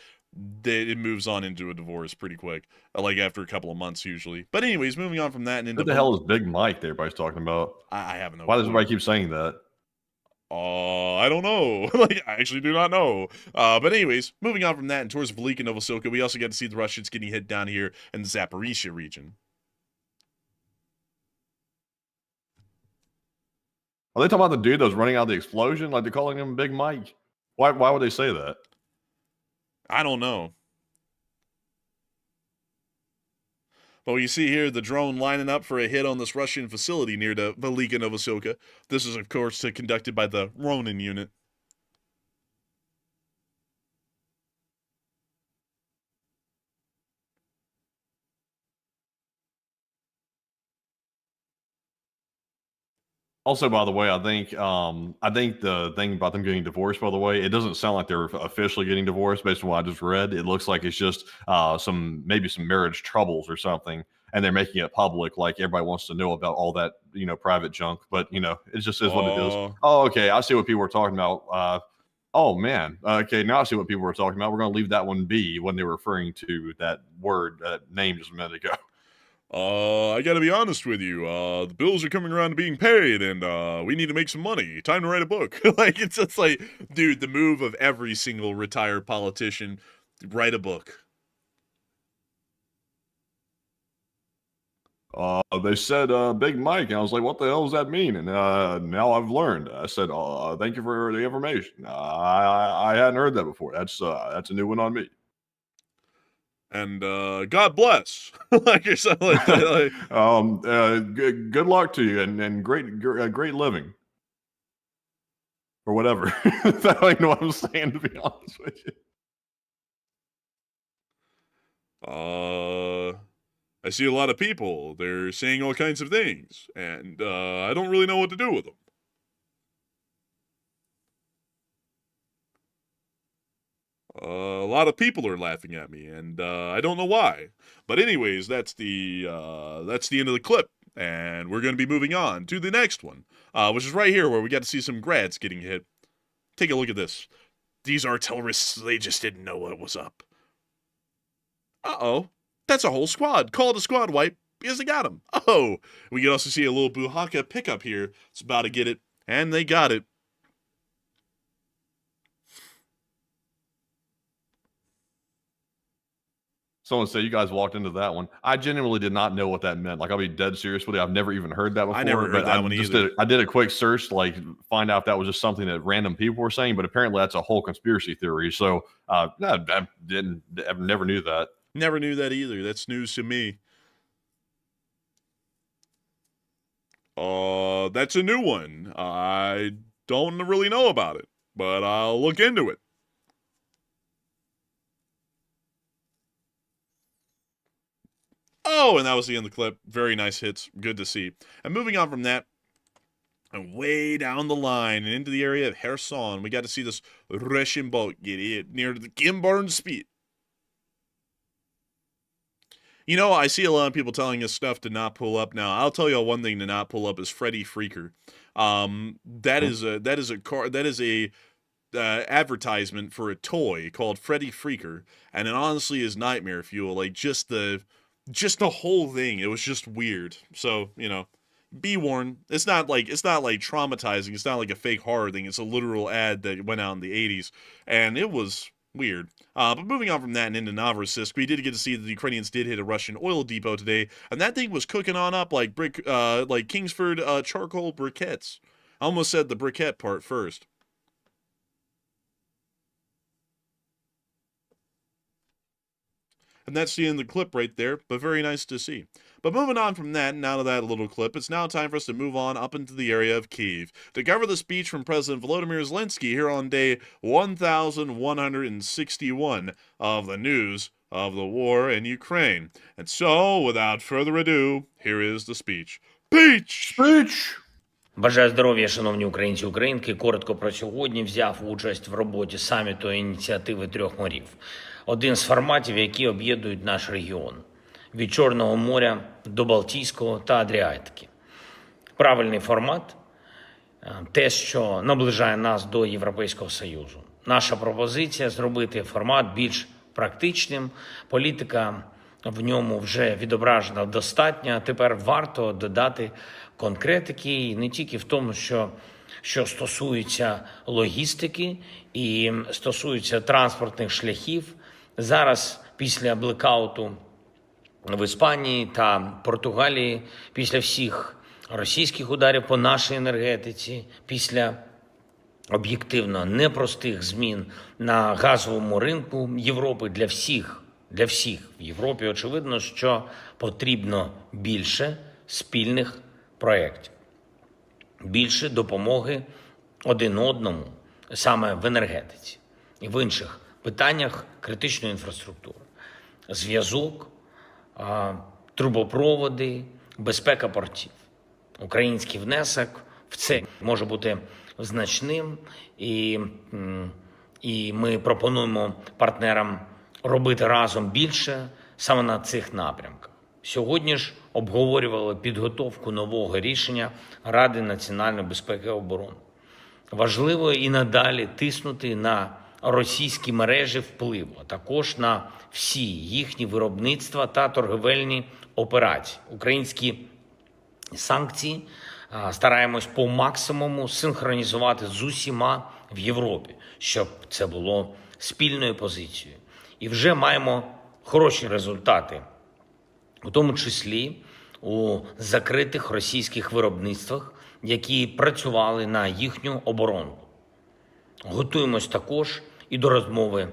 it moves on into a divorce pretty quick, like after a couple of months usually. But anyways, moving on from that and into what the hell is Big Mike that everybody's talking about? I have no clue. Why does everybody keep saying that? I don't know. Like, I actually do not know. But anyways, moving on from that and towards Velika Novosilka, we also get to see the Russians getting hit down here in the Zaporizhia region. Are they talking about the dude that was running out of the explosion? Like, they're calling him Big Mike? Why would they say that? I don't know. But you see here the drone lining up for a hit on this Russian facility near the Velika Novosilka. This is, of course, conducted by the Ronin unit. Also, by the way, I think the thing about them getting divorced, by the way, it doesn't sound like they're officially getting divorced based on what I just read. It looks like it's just maybe some marriage troubles or something, and they're making it public, like everybody wants to know about all that, you know, private junk. But, you know, it just is what it is. Oh, okay, I see what people were talking about. Oh, man. Okay, now I see what people were talking about. We're going to leave that one be when they were referring to that word, that name just a minute ago. I gotta be honest with you. The bills are coming around to being paid, and we need to make some money. Time to write a book. Like, it's just like, dude, the move of every single retired politician: write a book. They said Big Mike, and I was like, what the hell does that mean? And now I've learned. I said, thank you for the information. I hadn't heard that before. That's a new one on me. And God bless. Like or something like that. Good luck to you, and great living. Or whatever. I don't even know what I'm saying, to be honest with you. I see a lot of people. They're saying all kinds of things, and I don't really know what to do with them. A lot of people are laughing at me, and I don't know why. But anyways, that's the end of the clip, and we're going to be moving on to the next one, which is right here, where we got to see some grads getting hit. Take a look at this. These artillerists, they just didn't know what was up. Uh-oh. That's a whole squad. Called a squad wipe because they got him. Oh, we can also see a little Buhaka pickup here. It's about to get it, and they got it. Someone said you guys walked into that one. I genuinely did not know what that meant. Like, I'll be dead serious with you. I've never even heard that before. I never heard that one either. I did a quick search to find out if that was just something that random people were saying, but apparently that's a whole conspiracy theory. So I never knew that. Never knew that either. That's news to me. That's a new one. I don't really know about it, but I'll look into it. Oh, and that was the end of the clip. Very nice hits. Good to see. And moving on from that, and way down the line and into the area of Kherson, we got to see this Russian boat get hit near the Kimbarn Spit. You know, I see a lot of people telling us stuff to not pull up. Now, I'll tell you one thing to not pull up is Freddy Freaker. That is a advertisement for a toy called Freddy Freaker, and it honestly is nightmare fuel. Like just the whole thing, it was just weird. So be warned. It's not like traumatizing. It's not like a fake horror thing. It's a literal ad that went out in the 80s, and it was weird. But moving on from that and into Novorossiysk, we did get to see that the Ukrainians did hit a Russian oil depot today, and that thing was cooking on up like Kingsford charcoal briquettes. I almost said the briquette part first. And that's the end of the clip right there, but very nice to see. But moving on from that and out of that little clip, it's now time for us to move on up into the area of Kyiv to cover the speech from President Volodymyr Zelensky here on day 1161 of the news of the war in Ukraine. And so, without further ado, here is the speech. Speech! Бажаю здоров'я, шановні українці і українки. Коротко про сьогодні. Взяв участь в роботі саміту ініціативи трьох морів. Один з форматів, які об'єднують наш регіон. Від Чорного моря до Балтійського та Адріатики. Правильний формат – те, що наближає нас до Європейського Союзу. Наша пропозиція – зробити формат більш практичним. Політика в ньому вже відображена достатньо. Тепер варто додати конкретики, і не тільки в тому, що стосується логістики і стосується транспортних шляхів. Зараз, після блекауту в Іспанії та Португалії, після всіх російських ударів по нашій енергетиці, після об'єктивно непростих змін на газовому ринку Європи для всіх в Європі, очевидно, що потрібно більше спільних проєктів, більше допомоги один одному саме в енергетиці і в інших питаннях критичної інфраструктури. Зв'язок, трубопроводи, безпека портів. Український внесок в це може бути значним, і ми пропонуємо партнерам робити разом більше саме на цих напрямках. Сьогодні ж обговорювали підготовку нового рішення Ради національної безпеки і оборони. Важливо і надалі тиснути на російські мережі впливу, а також на всі їхні виробництва та торгівельні операції. Українські санкції стараємось по максимуму синхронізувати з усіма в Європі, щоб це було спільною позицією. І вже маємо хороші результати, у тому числі у закритих російських виробництвах, які працювали на їхню оборону. Готуємось також і до розмови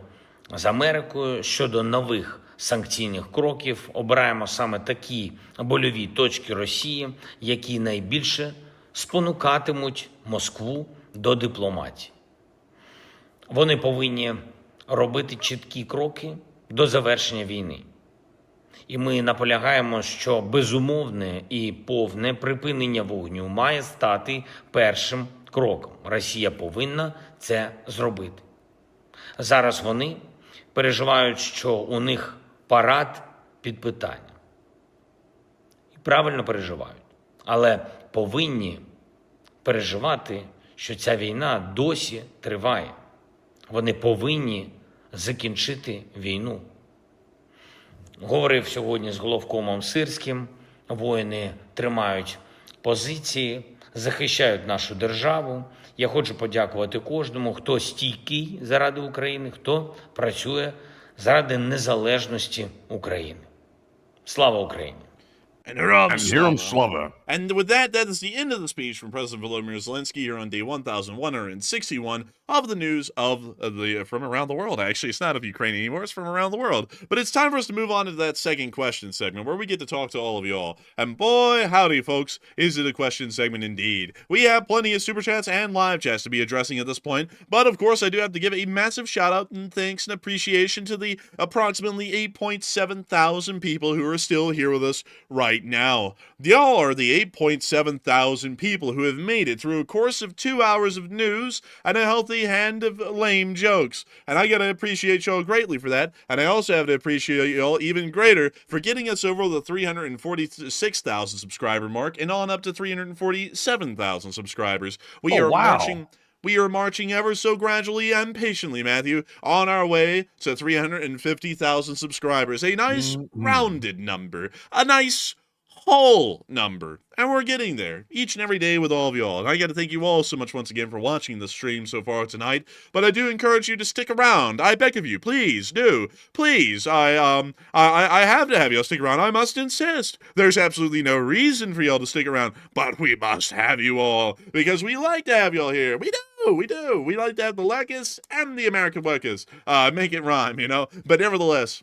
з Америкою щодо нових санкційних кроків. Обираємо саме такі больові точки Росії, які найбільше спонукатимуть Москву до дипломатії. Вони повинні робити чіткі кроки до завершення війни. І ми наполягаємо, що безумовне і повне припинення вогню має стати першим кроком. Росія повинна це зробити. Зараз вони переживають, що у них парад під питанням. І правильно переживають. Але повинні переживати, що ця війна досі триває. Вони повинні закінчити війну. Говорив сьогодні з головкомом Сирським. Воїни тримають позиції, захищають нашу державу. Я хочу подякувати кожному, хто стійкий заради України, хто працює заради незалежності України. Слава Україні! And Hiram Hiram Slava. And with that, that is the end of the speech from President Volodymyr Zelensky here on day 1161 of the news from around the world. Actually, it's not of Ukraine anymore, it's from around the world. But it's time for us to move on to that second question segment where we get to talk to all of y'all. And boy, howdy, folks, is it a question segment indeed. We have plenty of super chats and live chats to be addressing at this point. But of course, I do have to give a massive shout out and thanks and appreciation to the approximately 8.7 thousand people who are still here with us right now. Y'all are the 8.7 thousand people who have made it through a course of 2 hours of news and a healthy hand of lame jokes. And I gotta appreciate y'all greatly for that. And I also have to appreciate y'all even greater for getting us over the 346,000 subscriber mark and on up to 347,000 subscribers. We are marching ever so gradually and patiently, Matthew, on our way to 350,000 subscribers. A nice rounded number. A nice whole number. And we're getting there each and every day with all of y'all. And I got to thank you all so much once again for watching the stream so far tonight. But I do encourage you to stick around. I beg of you, please do. Please, I have to have y'all stick around. I must insist. There's absolutely no reason for y'all to stick around, but we must have you all because we like to have y'all here. We do. We like to have the Lekis and the American Lekis. Make it rhyme, you know. But nevertheless,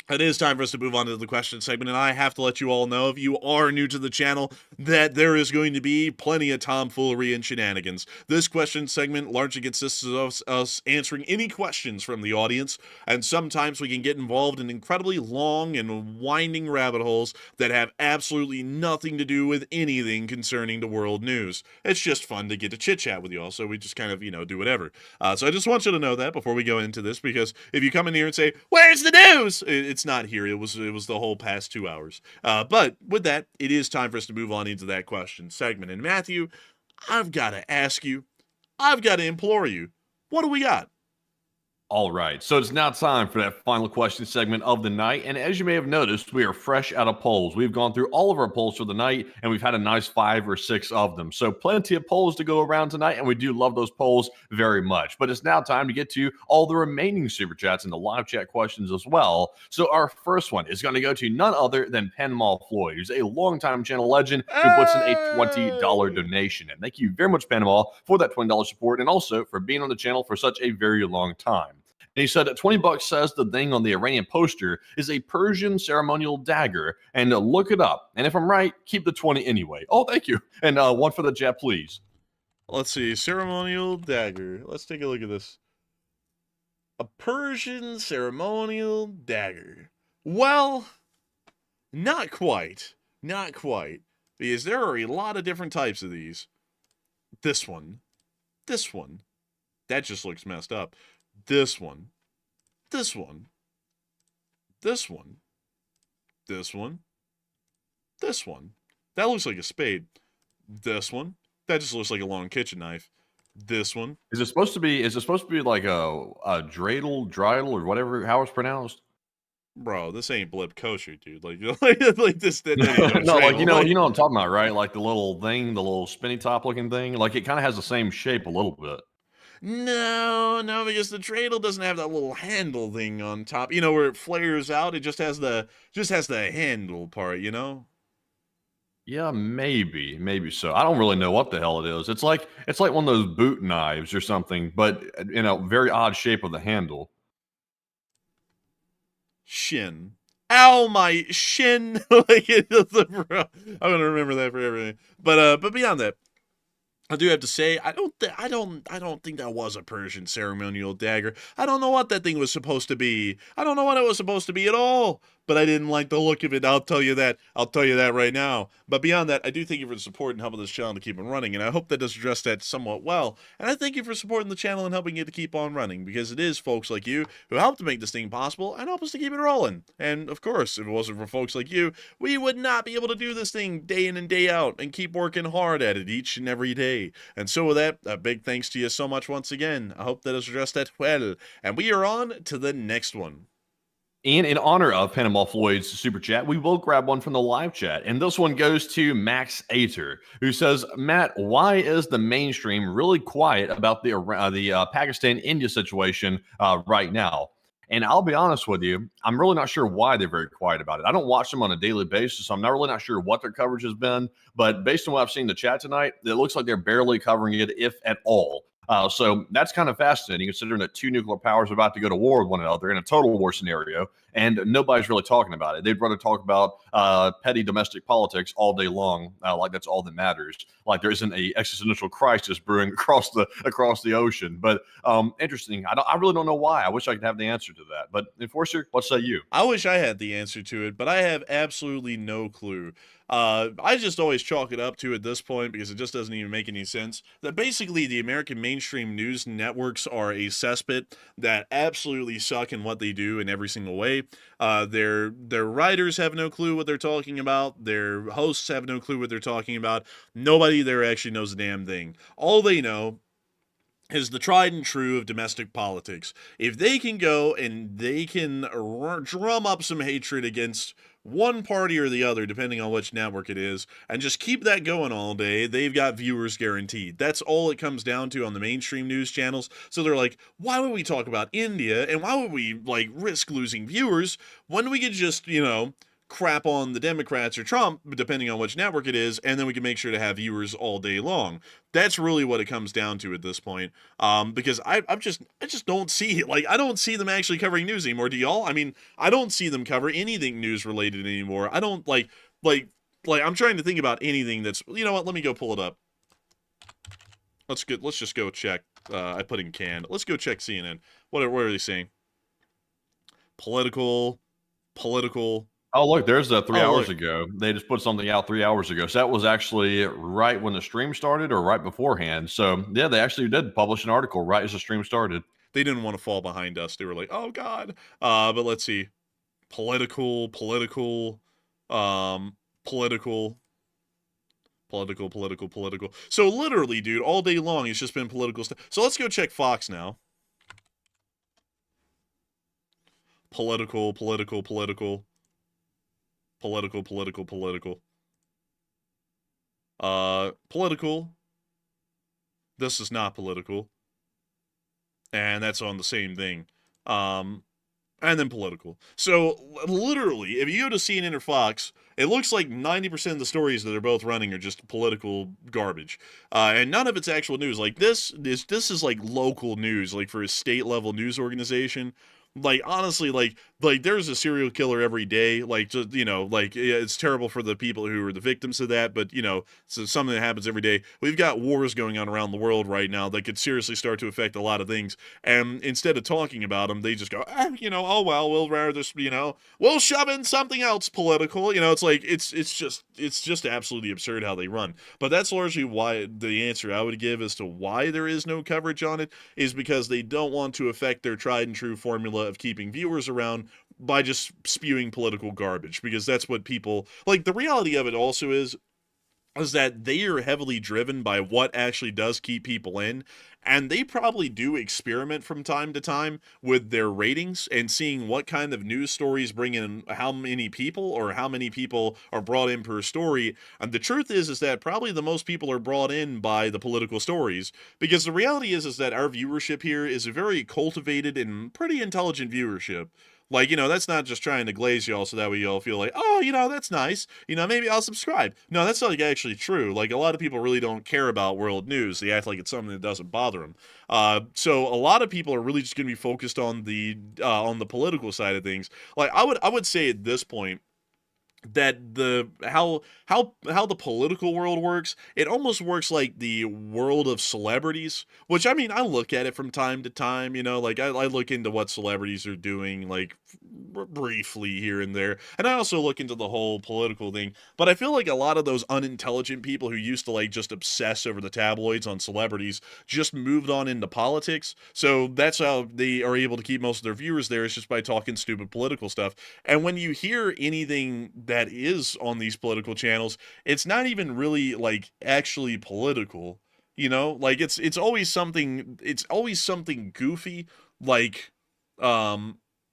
it is time for us to move on to the question segment, and I have to let you all know, if you are new to the channel, that there is going to be plenty of tomfoolery and shenanigans. This question segment largely consists of us answering any questions from the audience, and sometimes we can get involved in incredibly long and winding rabbit holes that have absolutely nothing to do with anything concerning the world news. It's just fun to get to chit-chat with you all, so we just kind of, do whatever. So I just want you to know that before we go into this, because if you come in here and say, "Where's the news?" It's not here. It was the whole past 2 hours. But with that, it is time for us to move on into that question segment. And Matthew, I've got to ask you, I've got to implore you, what do we got? All right, so it's now time for that final question segment of the night. And as you may have noticed, we are fresh out of polls. We've gone through all of our polls for the night, and we've had a nice 5 or 6 of them. So plenty of polls to go around tonight, and we do love those polls very much. But it's now time to get to all the remaining super chats and the live chat questions as well. So our first one is going to go to none other than Panama Floyd, who's a longtime channel legend who puts in a $20 donation. And thank you very much, Panama, for that $20 support, and also for being on the channel for such a very long time. And he said that $20 says the thing on the Iranian poster is a Persian ceremonial dagger, and look it up. And if I'm right, keep the 20 anyway. Oh, thank you. And one for the chat, please. Let's see. Ceremonial dagger. Let's take a look at this. A Persian ceremonial dagger. Well, not quite. Not quite. Because there are a lot of different types of these. This one. This one. That just looks messed up. This one. This one. This one. This one. This one. That looks like a spade. This one. That just looks like a long kitchen knife. This one. Is it supposed to be like a dreidel, or whatever, how it's pronounced? Bro, this ain't blip kosher, dude. Like this. That No, like you know what I'm talking about, right? Like the little thing, the little spinny top looking thing. Like it kind of has the same shape a little bit. No, because the dreidel doesn't have that little handle thing on top. Where it flares out. It just has the handle part. Yeah, maybe so. I don't really know what the hell it is. It's like one of those boot knives or something, but in a very odd shape of the handle. Shin. Ow, my shin! Like, I'm gonna remember that for everything. But beyond that, I do have to say, I don't think that was a Persian ceremonial dagger. I don't know what that thing was supposed to be. I don't know what it was supposed to be at all. But I didn't like the look of it. I'll tell you that. I'll tell you that right now. But beyond that, I do thank you for the support and helping this channel to keep it running. And I hope that does address that somewhat well. And I thank you for supporting the channel and helping it to keep on running. Because it is folks like you who help to make this thing possible and help us to keep it rolling. And of course, if it wasn't for folks like you, we would not be able to do this thing day in and day out and keep working hard at it each and every day. And so with that, a big thanks to you so much once again. I hope that has addressed that well. And we are on to the next one. And in honor of Panama Floyd's super chat, we will grab one from the live chat. And this one goes to Max Ater, who says, Matt, why is the mainstream really quiet about the Pakistan-India situation right now? And I'll be honest with you, I'm really not sure why they're very quiet about it. I don't watch them on a daily basis, so I'm not sure what their coverage has been. But based on what I've seen in the chat tonight, it looks like they're barely covering it, if at all. So that's kind of fascinating, considering that two nuclear powers are about to go to war with one another in a total war scenario, and nobody's really talking about it. They'd rather talk about petty domestic politics all day long, like that's all that matters. Like there isn't a existential crisis brewing across the ocean. But interesting. I really don't know why. I wish I could have the answer to that. But Enforcer, what say you? I wish I had the answer to it, but I have absolutely no clue. I just always chalk it up to at this point, because it just doesn't even make any sense, that basically the American mainstream news networks are a cesspit that absolutely suck in what they do in every single way. Their writers have no clue what they're talking about. Their hosts have no clue what they're talking about. Nobody there actually knows a damn thing. All they know is the tried and true of domestic politics. If they can go and they can drum up some hatred against one party or the other, depending on which network it is, and just keep that going all day, they've got viewers guaranteed. That's all it comes down to on the mainstream news channels. So they're like, why would we talk about India, and why would we, like, risk losing viewers when we could just, you know, crap on the Democrats or Trump, depending on which network it is, and then we can make sure to have viewers all day long. That's really what it comes down to at this point. Because I just don't see it. Like, I don't see them actually covering news anymore. Do y'all? I mean, I don't see them cover anything news related anymore. I don't like I'm trying to think about anything that's, you know what? Let me go pull it up. Let's just go check. I put in canned. Let's go check CNN. What are they saying? Political. Oh, look, there's 3 hours ago. They just put something out 3 hours ago. So that was actually right when the stream started or right beforehand. So, yeah, they actually did publish an article right as the stream started. They didn't want to fall behind us. They were like, oh, God. But let's see. Political. So literally, dude, all day long, it's just been political stuff. So let's go check Fox now. Political. This is not political. And that's on the same thing. And then political. So, literally, if you go to CNN or Fox, it looks like 90% of the stories that they're both running are just political garbage. And none of it's actual news. Like, this is like local news, like for a state-level news organization. Like, honestly, like there's a serial killer every day. Like, just, you know, like, it's terrible for the people who are the victims of that, but, you know, it's something that happens every day. We've got wars going on around the world right now that could seriously start to affect a lot of things. And instead of talking about them, they just go, you know, oh, well, we'll rather, you know, we'll shove in something else political. You know, it's like, it's just absolutely absurd how they run. But that's largely why the answer I would give as to why there is no coverage on it is because they don't want to affect their tried and true formula of keeping viewers around by just spewing political garbage, because that's what people like. The reality of it also is that they are heavily driven by what actually does keep people in, and they probably do experiment from time to time with their ratings and seeing what kind of news stories bring in how many people, or how many people are brought in per story. And the truth is that probably the most people are brought in by the political stories, because the reality is that our viewership here is a very cultivated and pretty intelligent viewership. Like, that's not just trying to glaze y'all so that way y'all feel like, oh, that's nice. Maybe I'll subscribe. No, that's not like actually true. Like, a lot of people really don't care about world news. They act like it's something that doesn't bother them. So a lot of people are really just going to be focused on the political side of things. Like, I would say at this point that how the political world works, it almost works like the world of celebrities, which, I mean, I look at it from time to time, like I look into what celebrities are doing, like briefly here and there, and I also look into the whole political thing. But I feel like a lot of those unintelligent people who used to like just obsess over the tabloids on celebrities just moved on into politics, so that's how they are able to keep most of their viewers there, is just by talking stupid political stuff. And when you hear anything that is on these political channels, it's not even really like actually political, like it's always something goofy, like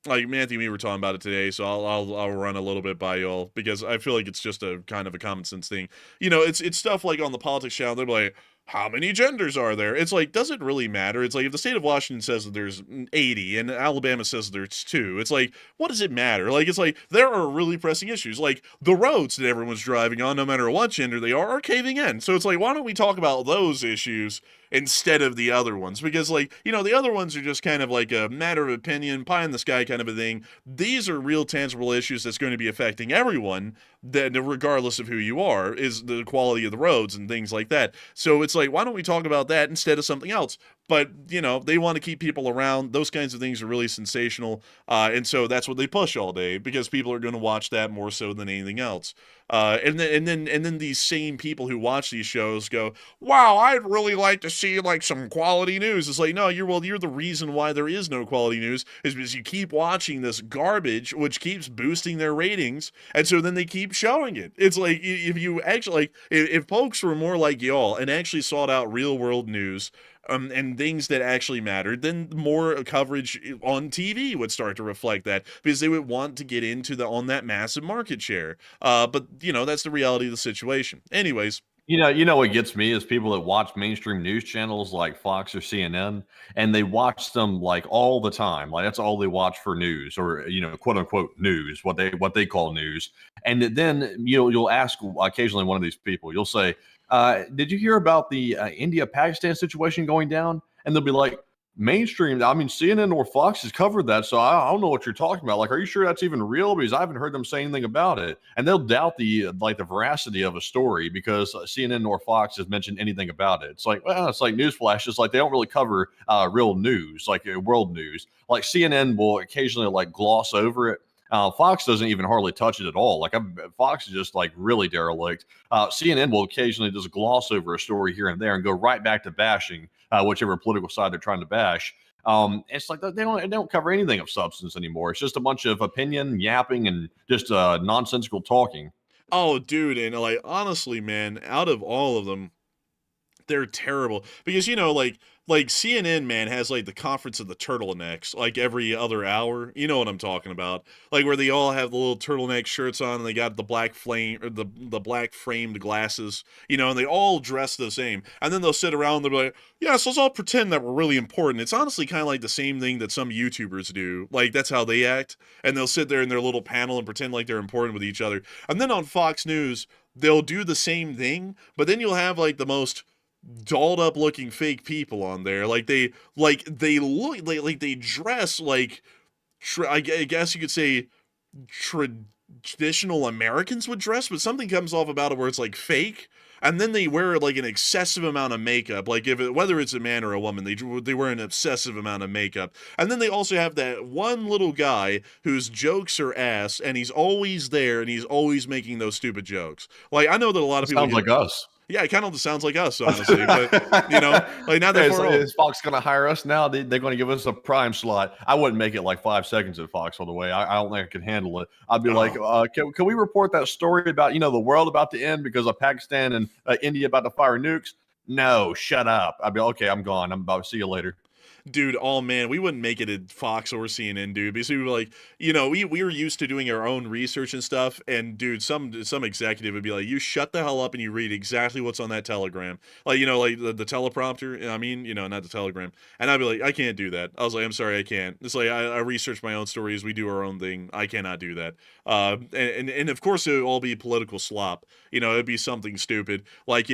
Matthew and me were talking about it today, so I'll run a little bit by y'all, because I feel like it's just a kind of a common sense thing. It's stuff like on the politics channel, they're like, how many genders are there? It's like, does it really matter? It's like, if the state of Washington says that there's 80 and Alabama says there's 2, it's like, what does it matter? Like, it's like, there are really pressing issues. Like, the roads that everyone's driving on, no matter what gender they are caving in. So it's like, why don't we talk about those issues instead of the other ones? Because, like, the other ones are just kind of like a matter of opinion, pie in the sky kind of a thing. These are real tangible issues that's going to be affecting everyone, that regardless of who you are, is the quality of the roads and things like that. So it's like, why don't we talk about that instead of something else? But, they want to keep people around. Those kinds of things are really sensational. And so that's what they push all day, because people are going to watch that more so than anything else. And then these same people who watch these shows go, wow, I'd really like to see like some quality news. It's like, no, you're the reason why there is no quality news, is because you keep watching this garbage, which keeps boosting their ratings. And so then they keep showing it. It's like, if you actually, like, if folks were more like y'all and actually sought out real world news, and things that actually mattered, then more coverage on TV would start to reflect that, because they would want to get into on that massive market share. But that's the reality of the situation. Anyways. What gets me is people that watch mainstream news channels like Fox or CNN, and they watch them like all the time. Like, that's all they watch for news, or quote unquote news, what they call news. And then you'll ask occasionally one of these people, you'll say, did you hear about the India-Pakistan situation going down? And they'll be like, mainstream, I mean, CNN or Fox has covered that, so I don't know what you're talking about. Like, are you sure that's even real? Because I haven't heard them say anything about it. And they'll doubt the veracity of a story because CNN or Fox has mentioned anything about it. It's like, well, it's like newsflash. It's like they don't really cover real news, like world news. Like, CNN will occasionally like gloss over it. Fox doesn't even hardly touch it at all. Like, Fox is just like really derelict. CNN will occasionally just gloss over a story here and there and go right back to bashing whichever political side they're trying to bash. It's like they don't cover anything of substance anymore. It's just a bunch of opinion, yapping, and just nonsensical talking. Oh, dude, and like, honestly, man, out of all of them, they're terrible, because like CNN, man, has like the conference of the turtlenecks like every other hour. You know what I'm talking about? Like, where they all have the little turtleneck shirts on, and they got the black flame, or the black framed glasses, and they all dress the same. And then they'll sit around and they'll be like, yeah, so let's all pretend that we're really important. It's honestly kind of like the same thing that some YouTubers do. Like, that's how they act. And they'll sit there in their little panel and pretend like they're important with each other. And then on Fox News, they'll do the same thing, but then you'll have like the most dolled up looking fake people on there. Like, they look like they dress like I guess you could say traditional Americans would dress, but something comes off about it where it's like fake. And then they wear like an excessive amount of makeup. Like, whether it's a man or a woman, they wear an obsessive amount of makeup. And then they also have that one little guy whose jokes are ass, and he's always there, and he's always making those stupid jokes. Like, I know that a lot of people sounds like us. Yeah, it kind of sounds like us, honestly. But, like, now that is Fox going to hire us now? They're going to give us a prime slot. I wouldn't make it like 5 seconds at Fox all the way. I don't think I could handle it. I'd be like, can we report that story about, the world about to end because of Pakistan and India about to fire nukes? No, shut up. I'd be okay, I'm gone. I'm about to see you later. Dude, oh man, we wouldn't make it at Fox or CNN, dude, because we were like, we were used to doing our own research and stuff, and dude, some executive would be like, you shut the hell up and you read exactly what's on that telegram. Like, like the teleprompter, I mean, not the telegram. And I'd be like, I can't do that. I was like, I'm sorry, I can't. It's like, I research my own stories, we do our own thing. I cannot do that. And of course it would all be political slop. It'd be something stupid. Like,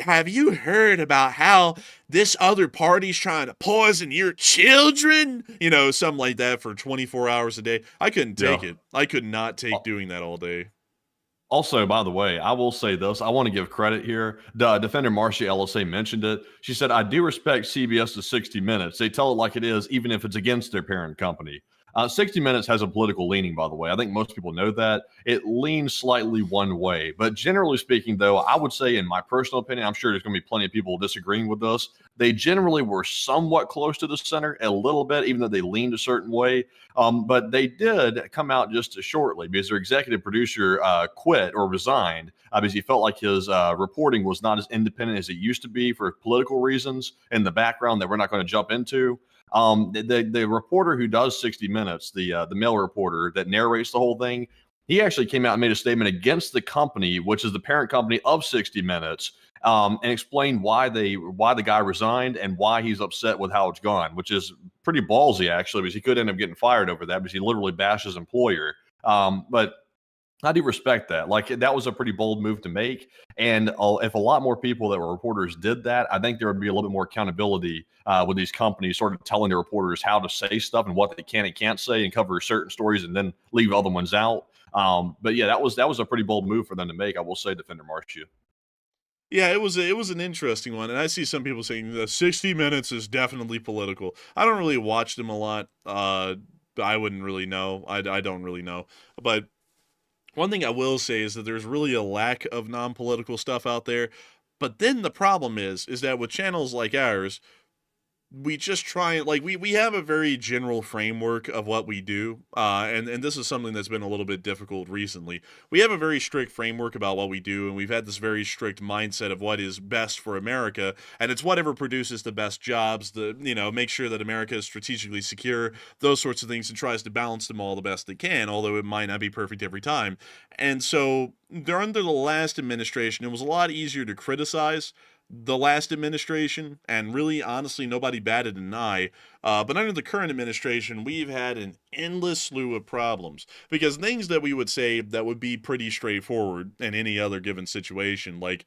have you heard about how this other party's trying to poison your children? Something like that for 24 hours a day. I couldn't take it. I could not take doing that all day. Also, by the way, I will say this. I want to give credit here. Defender Marcia LSA mentioned it. She said, I do respect CBS's 60 Minutes. They tell it like it is, even if it's against their parent company. 60 Minutes has a political leaning, by the way. I think most people know that. It leans slightly one way. But generally speaking, though, I would say, in my personal opinion, I'm sure there's going to be plenty of people disagreeing with this. They generally were somewhat close to the center, a little bit, even though they leaned a certain way. But they did come out just shortly because their executive producer quit or resigned because he felt like his reporting was not as independent as it used to be for political reasons in the background that we're not going to jump into. The reporter who does 60 Minutes, the male reporter that narrates the whole thing, he actually came out and made a statement against the company, which is the parent company of 60 Minutes, and explained why the guy resigned and why he's upset with how it's gone, which is pretty ballsy actually, because he could end up getting fired over that because he literally bashed his employer. But I do respect that. Like, that was a pretty bold move to make. And if a lot more people that were reporters did that, I think there would be a little bit more accountability with these companies sort of telling the reporters how to say stuff and what they can and can't say and cover certain stories and then leave other ones out. But yeah, that was a pretty bold move for them to make. I will say, Defender Marcia. Yeah, it was an interesting one, and I see some people saying the 60 Minutes is definitely political. I don't really watch them a lot. I wouldn't really know. I don't really know. But one thing I will say is that there's really a lack of non-political stuff out there. But then the problem is that with channels like ours, we just try, like, we have a very general framework of what we do, and this is something that's been a little bit difficult recently. We have a very strict framework about what we do, and we've had this very strict mindset of what is best for America, and it's whatever produces the best jobs, make sure that America is strategically secure, those sorts of things, and tries to balance them all the best it can, although it might not be perfect every time. And so, under the last administration, it was a lot easier to criticize the last administration, and really, honestly, nobody batted an eye. But under the current administration, we've had an endless slew of problems. Because things that we would say that would be pretty straightforward in any other given situation, like,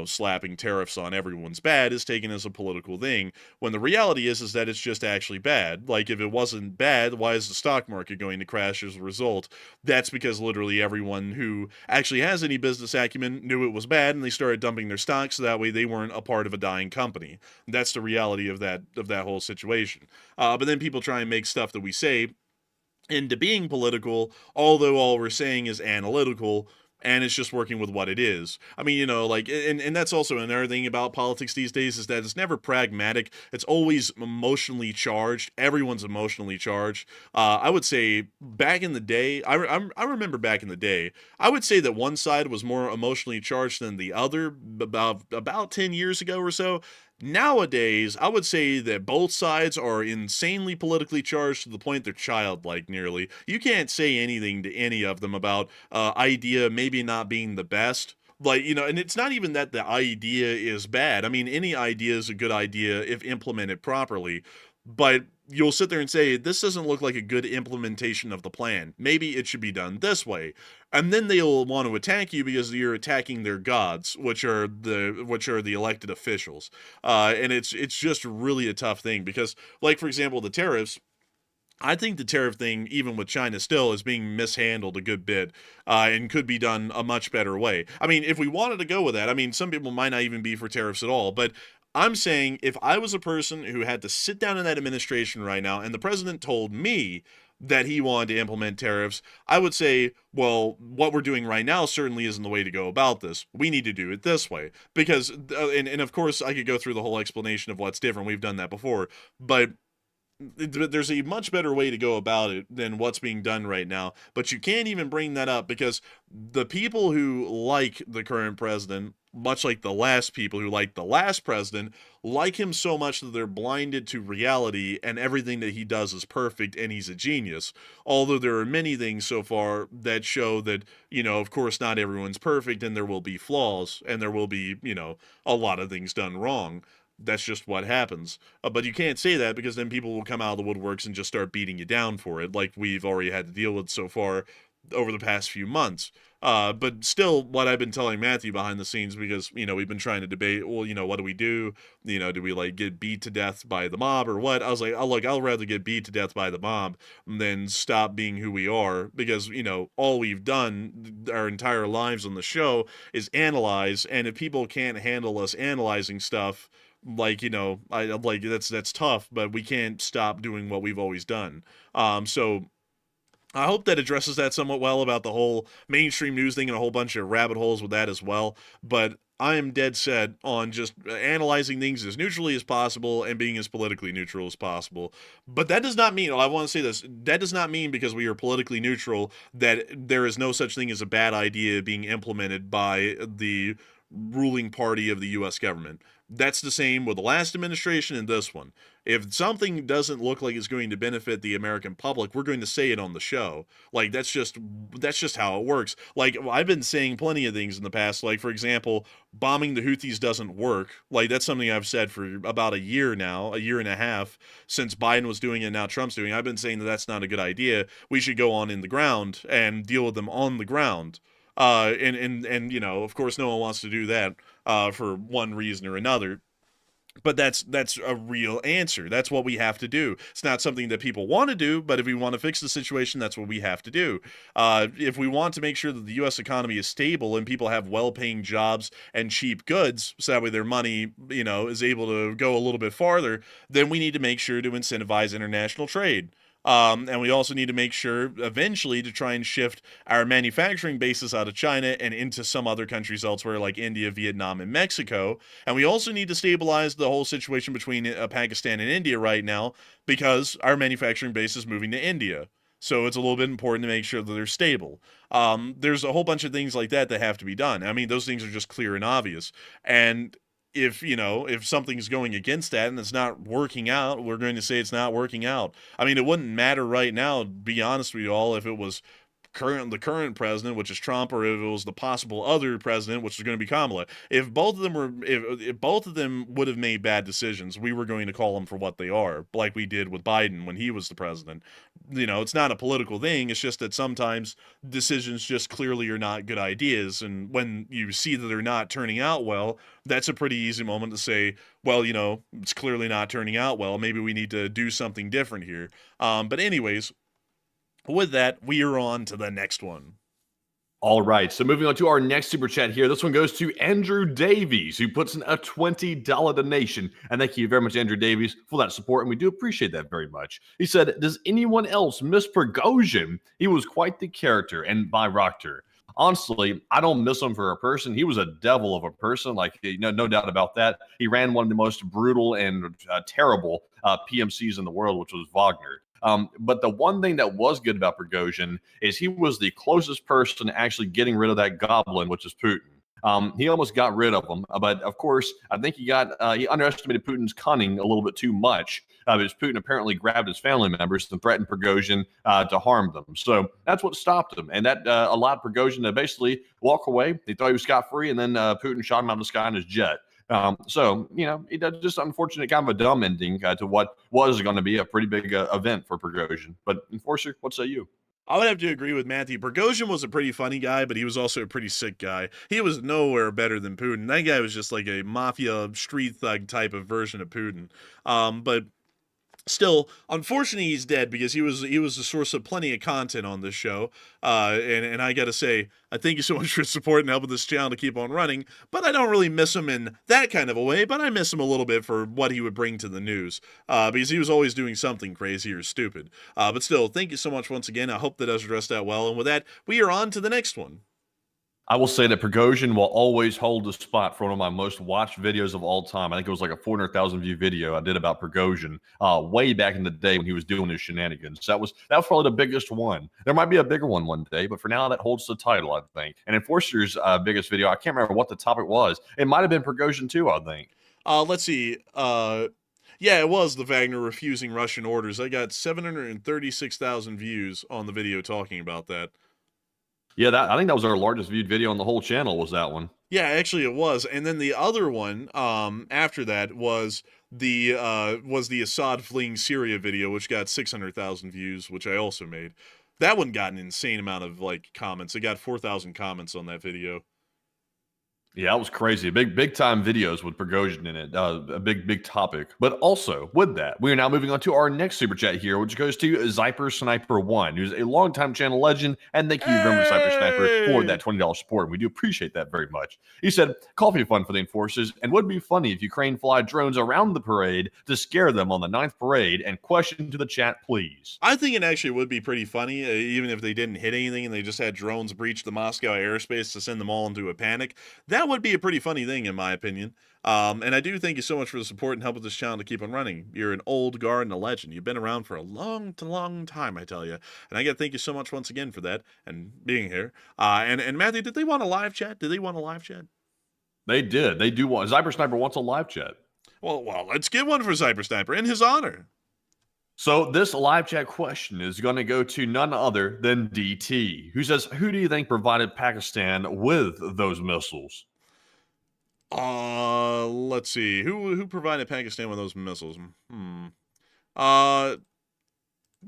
slapping tariffs on everyone's bad, is taken as a political thing, when the reality is that it's just actually bad. Like, if it wasn't bad, why is the stock market going to crash as a result? That's because literally everyone who actually has any business acumen knew it was bad, and they started dumping their stocks, so that way they weren't a part of a dying company. That's the reality of that whole situation. But then people try and make stuff that we say into being political, although all we're saying is analytical, and it's just working with what it is. I mean, and that's also another thing about politics these days, is that it's never pragmatic. It's always emotionally charged. Everyone's emotionally charged. I would say back in the day, I remember back in the day, I would say that one side was more emotionally charged than the other about 10 years ago or so. Nowadays, I would say that both sides are insanely politically charged to the point they're childlike, nearly. You can't say anything to any of them about idea maybe not being the best. Like, and it's not even that the idea is bad. I mean, any idea is a good idea if implemented properly. But you'll sit there and say, this doesn't look like a good implementation of the plan. Maybe it should be done this way. And then they'll want to attack you because you're attacking their gods, which are the elected officials. And it's just really a tough thing because, like, for example, the tariffs, I think the tariff thing, even with China still, is being mishandled a good bit and could be done a much better way. I mean, if we wanted to go with that, I mean, some people might not even be for tariffs at all, but I'm saying if I was a person who had to sit down in that administration right now and the president told me that he wanted to implement tariffs, I would say, well, what we're doing right now certainly isn't the way to go about this. We need to do it this way. Because, and of course, I could go through the whole explanation of what's different. We've done that before. But there's a much better way to go about it than what's being done right now. But you can't even bring that up because the people who like the current president much like the last people who like the last president, like him so much that they're blinded to reality and everything that he does is perfect and he's a genius. Although there are many things so far that show that, of course, not everyone's perfect and there will be flaws and there will be, a lot of things done wrong. That's just what happens. But you can't say that because then people will come out of the woodworks and just start beating you down for it, like we've already had to deal with so far over the past few months. But still, what I've been telling Matthew behind the scenes, because, we've been trying to debate, well, what do we do? Do we, like, get beat to death by the mob or what? I was like, I'll rather get beat to death by the mob than stop being who we are, because, all we've done our entire lives on the show is analyze, and if people can't handle us analyzing stuff, like, I like that's tough, but we can't stop doing what we've always done. So I hope that addresses that somewhat well about the whole mainstream news thing and a whole bunch of rabbit holes with that as well. But I am dead set on just analyzing things as neutrally as possible and being as politically neutral as possible. But that does not mean, I want to say this, that does not mean because we are politically neutral that there is no such thing as a bad idea being implemented by the ruling party of the U.S. government. That's the same with the last administration and this one. If something doesn't look like it's going to benefit the American public, we're going to say it on the show. Like, that's just how it works. Like, I've been saying plenty of things in the past. Like, for example, bombing the Houthis doesn't work. Like, that's something I've said for about a year now, a year and a half, since Biden was doing it and now Trump's doing it. I've been saying that that's not a good idea. We should go on in the ground and deal with them on the ground. And of course, no one wants to do that for one reason or another. But that's a real answer. That's what we have to do. It's not something that people want to do, but if we want to fix the situation, that's what we have to do. If we want to make sure that the U.S. economy is stable and people have well-paying jobs and cheap goods, so that way their money, is able to go a little bit farther, then we need to make sure to incentivize international trade. And we also need to make sure eventually to try and shift our manufacturing bases out of China and into some other countries elsewhere like India, Vietnam, and Mexico. And we also need to stabilize the whole situation between Pakistan and India right now because our manufacturing base is moving to India. So it's a little bit important to make sure that they're stable. There's a whole bunch of things like that have to be done. I mean, those things are just clear and obvious. And if something's going against that and it's not working out, we're going to say it's not working out. I mean, it wouldn't matter right now, to be honest with you all, if it was the current president, which is Trump, or if it was the possible other president, which is going to be Kamala. If both of them would have made bad decisions, we were going to call them for what they are, like we did with Biden when he was the president. It's not a political thing. It's just that sometimes decisions just clearly are not good ideas, and when you see that they're not turning out well, that's a pretty easy moment to say, well, it's clearly not turning out well. Maybe we need to do something different here. But anyways, with that, we are on to the next one. All right, so moving on to our next super chat here. This one goes to Andrew Davies, who puts in a $20 donation. And thank you very much, Andrew Davies, for that support, and we do appreciate that very much. He said, does anyone else miss Prigozhin? He was quite the character and Bayraktar. Honestly, I don't miss him for a person. He was a devil of a person, no doubt about that. He ran one of the most brutal and terrible PMCs in the world, which was Wagner. But the one thing that was good about Prigozhin is he was the closest person to actually getting rid of that goblin, which is Putin. He almost got rid of him, but of course, I think he underestimated Putin's cunning a little bit too much. Because Putin apparently grabbed his family members and threatened Prigozhin to harm them. So that's what stopped him, and that allowed Prigozhin to basically walk away. He thought he was scot-free, and then Putin shot him out of the sky in his jet. It just unfortunate, kind of a dumb ending to what was going to be a pretty big event for Prigozhin. But Enforcer, what say you? I would have to agree with Matthew. Prigozhin was a pretty funny guy, but he was also a pretty sick guy. He was nowhere better than Putin. That guy was just like a mafia street thug type of version of Putin. But still, unfortunately, he's dead because he was the source of plenty of content on this show. And I got to say, I thank you so much for supporting and helping this channel to keep on running. But I don't really miss him in that kind of a way. But I miss him a little bit for what he would bring to the news because he was always doing something crazy or stupid. But still, thank you so much once again. I hope that does address that well. And with that, we are on to the next one. I will say that Prigozhin will always hold the spot for one of my most watched videos of all time. I think it was like a 400,000 view video I did about Prigozhin way back in the day when he was doing his shenanigans. That was probably the biggest one. There might be a bigger one day, but for now that holds the title, I think. And Enforcer's biggest video, I can't remember what the topic was. It might have been Prigozhin too, I think. Let's see. Yeah, it was the Wagner refusing Russian orders. I got 736,000 views on the video talking about that. Yeah, I think that was our largest viewed video on the whole channel was that one. Yeah, actually it was. And then the other one after that was the Assad fleeing Syria video, which got 600,000 views, which I also made. That one got an insane amount of comments. It got 4,000 comments on that video. Yeah, that was crazy. Big time videos with Prigozhin in it. A big topic. But also, with that, we are now moving on to our next super chat here, which goes to Zyper Sniper 1, who's a longtime channel legend. And thank you very much, Zyper Sniper, for that $20 support. We do appreciate that very much. He said, coffee fun for the enforcers, and would be funny if Ukraine fly drones around the parade to scare them on the 9th parade. And question to the chat, please. I think it actually would be pretty funny, even if they didn't hit anything and they just had drones breach the Moscow airspace to send them all into a panic. That would be a pretty funny thing, in my opinion. And I do thank you so much for the support and help with this channel to keep on running. You're an old guard and a legend. You've been around for a long time, I tell you. And I got to thank you so much once again for that and being here. And Matthew, did they want a live chat? Did they want a live chat? They did. They do want. Zyper Sniper wants a live chat. Well, let's get one for Zyper Sniper in his honor. So this live chat question is going to go to none other than DT, who says, who do you think provided Pakistan with those missiles? Let's see. Who provided Pakistan with those missiles?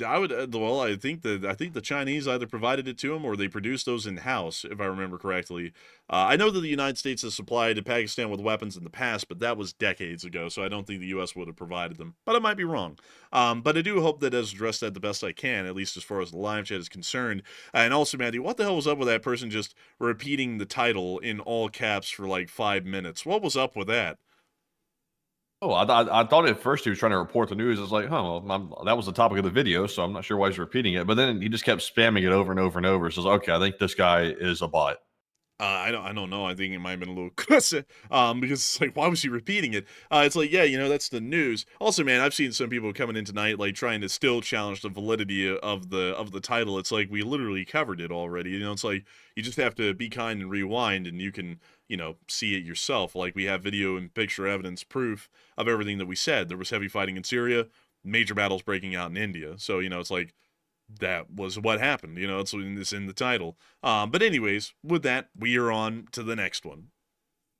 I would well, I think the Chinese either provided it to them or they produced those in house, if I remember correctly. I know that the United States has supplied Pakistan with weapons in the past, but that was decades ago, so I don't think the U.S. would have provided them. But I might be wrong. But I do hope that has addressed that the best I can, at least as far as the live chat is concerned. And also, Matthew, what the hell was up with that person just repeating the title in all caps for like 5 minutes? What was up with that? Oh, I thought at first he was trying to report the news. I was like, well, that was the topic of the video, so I'm not sure why he's repeating it. But then he just kept spamming it over and over and over. So okay, I think this guy is a bot. I don't know. I think it might have been a little cuss. Because it's like, why was he repeating it? It's like, yeah, that's the news. Also, man, I've seen some people coming in tonight, like trying to still challenge the validity of the title. It's like, we literally covered it already. It's like, you just have to be kind and rewind and you can, see it yourself. Like we have video and picture evidence proof of everything that we said. There was heavy fighting in Syria, major battles breaking out in India. So, it's like, that was what happened, it's in the title. But anyways, with that, we are on to the next one.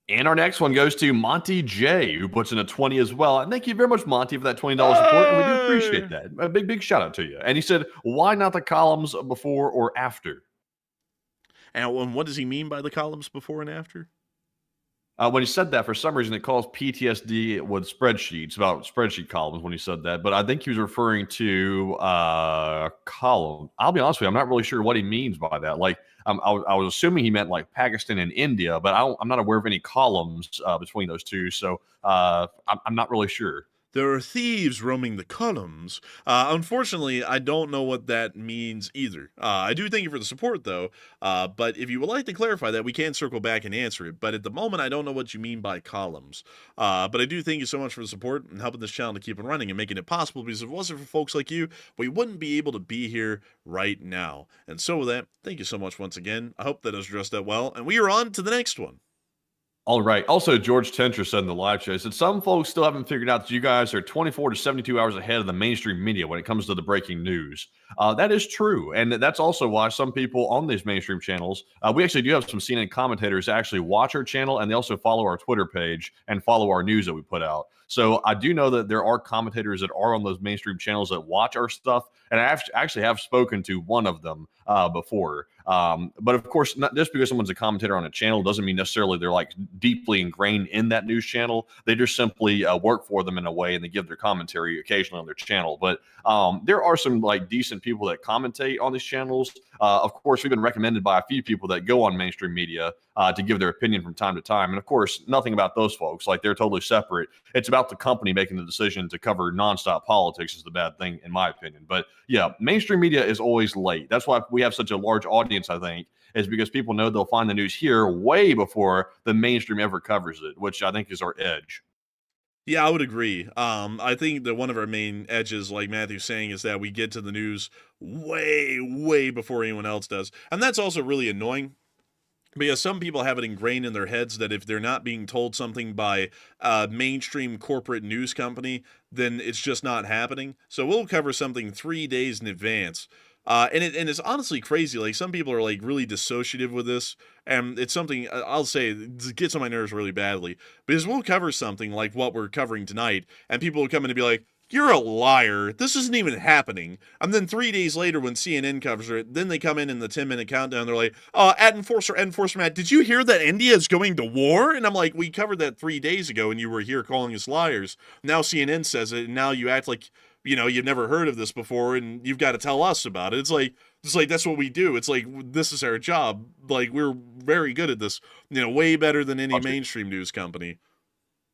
And our next one goes to Monty J, who puts in a 20 as well. And thank you very much, Monty, for that $20 support. And we do appreciate that. A big shout out to you. And he said, why not the columns before or after? And what does he mean by the columns before and after? When he said that, for some reason, it calls PTSD with spreadsheets, about spreadsheet columns when he said that. But I think he was referring to column. I'll be honest with you, I'm not really sure what he means by that. Like, I was assuming he meant like Pakistan and India, but I'm not aware of any columns between those two. So I'm not really sure. There are thieves roaming the columns. Unfortunately, I don't know what that means either. I do thank you for the support, though. But if you would like to clarify that, we can circle back and answer it. But at the moment, I don't know what you mean by columns. But I do thank you so much for the support and helping this channel to keep it running and making it possible. Because if it wasn't for folks like you, we wouldn't be able to be here right now. And so with that, thank you so much once again. I hope that has addressed that well. And we are on to the next one. All right. Also, George Tentra said in the live chat, said some folks still haven't figured out that you guys are 24 to 72 hours ahead of the mainstream media when it comes to the breaking news. That is true. And that's also why some people on these mainstream channels, we actually do have some CNN commentators that actually watch our channel, and they also follow our Twitter page and follow our news that we put out. So I do know that there are commentators that are on those mainstream channels that watch our stuff, and I actually have spoken to one of them before. But of course, not just because someone's a commentator on a channel doesn't mean necessarily they're like deeply ingrained in that news channel. They just simply work for them in a way, and they give their commentary occasionally on their channel. But there are some like decent people that commentate on these channels. Of course, we've been recommended by a few people that go on mainstream media to give their opinion from time to time. And of course, nothing about those folks. Like, they're totally separate. It's about the company making the decision to cover nonstop politics is the bad thing, in my opinion. But yeah, mainstream media is always late. That's why we have such a large audience, I think, is because people know they'll find the news here way before the mainstream ever covers it, which I think is our edge. Yeah, I would agree. I think that one of our main edges, like Matthew's saying, is that we get to the news way, way before anyone else does. And that's also really annoying because some people have it ingrained in their heads that if they're not being told something by a mainstream corporate news company, then it's just not happening. So we'll cover something 3 days in advance. And it's honestly crazy. Like, some people are like really dissociative with this, and it's something I'll say it gets on my nerves really badly because we'll cover something like what we're covering tonight, and people will come in and be like, "You're a liar. This isn't even happening." And then 3 days later, when CNN covers it, then they come in the 10-minute countdown. They're like, "At Enforcer Matt, did you hear that India is going to war?" And I'm like, "We covered that 3 days ago, and you were here calling us liars. Now CNN says it, and now you act like, you've never heard of this before, and you've got to tell us about it." It's like that's what we do. It's like, this is our job. Like, we're very good at this, way better than any mainstream news company.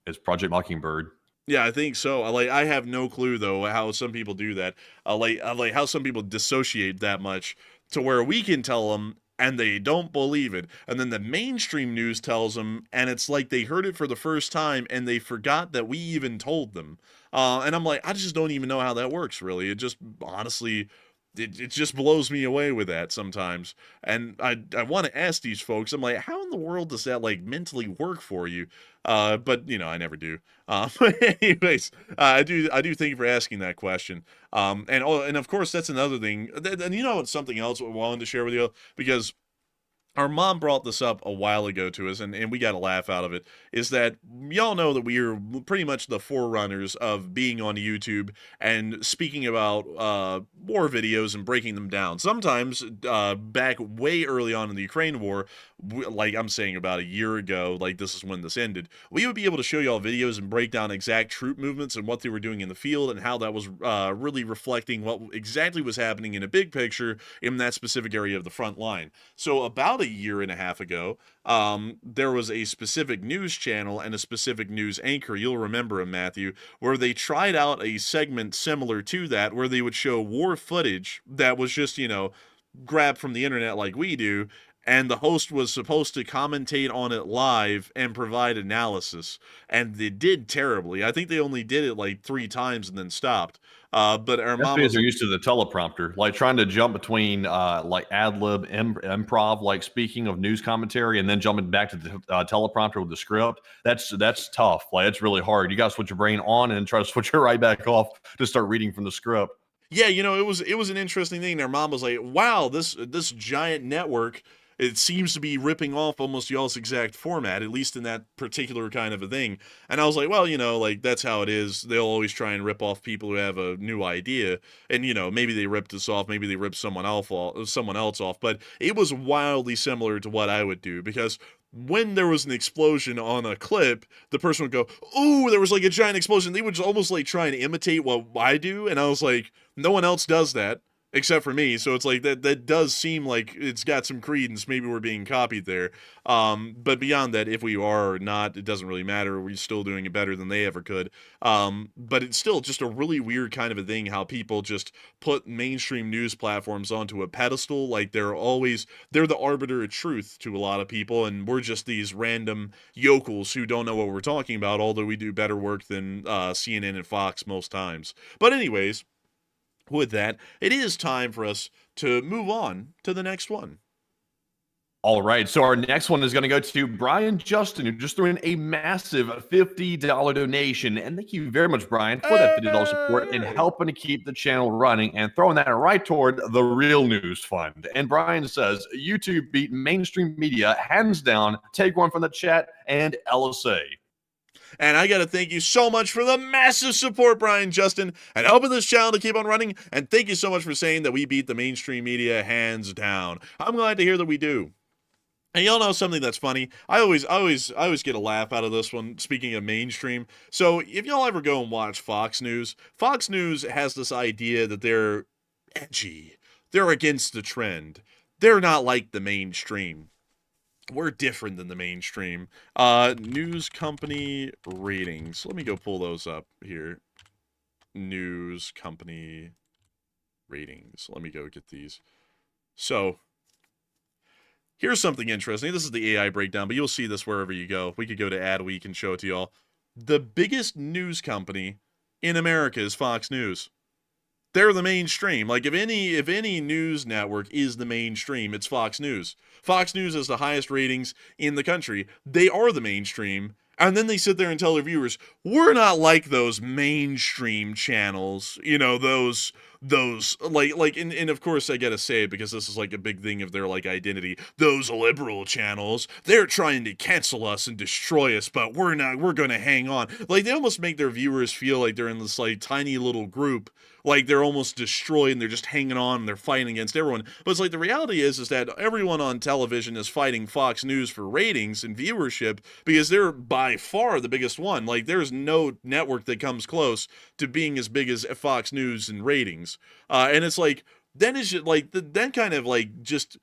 It's Project Mockingbird. Yeah, I think so. I have no clue though how some people do that. Like how some people dissociate that much to where we can tell them and they don't believe it, and then the mainstream news tells them, and it's like they heard it for the first time and they forgot that we even told them. And I'm like, I just don't even know how that works, really. It just honestly, it just blows me away with that sometimes. And I want to ask these folks, I'm like, how in the world does that like mentally work for you? But I never do. But anyways, I do thank you for asking that question. And of course that's another thing. And it's something else I wanted to share with you, because our mom brought this up a while ago to us, and we got a laugh out of it, is that y'all know that we are pretty much the forerunners of being on YouTube and speaking about war videos and breaking them down. Sometimes, back way early on in the Ukraine war, like I'm saying about a year ago, like this is when this ended, we would be able to show y'all videos and break down exact troop movements and what they were doing in the field and how that was really reflecting what exactly was happening in a big picture in that specific area of the front line. So about a year and a half ago, there was a specific news channel and a specific news anchor, you'll remember him, Matthew, where they tried out a segment similar to that, where they would show war footage that was just, grabbed from the internet like we do, and the host was supposed to commentate on it live and provide analysis, and they did terribly. I think they only did it like 3 times and then stopped. But our mom Are used to the teleprompter, like trying to jump between like ad lib improv, like speaking of news commentary, and then jumping back to the teleprompter with the script. That's tough. Like, it's really hard. You got to switch your brain on and then try to switch it right back off to start reading from the script. Yeah, it was an interesting thing. Our mom was like, "Wow, this giant network, it seems to be ripping off almost y'all's exact format, at least in that particular kind of a thing." And I was like, well, like, that's how it is. They'll always try and rip off people who have a new idea. And, maybe they ripped us off. Maybe they ripped someone else off. But it was wildly similar to what I would do, because when there was an explosion on a clip, the person would go, "Ooh, there was like a giant explosion." They would just almost like try and imitate what I do. And I was like, no one else does that except for me. So it's like that does seem like it's got some credence. Maybe we're being copied there. But beyond that, if we are or not, it doesn't really matter. We're still doing it better than they ever could. But it's still just a really weird kind of a thing how people just put mainstream news platforms onto a pedestal. Like, they're the arbiter of truth to a lot of people, and we're just these random yokels who don't know what we're talking about, although we do better work than CNN and Fox most times. But anyways, with that, it is time for us to move on to the next one. All right, so our next one is going to go to Brian Justin, who just threw in a massive $50 donation. And thank you very much, Brian, for that $50 support and helping to keep the channel running and throwing that right toward the Real News Fund. And Brian says, YouTube beat mainstream media, hands down. Take one from the chat and LSA. And I got to thank you so much for the massive support, Brian Justin, and helping this channel to keep on running. And thank you so much for saying that we beat the mainstream media hands down. I'm glad to hear that we do. And y'all know something that's funny? I always get a laugh out of this one, speaking of mainstream. So if y'all ever go and watch Fox News has this idea that they're edgy. They're against the trend. They're not like the mainstream. we're different than the mainstream. News company ratings. Let me go pull those up here. News company ratings. Let me go get these. So, here's something interesting. This is the AI breakdown, but you'll see this wherever you go. We could go to Adweek and show it to y'all. The biggest news company in America is Fox News. They're the mainstream. Like, if any news network is the mainstream, it's Fox News. Fox News has the highest ratings in the country. They are the mainstream. And then they sit there and tell their viewers, we're not like those mainstream channels, you know, those and of course I gotta say it because this is like a big thing of their like identity. Those liberal channels, they're trying to cancel us and destroy us, but we're not, we're gonna hang on. Like, they almost make their viewers feel like they're in this like tiny little group, like they're almost destroyed and they're just hanging on and they're fighting against everyone. But it's like the reality is that everyone on television is fighting Fox News for ratings and viewership because they're by far the biggest one. Like, there's no network that comes close to being as big as Fox News in ratings. And it's like, then it's just like, then kind of like just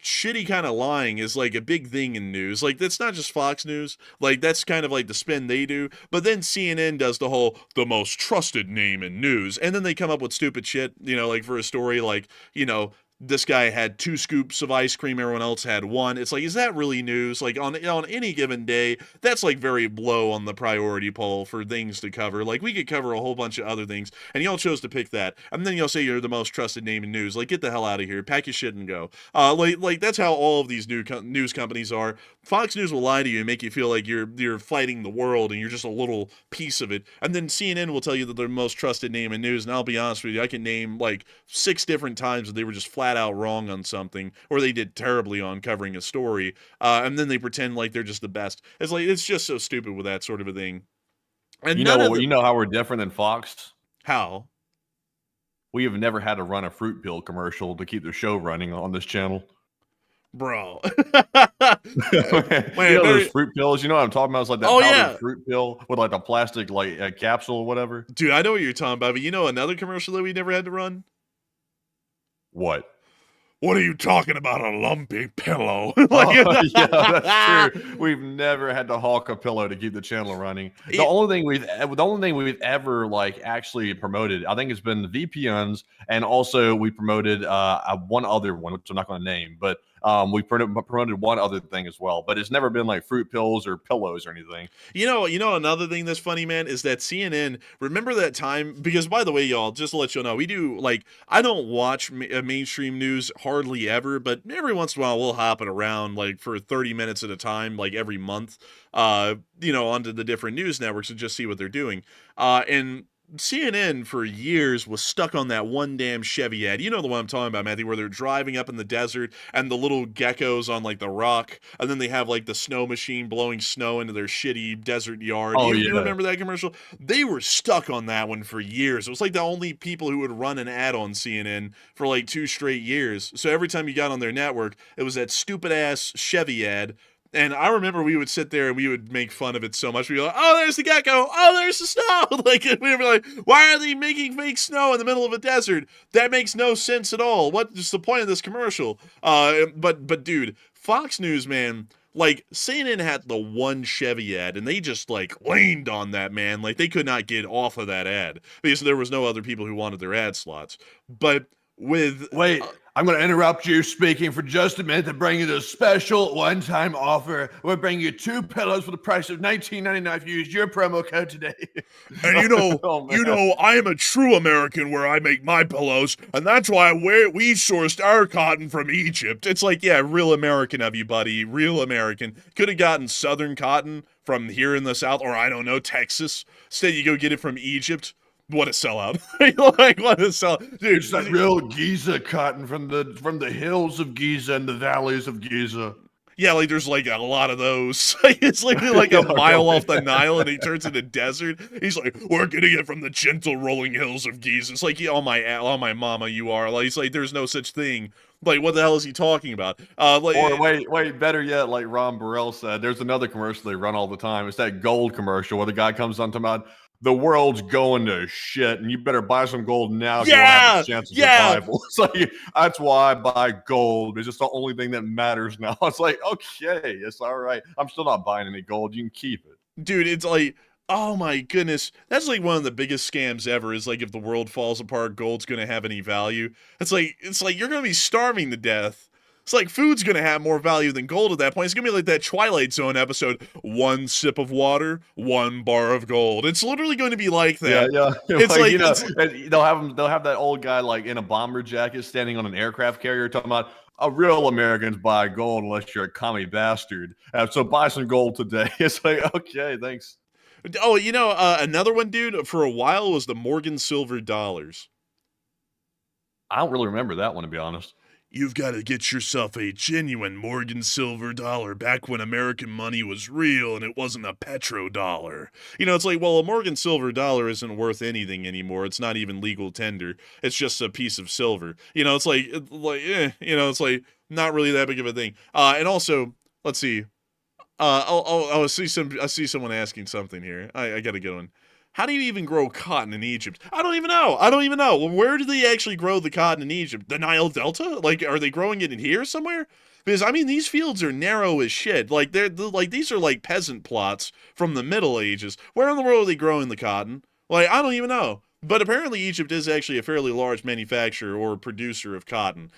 shitty kind of lying is like a big thing in news. Like, that's not just Fox News. Like, that's kind of like the spin they do. But then CNN does the whole, the most trusted name in news. And then they come up with stupid shit, you know, like for a story like, you know, this guy had 2 scoops of ice cream, everyone else had 1. It's like, is that really news? Like, on any given day, that's like very low on the priority poll for things to cover. Like, we could cover a whole bunch of other things, and y'all chose to pick that. And then y'all say you're the most trusted name in news. Like, get the hell out of here. Pack your shit and go. Like that's how all of these news companies are. Fox News will lie to you and make you feel like you're fighting the world and you're just a little piece of it. And then CNN will tell you that they're the most trusted name in news. And I'll be honest with you, I can name like 6 different times that they were just flat out wrong on something, or they did terribly on covering a story, and then they pretend like they're just the best. It's like, it's just so stupid with that sort of a thing. And You know how we're different than Fox? How? We have never had to run a fruit pill commercial to keep the show running on this channel. Bro. You know those fruit pills? You know what I'm talking about? It's like that powdered fruit pill with like a plastic like capsule or whatever. Dude, I know what you're talking about, but you know another commercial that we never had to run? What? What are you talking about, a lumpy pillow? Yeah, that's true. We've never had to hawk a pillow to keep the channel running. The only thing we've ever like actually promoted, I think, has been the VPNs, and also we promoted one other one, which I'm not going to name, but we promoted one other thing as well. But it's never been like fruit pills or pillows or anything. You know, another thing that's funny, man, is that CNN. Remember that time? Because by the way, y'all, just to let you know, we do like, I don't watch mainstream news hardly ever, but every once in a while we'll hop it around like for 30 minutes at a time, like every month, you know, onto the different news networks and just see what they're doing. And CNN for years was stuck on that one damn Chevy ad. You know the one I'm talking about, Matthew, where they're driving up in the desert and the little geckos on like the rock, and then they have like the snow machine blowing snow into their shitty desert yard. You remember that commercial? They were stuck on that one for years. It was like the only people who would run an ad on CNN for like 2 straight years. So every time you got on their network, it was that stupid ass Chevy ad. And I remember we would sit there and we would make fun of it so much. We'd be like, oh, there's the gecko. Oh, there's the snow. Like, we would be like, why are they making fake snow in the middle of a desert? That makes no sense at all. What is the point of this commercial? But dude, Fox News, man, like, CNN had the one Chevy ad, and they just, like, leaned on that, man. Like, they could not get off of that ad because there was no other people who wanted their ad slots. But with... Wait, I'm going to interrupt you speaking for just a minute to bring you the special one-time offer. We're bringing you 2 pillows for the price of $19.99 if you use your promo code today. And you know, I am a true American where I make my pillows, and that's why we sourced our cotton from Egypt. It's like, yeah, real American of you, buddy. Real American. Could have gotten Southern cotton from here in the South, or I don't know, Texas. Instead, you go get it from Egypt. What a sellout. Like, what a sellout. Dude, it's like real Giza cotton from the hills of Giza and the valleys of Giza. Yeah, like there's like a lot of those. It's like a mile off the Nile and he turns into desert. He's like, we're getting it from the gentle rolling hills of Giza. It's like, oh my mama, you are. Like, it's like, there's no such thing. Like, what the hell is he talking about? Or wait, better yet, like Ron Burrell said, there's another commercial they run all the time. It's that gold commercial where the guy comes on talking about, the world's going to shit, and you better buy some gold now if you want to Yeah, have a chance of yeah. survival. It's like, that's why I buy gold. It's just the only thing that matters now. It's like, okay, it's all right. I'm still not buying any gold. You can keep it. Dude, it's like, oh my goodness. That's like one of the biggest scams ever, is like if the world falls apart, gold's gonna have any value. It's like you're gonna be starving to death. It's like food's gonna have more value than gold at that point. It's gonna be like that Twilight Zone episode, 1 sip of water, 1 bar of gold. It's literally going to be like that. Yeah. It's like, like, they'll have that old guy like in a bomber jacket standing on an aircraft carrier talking about real Americans buy gold unless you're a commie bastard. So buy some gold today. It's like, okay, thanks. oh, another one, dude, for a while was the Morgan silver dollars. I don't really remember that one, to be honest. You've got to get yourself a genuine Morgan silver dollar back when American money was real and it wasn't a petrodollar. It's like, well, a Morgan silver dollar isn't worth anything anymore. It's not even legal tender. It's just a piece of silver. It's it's like not really that big of a thing. And also, let's see. I see someone asking something here. I got to get one. How do you even grow cotton in Egypt? I don't even know. Well, where do they actually grow the cotton in Egypt? The Nile Delta? Like, are they growing it in here somewhere? Because, I mean, these fields are narrow as shit. Like, these are like peasant plots from the Middle Ages. Where in the world are they growing the cotton? Like, I don't even know. But apparently Egypt is actually a fairly large manufacturer or producer of cotton.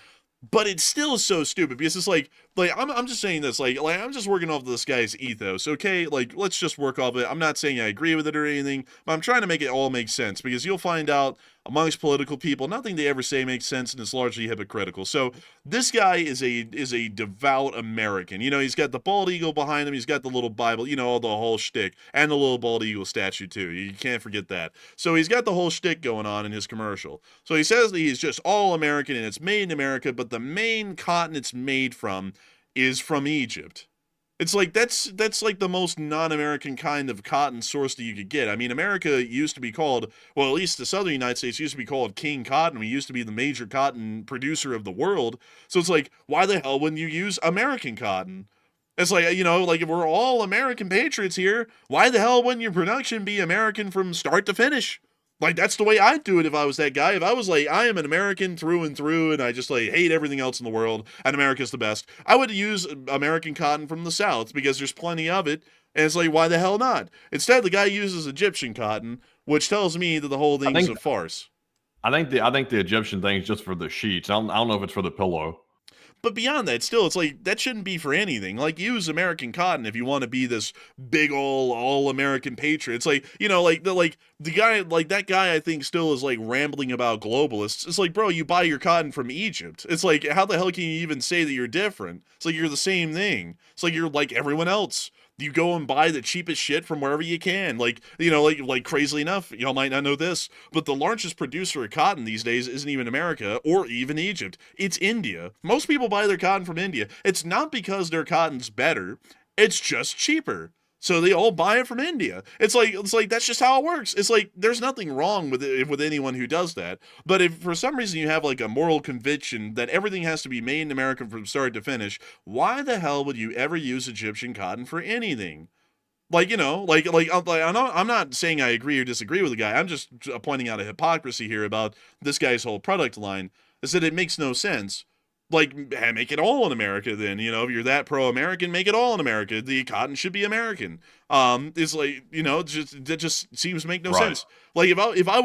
But it's still so stupid because it's like I'm just saying this, like I'm just working off this guy's ethos, okay? Like, let's just work off it. I'm not saying I agree with it or anything, but I'm trying to make it all make sense, because you'll find out amongst political people, nothing they ever say makes sense, and it's largely hypocritical. So this guy is a devout American. He's got the bald eagle behind him, he's got the little Bible, the whole shtick, and the little bald eagle statue too. You can't forget that. So he's got the whole shtick going on in his commercial. So he says that he's just all American and it's made in America, but the main cotton it's made from is from Egypt. It's like that's like the most non-American kind of cotton source that you could get. I mean, America used to be called, well, at least the southern United States used to be called King Cotton. We used to be the major cotton producer of the world. So it's like, why the hell wouldn't you use American cotton? It's like, like if we're all American patriots here, why the hell wouldn't your production be American from start to finish? Like, that's the way I'd do it if I was that guy. If I was like, I am an American through and through, and I just like hate everything else in the world, and America's the best, I would use American cotton from the South because there's plenty of it. And it's like, why the hell not? Instead, the guy uses Egyptian cotton, which tells me that the whole thing is a farce. I think the Egyptian thing is just for the sheets. I don't know if it's for the pillow. But beyond that, still, it's like, that shouldn't be for anything. Like, use American cotton if you want to be this big all-American patriot. It's like, the guy, like, that guy, I think, still is, like, rambling about globalists. It's like, bro, you buy your cotton from Egypt. It's like, how the hell can you even say that you're different? It's like, you're the same thing. It's like, you're like everyone else. You go and buy the cheapest shit from wherever you can. Like crazily enough, y'all might not know this, but the largest producer of cotton these days isn't even America or even Egypt. It's India. Most people buy their cotton from India. It's not because their cotton's better. It's just cheaper. So they all buy it from India. It's like that's just how it works. It's like there's nothing wrong with it, with anyone who does that. But if for some reason you have like a moral conviction that everything has to be made in America from start to finish, why the hell would you ever use Egyptian cotton for anything? I'm not saying I agree or disagree with the guy. I'm just pointing out a hypocrisy here about this guy's whole product line. Is that it makes no sense. Like, make it all in America then, if you're that pro-American, make it all in America. The cotton should be American. It's like, that just seems to make no sense. Like, if I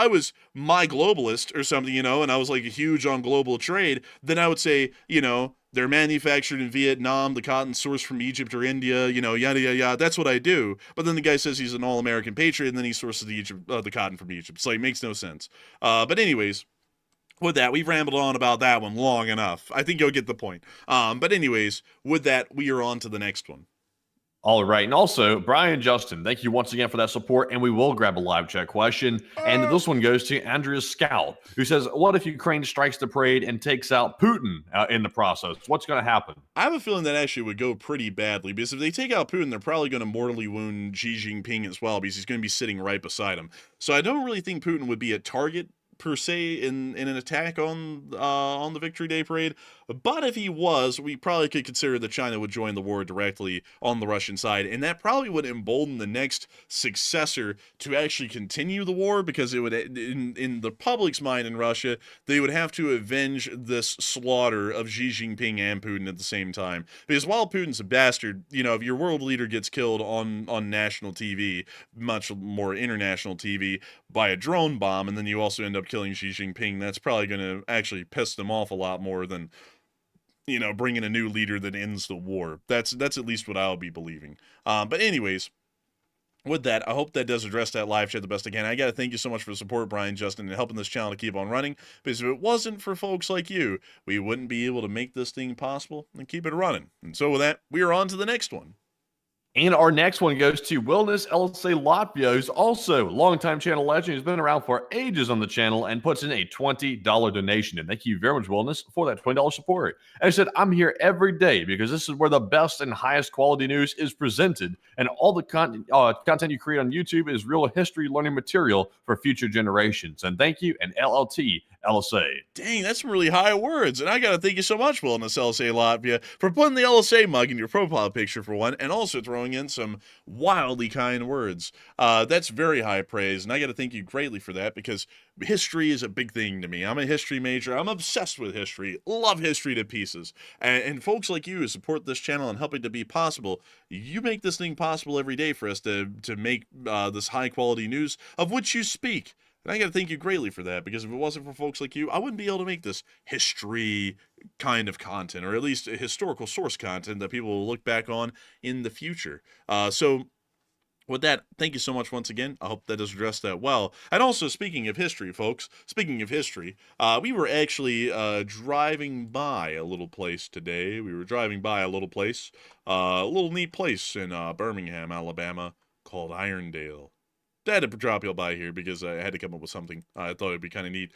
was my globalist or something, and I was like huge on global trade, then I would say, they're manufactured in Vietnam, the cotton sourced from Egypt or India, yada, yada, yada. That's what I do. But then the guy says he's an all-American patriot, and then he sources the cotton from Egypt. So it makes no sense. But anyways, with that, we've rambled on about that one long enough. I think you'll get the point. But anyways, with that, we are on to the next one. All right. And also, Brian Justin, thank you once again for that support. And we will grab a live chat question. And this one goes to Andrea Scout, who says, what if Ukraine strikes the parade and takes out Putin in the process? What's going to happen? I have a feeling that actually would go pretty badly, because if they take out Putin, they're probably going to mortally wound Xi Jinping as well, because he's going to be sitting right beside him. So I don't really think Putin would be a target per se in an attack on the Victory Day parade. But if he was, we probably could consider that China would join the war directly on the Russian side, and that probably would embolden the next successor to actually continue the war, because it would, in the public's mind in Russia, they would have to avenge this slaughter of Xi Jinping and Putin at the same time. Because while Putin's a bastard, if your world leader gets killed on national TV, much more international TV, by a drone bomb, and then you also end up killing Xi Jinping, that's probably going to actually piss them off a lot more than bringing a new leader that ends the war. That's at least what I'll be believing. But anyways, with that, I hope that does address that live chat the best I can. I got to thank you so much for the support, Brian, Justin, and helping this channel to keep on running. Because if it wasn't for folks like you, we wouldn't be able to make this thing possible and keep it running. And so with that, we are on to the next one. And our next one goes to Wellness LSA Latvia, who's also a longtime channel legend. He's been around for ages on the channel and puts in a $20 donation. And thank you very much, Wellness, for that $20 support. And I said, I'm here every day because this is where the best and highest quality news is presented. And all the content you create on YouTube is real history learning material for future generations. And thank you, and LLT LSA. Dang, that's some really high words. And I got to thank you so much, Wellness LSA Latvia, for putting the LSA mug in your profile picture for one, and also throwing in some wildly kind words. That's very high praise, and I got to thank you greatly for that, because history is a big thing to me. I'm a history major. I'm obsessed with history. Love history to pieces. And folks like you who support this channel and help it to be possible, you make this thing possible every day for us to make this high quality news of which you speak. And I got to thank you greatly for that, because if it wasn't for folks like you, I wouldn't be able to make this history kind of content, or at least a historical source content that people will look back on in the future. So with that, thank you so much once again. I hope that does address that well. And also, speaking of history, folks, we were actually driving by a little place today. We were driving by a little place, a little neat place in Birmingham, Alabama, called Irondale. I had to drop y'all by here because I had to come up with something. I thought it'd be kind of neat.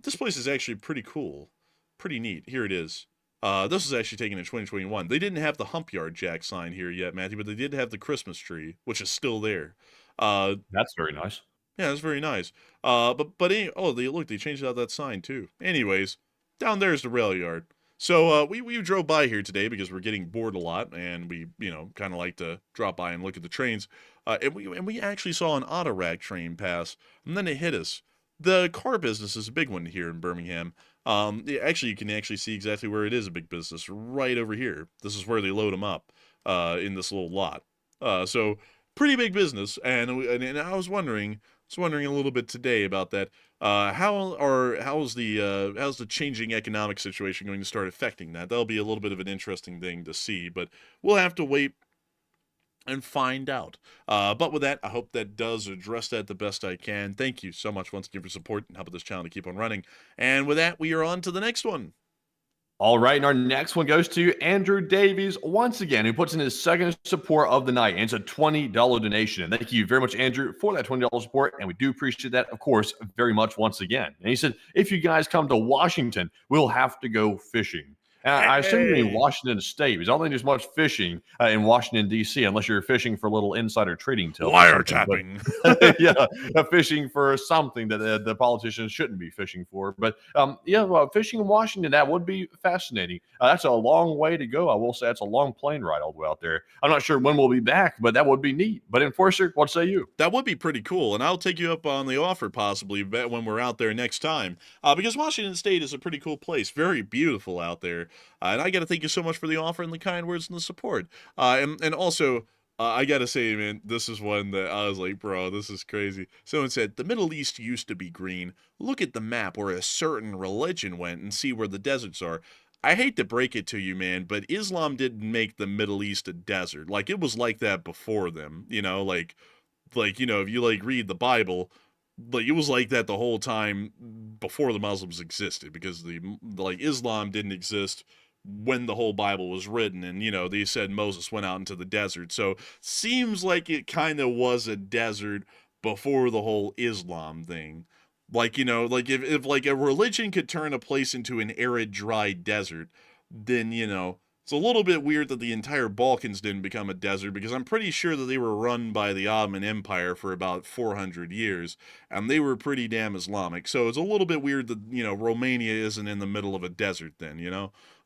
This place is actually pretty cool. Pretty neat. Here it is. This was actually taken in 2021. They didn't have the Hump Yard Jack sign here yet, Matthew, but they did have the Christmas tree, which is still there. That's very nice. Yeah, that's very nice. They changed out that sign too. Anyways, down there's the rail yard. So we drove by here today because we're getting bored a lot, and we kind of like to drop by and look at the trains. And we actually saw an Autorack train pass, and then it hit us. The car business is a big one here in Birmingham. Actually, you can actually see exactly where it is a big business, right over here. This is where they load them up in this little lot. So pretty big business, and I was wondering a little bit today about that. How's the changing economic situation going to start affecting that? That'll be a little bit of an interesting thing to see, but we'll have to wait and find out. But with that, I hope that does address that the best I can. Thank you so much once again for support and helping this channel to keep on running. And with that, we are on to the next one. All right, and our next one goes to Andrew Davies once again, who puts in his second support of the night, and it's a $20 donation. And thank you very much, Andrew, for that $20 support, and we do appreciate that, of course, very much once again. And he said, if you guys come to Washington, we'll have to go fishing. I assume you mean Washington State, because I don't think there's much fishing in Washington, D.C., unless you're fishing for little insider trading tips. Wiretapping. Yeah, fishing for something that the politicians shouldn't be fishing for. But, fishing in Washington, that would be fascinating. That's a long way to go. I will say that's a long plane ride all the way out there. I'm not sure when we'll be back, but that would be neat. But Enforcer, what say you? That would be pretty cool, and I'll take you up on the offer possibly when we're out there next time, because Washington State is a pretty cool place. Very beautiful out there. And I got to thank you so much for the offer and the kind words and the support. And also, I got to say, man, this is one that I was like, bro, this is crazy. Someone said, the Middle East used to be green. Look at the map where a certain religion went and see where the deserts are. I hate to break it to you, man, but Islam didn't make the Middle East a desert. Like, it was like that before them, if you, read the Bible, it was like that the whole time before the Muslims existed, because Islam didn't exist when the whole Bible was written, and they said Moses went out into the desert, so seems like it kind of was a desert before the whole Islam thing. If a religion could turn a place into an arid, dry desert, then It's a little bit weird that the entire Balkans didn't become a desert, because I'm pretty sure that they were run by the Ottoman Empire for about 400 years, and they were pretty damn Islamic. So it's a little bit weird that, Romania isn't in the middle of a desert then,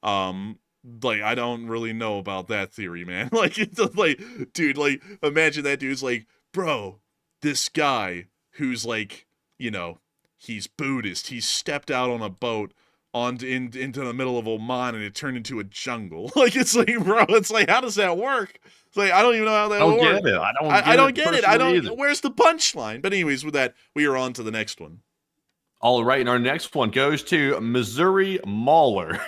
Like, I don't really know about that theory, man. Like, it's like, dude, like, imagine that dude's like, bro, this guy who's like, he's Buddhist, he stepped out on a boat into the middle of Oman, and it turned into a jungle. Like, it's like, bro, it's like, how does that work? It's like, I don't even know how that works. I don't get it. I don't. Where's the punchline? But anyways, with that, we are on to the next one. All right, and our next one goes to Missouri Mauler.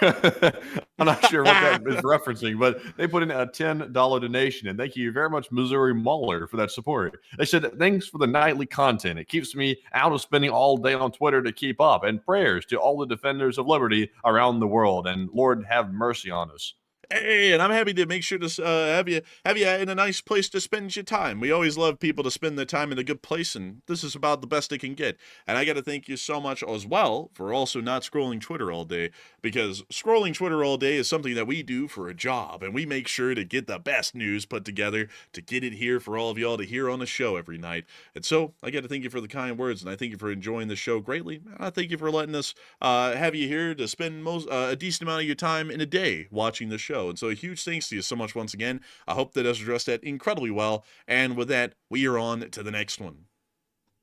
I'm not sure what that is referencing, but they put in a $10 donation, and thank you very much, Missouri Mauler, for that support. They said, thanks for the nightly content. It keeps me out of spending all day on Twitter to keep up, and prayers to all the defenders of liberty around the world, and Lord have mercy on us. Hey, and I'm happy to make sure to have you in a nice place to spend your time. We always love people to spend their time in a good place, and this is about the best they can get. And I got to thank you so much as well for also not scrolling Twitter all day, because scrolling Twitter all day is something that we do for a job, and we make sure to get the best news put together to get it here for all of y'all to hear on the show every night. And so I got to thank you for the kind words, and I thank you for enjoying the show greatly. And I thank you for letting us have you here to spend a decent amount of your time in a day watching the show. And so a huge thanks to you so much once again. I hope that has addressed that incredibly well. And with that, we are on to the next one.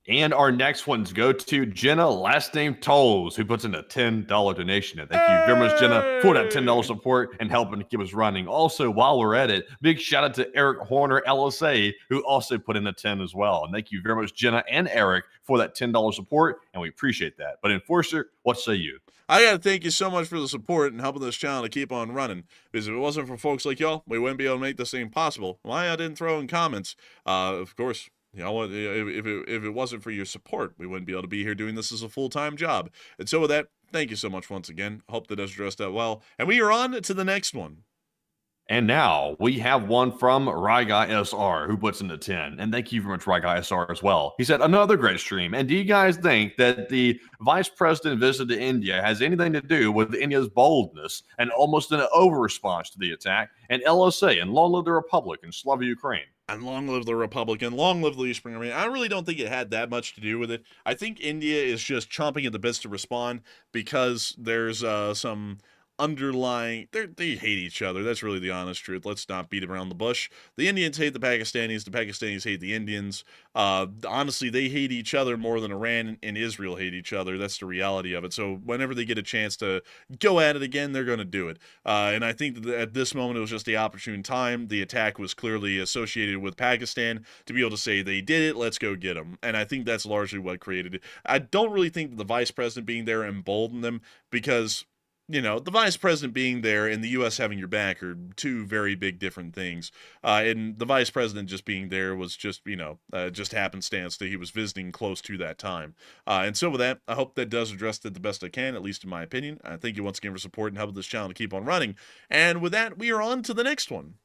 And our next ones go to Jenna, last name Tolls, who puts in a $10 donation. And thank you very much, Jenna, for that $10 support and helping to keep us running. Also, while we're at it, big shout out to Eric Horner, LSA, who also put in a 10 as well. And thank you very much, Jenna and Eric, for that $10 support, and we appreciate that. But Enforcer, what say you? I got to thank you so much for the support and helping this channel to keep on running, because if it wasn't for folks like y'all, we wouldn't be able to make this thing possible. Why I didn't throw in comments, of course, if it wasn't for your support, we wouldn't be able to be here doing this as a full-time job. And so with that, thank you so much once again. Hope that has addressed that well. And we are on to the next one. And now we have one from Ryguy SR, who puts in the 10. And thank you very much, Ryguy SR, as well. He said, another great stream. And do you guys think that the vice president visit to India has anything to do with India's boldness and almost an over-response to the attack? And LSA, and long live the Republic, and Slava Ukraine. And long live the Republic, and long live the Eastern Army. I really don't think it had that much to do with it. I think India is just chomping at the bits to respond, because there's some underlying, they hate each other. That's really the honest truth. Let's not beat around the bush. The Indians hate the Pakistanis hate the Indians. Honestly, they hate each other more than Iran and Israel hate each other. That's the reality of it. So whenever they get a chance to go at it again, they're going to do it. And I think that at this moment, it was just the opportune time. The attack was clearly associated with Pakistan to be able to say they did it, let's go get them. And I think that's largely what created it. I don't really think that the vice president being there emboldened them, because the vice president being there and the U.S. having your back are two very big different things. And the vice president just being there was just, just happenstance that he was visiting close to that time. And so with that, I hope that does address it the best I can, at least in my opinion. Thank you once again for support and helping this channel to keep on running. And with that, we are on to the next one.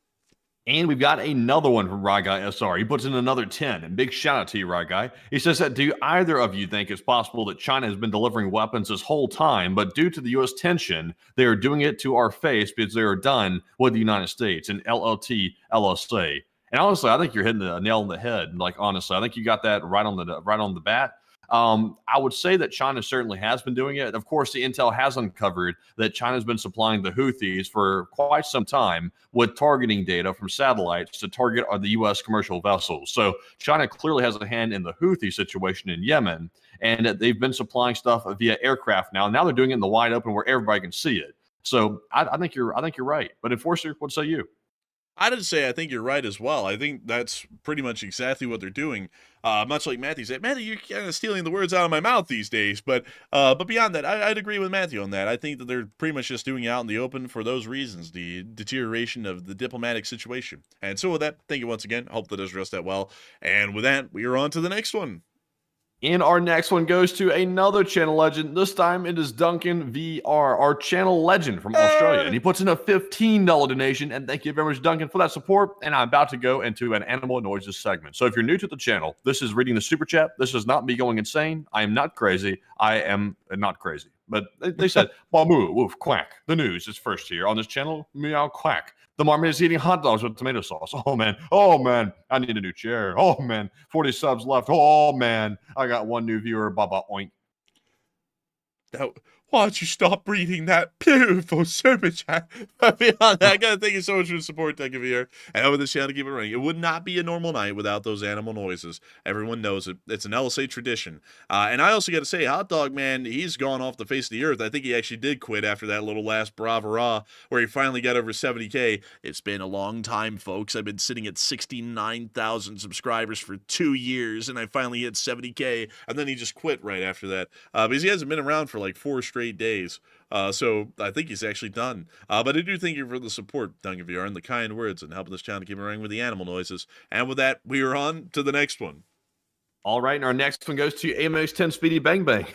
And we've got another one from Ryguy SR. He puts in another 10. And big shout out to you, Ryguy. He says that, do either of you think it's possible that China has been delivering weapons this whole time, but due to the U.S. tension, they are doing it to our face because they are done with the United States and LLT, LSA? And honestly, I think you're hitting the nail on the head. Like, honestly, I think you got that right on the bat. I would say that China certainly has been doing it. Of course, the intel has uncovered that China's been supplying the Houthis for quite some time with targeting data from satellites to target the U.S. commercial vessels. So China clearly has a hand in the Houthi situation in Yemen, and they've been supplying stuff via aircraft now. Now they're doing it in the wide open where everybody can see it. So I think you're right. But Enforcer, what say you? I didn't say I think you're right as well. I think that's pretty much exactly what they're doing. Much like Matthew said, Matthew, you're kind of stealing the words out of my mouth these days. But beyond that, I'd agree with Matthew on that. I think that they're pretty much just doing it out in the open for those reasons, the deterioration of the diplomatic situation. And so with that, thank you once again. I hope that does address that well. And with that, we are on to the next one. And our next one goes to another channel legend. This time it is Duncan VR, our channel legend from Australia. And he puts in a $15 donation. And thank you very much, Duncan, for that support. And I'm about to go into an animal noises segment. So if you're new to the channel, this is reading the super chat. This is not me going insane. I am not crazy. I am not crazy. But they said, Babu, woof, quack. The news is first here on this channel. Meow, quack. The marmot is eating hot dogs with tomato sauce. Oh, man. I need a new chair. Oh, man. 40 subs left. Oh, man. I got one new viewer. Baba oink. Now, why don't you stop reading that beautiful super chat? Beyond that, I gotta thank you so much for the support, thank you, VR. And over this channel, keep it running. It would not be a normal night without those animal noises. Everyone knows it. It's an LSA tradition. And I also gotta say, Hot Dog Man, he's gone off the face of the earth. I think he actually did quit after that little last bravura where he finally got over 70K. It's been a long time, folks. I've been sitting at 69,000 subscribers for 2 years, and I finally hit 70K, and then he just quit right after that. Because he hasn't been around for like 4 straight days. So I think he's actually done. But I do thank you for the support, Duncan VR, and the kind words and helping this channel keep running with the animal noises. And with that, we are on to the next one. All right, and our next one goes to AMX 10 Speedy Bang Bang.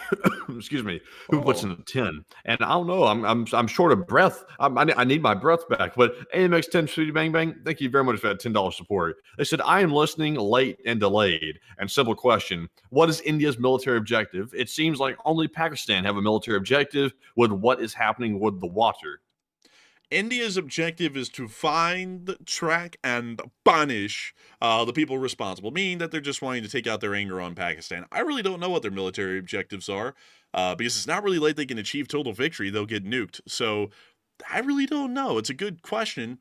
Excuse me, who puts in a 10? And I don't know, I'm short of breath. I need my breath back. But AMX 10 Speedy Bang Bang, thank you very much for that $10 support. They said, I am listening late and delayed. And simple question, what is India's military objective? It seems like only Pakistan have a military objective with what is happening with the water. India's objective is to find, track, and punish the people responsible, meaning that they're just wanting to take out their anger on Pakistan. I really don't know what their military objectives are, because it's not really like they can achieve total victory. They'll get nuked. So I really don't know. It's a good question.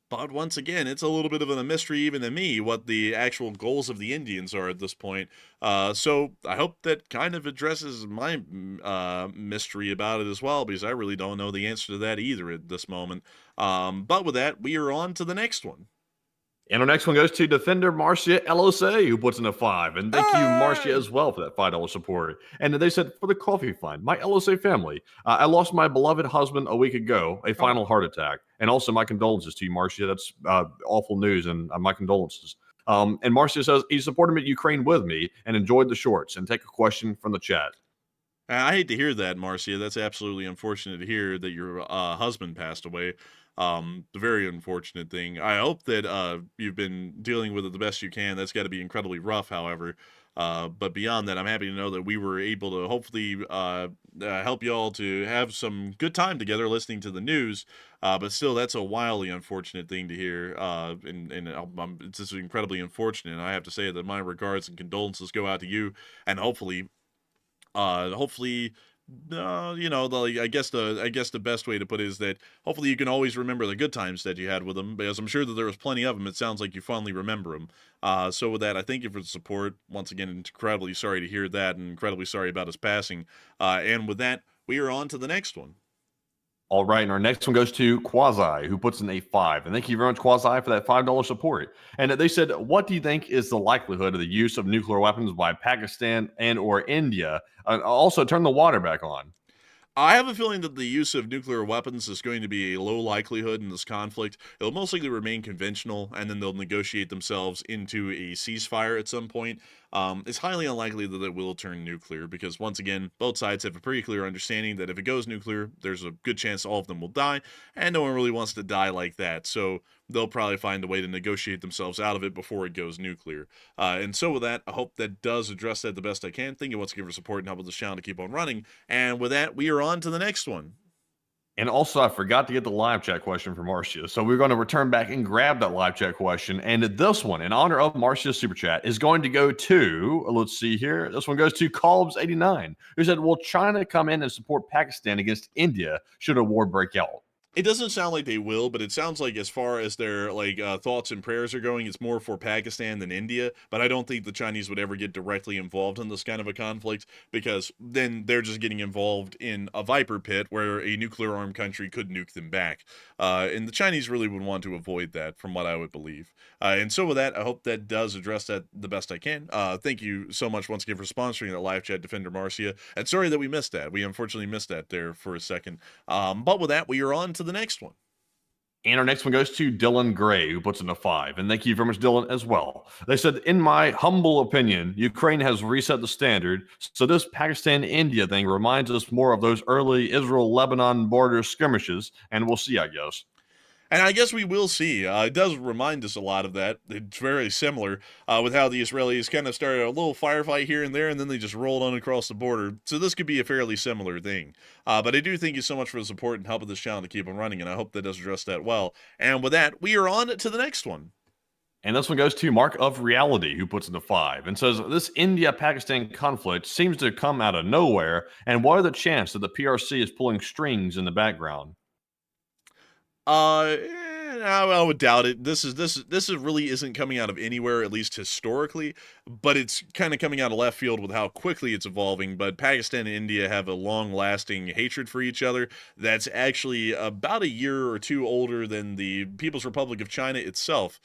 But once again, it's a little bit of a mystery even to me what the actual goals of the Indians are at this point. So I hope that kind of addresses my mystery about it as well, because I really don't know the answer to that either at this moment. But with that, we are on to the next one. And our next one goes to Defender Marcia LSA, who puts in a 5. And thank you, Marcia, as well, for that $5 support. And they said, for the coffee fund, my LSA family, I lost my beloved husband a week ago, a final heart attack. And also my condolences to you, Marcia. That's awful news, and my condolences. And Marcia says, he supported me at Ukraine with me and enjoyed the shorts. And take a question from the chat. I hate to hear that, Marcia. That's absolutely unfortunate to hear that your husband passed away. The very unfortunate thing. I hope that you've been dealing with it the best you can. That's got to be incredibly rough, however. But beyond that, I'm happy to know that we were able to hopefully help you all to have some good time together listening to the news. But still, that's a wildly unfortunate thing to hear. And it's just incredibly unfortunate. And I have to say that my regards and condolences go out to you, and hopefully, I guess the best way to put it is that hopefully you can always remember the good times that you had with them, because I'm sure that there was plenty of them. It sounds like you fondly remember them. So with that, I thank you for the support. Once again, incredibly sorry to hear that, and incredibly sorry about his passing. And with that, we are on to the next one. All right, and our next one goes to Quasi, who puts in a 5. And thank you very much, Quasi, for that $5 support. And they said, what do you think is the likelihood of the use of nuclear weapons by Pakistan and or India? Also, turn the water back on. I have a feeling that the use of nuclear weapons is going to be a low likelihood in this conflict. It'll most likely remain conventional, and then they'll negotiate themselves into a ceasefire at some point. It's highly unlikely that it will turn nuclear, because once again, both sides have a pretty clear understanding that if it goes nuclear, there's a good chance all of them will die, and no one really wants to die like that. So they'll probably find a way to negotiate themselves out of it before it goes nuclear. And so with that, I hope that does address that the best I can. Thank you once again for support and helping this channel to keep on running. And with that, we are on to the next one. And also, I forgot to get the live chat question from Marcia. So we're going to return back and grab that live chat question. And this one, in honor of Marcia's super chat, is going to go to, let's see here. This one goes to Colbs89, who said, will China come in and support Pakistan against India should a war break out? It doesn't sound like they will, but it sounds like as far as their thoughts and prayers are going, it's more for Pakistan than India. But I don't think the Chinese would ever get directly involved in this kind of a conflict, because then they're just getting involved in a viper pit where a nuclear-armed country could nuke them back. And the Chinese really would want to avoid that, from what I would believe. And so with that, I hope that does address that the best I can. Thank you so much once again for sponsoring that live chat, Defender Marcia. And sorry that we missed that. We unfortunately missed that there for a second. But with that, we are on to the next one. And our next one goes to Dylan Gray, who puts in a 5. And thank you very much, Dylan, as well. They said, in my humble opinion, Ukraine has reset the standard. So this Pakistan-India thing reminds us more of those early Israel-Lebanon border skirmishes. And we'll see, I guess. And I guess we will see. It does remind us a lot of that. It's very similar with how the Israelis kind of started a little firefight here and there, and then they just rolled on across the border. So this could be a fairly similar thing. But I do thank you so much for the support and help with this channel to keep on running, and I hope that does address that well. And with that, we are on to the next one. And this one goes to Mark of Reality, who puts in the 5 and says, this India-Pakistan conflict seems to come out of nowhere, and what are the chances that the PRC is pulling strings in the background? I would doubt it. This really isn't coming out of anywhere, at least historically, but it's kind of coming out of left field with how quickly it's evolving. But Pakistan and India have a long-lasting hatred for each other that's actually about a year or two older than the People's Republic of China itself.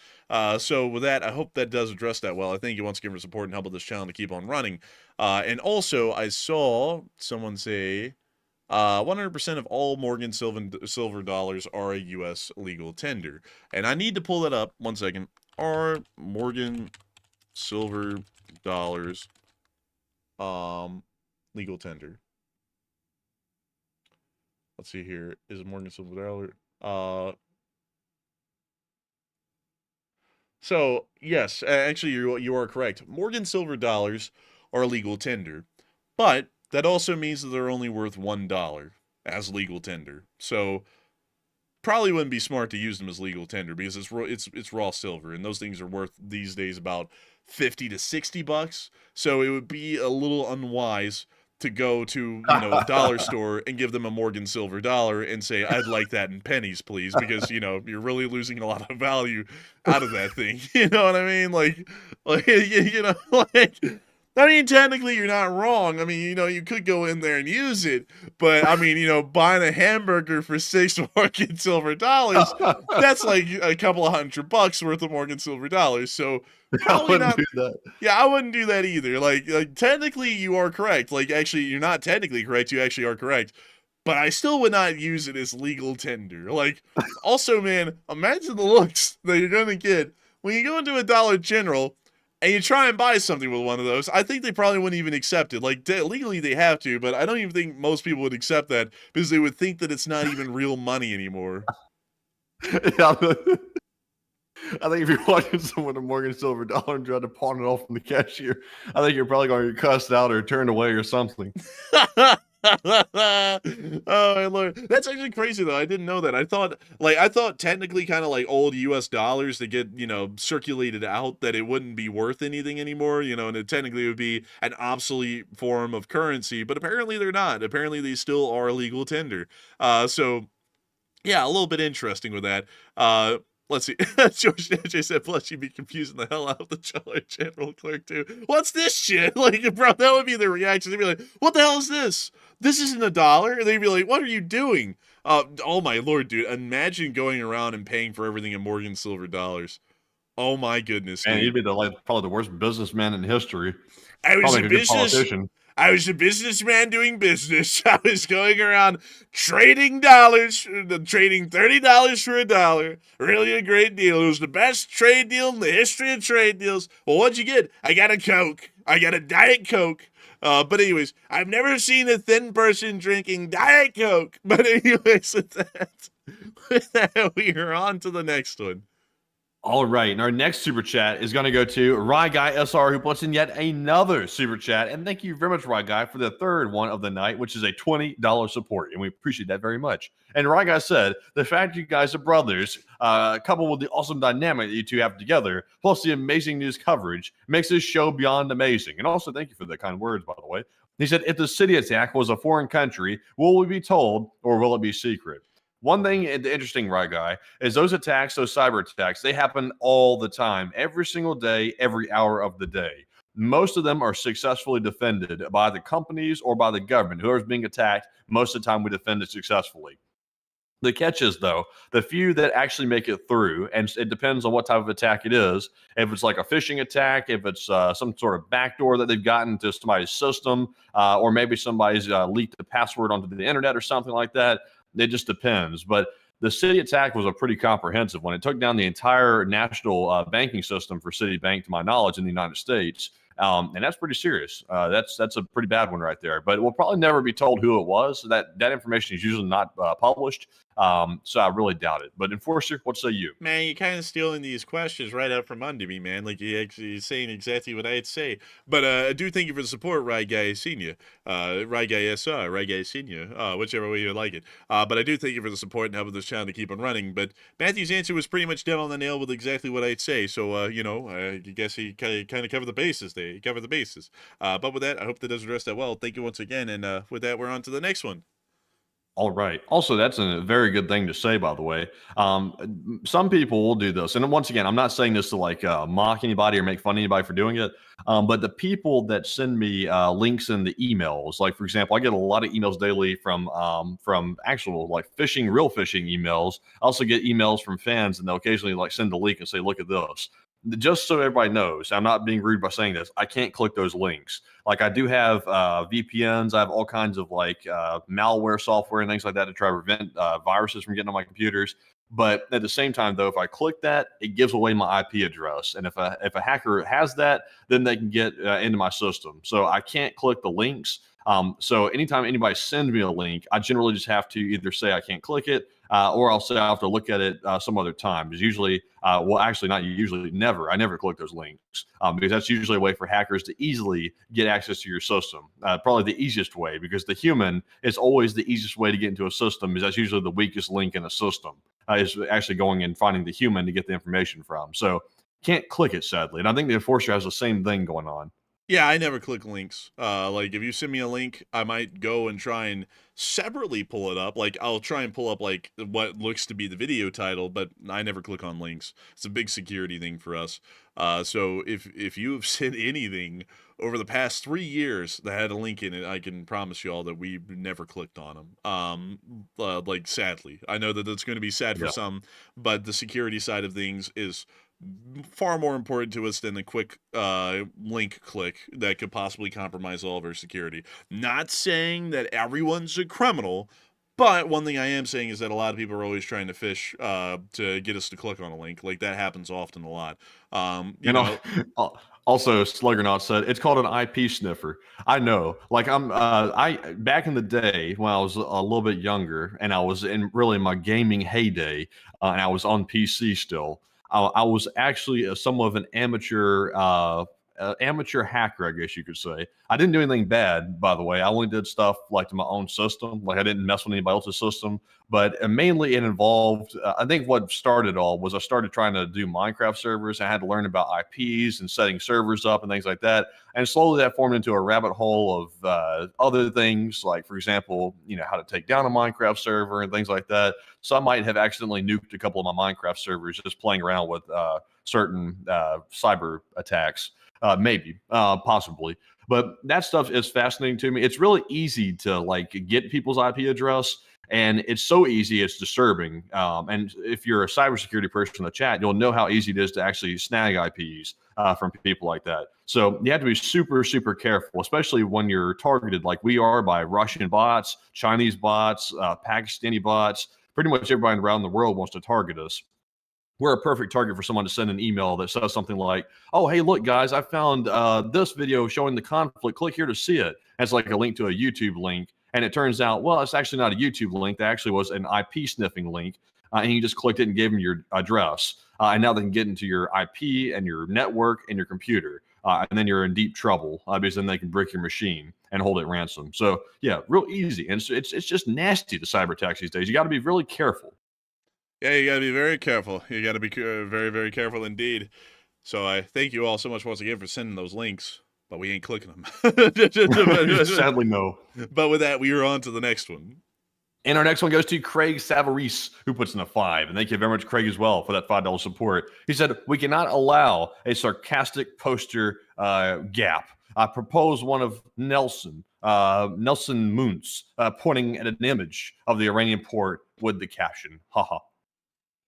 So with that, I hope that does address that well. I thank you once again for support and help with this channel to keep on running. And also, I saw someone say 100% of all Morgan silver dollars are a U.S. legal tender. And I need to pull that up. 1 second. Are Morgan silver dollars legal tender? Let's see here. Is Morgan silver dollar? So, yes, actually, you are correct. Morgan silver dollars are legal tender. But that also means that they're only worth $1 as legal tender. So probably wouldn't be smart to use them as legal tender because it's raw silver, and those things are worth these days about $50 to $60. So it would be a little unwise to go to a dollar store and give them a Morgan silver dollar and say, I'd like that in pennies, please, because you're really losing a lot of value out of that thing. You know what I mean? Like I mean, technically, you're not wrong. I mean, you could go in there and use it, but I mean, buying a hamburger for 6 Morgan silver dollars, that's like a couple of $100 worth of Morgan silver dollars. So probably not. Do that. Yeah, I wouldn't do that either. Like technically, you are correct. Like, actually, you're not technically correct. You actually are correct. But I still would not use it as legal tender. Like, also, man, imagine the looks that you're gonna get when you go into a Dollar General and you try and buy something with one of those. I think they probably wouldn't even accept it. Like, legally they have to, but I don't even think most people would accept that because they would think that it's not even real money anymore. Yeah, I think if you're watching someone a Morgan silver dollar and trying to pawn it off from the cashier, I think you're probably going to get cussed out or turned away or something. Oh my Lord, that's actually crazy though. I didn't know that. I thought technically kind of like old US dollars that get circulated out, that it wouldn't be worth anything anymore, and it technically would be an obsolete form of currency, but apparently they're not. Apparently they still are legal tender. So yeah, a little bit interesting with that. Let's see. George J said, plus you'd be confusing the hell out of the Dollar General clerk too. What's this shit? Like, bro, that would be their reaction. They'd be like, what the hell is this? This isn't $1. And they'd be like, what are you doing? Oh my Lord, dude. Imagine going around and paying for everything in Morgan silver dollars. Oh my goodness. And he'd be probably the worst businessman in history. I was a businessman doing business. I was going around trading dollars, trading $30 for $1. Really a great deal. It was the best trade deal in the history of trade deals. Well, what'd you get? I got a Coke. I got a Diet Coke. But anyways, I've never seen a thin person drinking Diet Coke. But anyways, with that, we are on to the next one. All right, and our next super chat is going to go to Rye Guy SR, who puts in yet another super chat. And thank you very much, Rye Guy, for the third one of the night, which is a $20 support, and we appreciate that very much. And Rye Guy said, the fact you guys are brothers, coupled with the awesome dynamic that you two have together, plus the amazing news coverage, makes this show beyond amazing. And also, thank you for the kind words, by the way. He said, if the city attack was a foreign country, will we be told, or will it be secret? One thing interesting, right, guy, is those attacks, those cyber attacks, they happen all the time, every single day, every hour of the day. Most of them are successfully defended by the companies or by the government. Whoever's being attacked, most of the time we defend it successfully. The catch is, though, the few that actually make it through, and it depends on what type of attack it is. If it's like a phishing attack, if it's some sort of backdoor that they've gotten to somebody's system, or maybe somebody's leaked the password onto the internet or something like that, it just depends. But the city attack was a pretty comprehensive one. It took down the entire national banking system for Citibank, to my knowledge, in the United States. And that's pretty serious. That's a pretty bad one right there. But we'll probably never be told who it was. That information is usually not published. So I really doubt it. But Enforcer, what say you? Man, you're kind of stealing these questions right out from under me, man. Like you're saying exactly what I'd say. But I do thank you for the support, Rye Guy Senior, Rye Guy SR, Rye Guy Senior, whichever way you like it. But I do thank you for the support and helping this channel to keep on running. But Matthew's answer was pretty much dead on the nail with exactly what I'd say. So I guess he kind of covered the bases there. He covered the bases. But with that, I hope that does address that well. Thank you once again. And with that, we're on to the next one. All right. Also, that's a very good thing to say, by the way. Some people will do this. And once again, I'm not saying this to like mock anybody or make fun of anybody for doing it. But the people that send me links in the emails, like, for example, I get a lot of emails daily from actual like real phishing emails. I also get emails from fans, and they'll occasionally like send a link and say, look at this. Just so everybody knows, I'm not being rude by saying this, I can't click those links. Like, I do have VPNs. I have all kinds of like malware software and things like that to try to prevent viruses from getting on my computers. But at the same time, though, if I click that, it gives away my IP address. And if a hacker has that, then they can get into my system. So I can't click the links. So anytime anybody sends me a link, I generally just have to either say I can't click it, or I'll say I have to look at it some other time. Because usually, well, actually not usually, never. I never click those links because that's usually a way for hackers to easily get access to your system. Probably the easiest way, because the human is always the easiest way to get into a system, because that's usually the weakest link in a system, is actually going and finding the human to get the information from. So can't click it, sadly. And I think the Enforcer has the same thing going on. Yeah, I never click links. Like, if you send me a link, I might go and try and separately pull it up. Like, I'll try and pull up, like, what looks to be the video title, but I never click on links. It's a big security thing for us. So if you have sent anything over the past 3 years that had a link in it, I can promise you all that we never clicked on them. Like, sadly. I know that it's going to be sad for some, but the security side of things is far more important to us than the quick link click that could possibly compromise all of our security. Not saying that everyone's a criminal, but one thing I am saying is that a lot of people are always trying to fish to get us to click on a link. Like, that happens often a lot. You know. Also, Sluggernaut said it's called an IP sniffer. I know. Like, I back in the day when I was a little bit younger and I was in really my gaming heyday, and I was on PC still. I was actually somewhat of an amateur hacker, I guess you could say. I didn't do anything bad, by the way. I only did stuff like to my own system. Like, I didn't mess with anybody else's system. But mainly it involved, I think what started all was I started trying to do Minecraft servers. I had to learn about IPs and setting servers up and things like that. And slowly that formed into a rabbit hole of other things, like, for example, how to take down a Minecraft server and things like that. So I might have accidentally nuked a couple of my Minecraft servers just playing around with certain cyber attacks. Maybe, possibly. But that stuff is fascinating to me. It's really easy to like get people's IP address, and it's so easy, it's disturbing. And if you're a cybersecurity person in the chat, you'll know how easy it is to actually snag IPs from people like that. So you have to be super, super careful, especially when you're targeted like we are by Russian bots, Chinese bots, Pakistani bots. Pretty much everybody around the world wants to target us. We're a perfect target for someone to send an email that says something like, oh, hey, look, guys, I found this video showing the conflict. Click here to see it. It's like a link to a YouTube link. And it turns out, well, it's actually not a YouTube link. That actually was an IP sniffing link. And you just clicked it and gave them your address. And now they can get into your IP and your network and your computer. And then you're in deep trouble because then they can brick your machine and hold it ransom. So, yeah, real easy. And it's just nasty, the cyber attacks these days. You got to be really careful. Yeah, you got to be very careful. You got to be very, very careful indeed. So I thank you all so much once again for sending those links, but we ain't clicking them. Sadly, no. But with that, we are on to the next one. And our next one goes to Craig Savarese, who puts in a 5. And thank you very much, Craig, as well, for that $5 support. He said, we cannot allow a sarcastic poster gap. I propose one of Nelson Muntz, pointing at an image of the Iranian port with the caption, haha.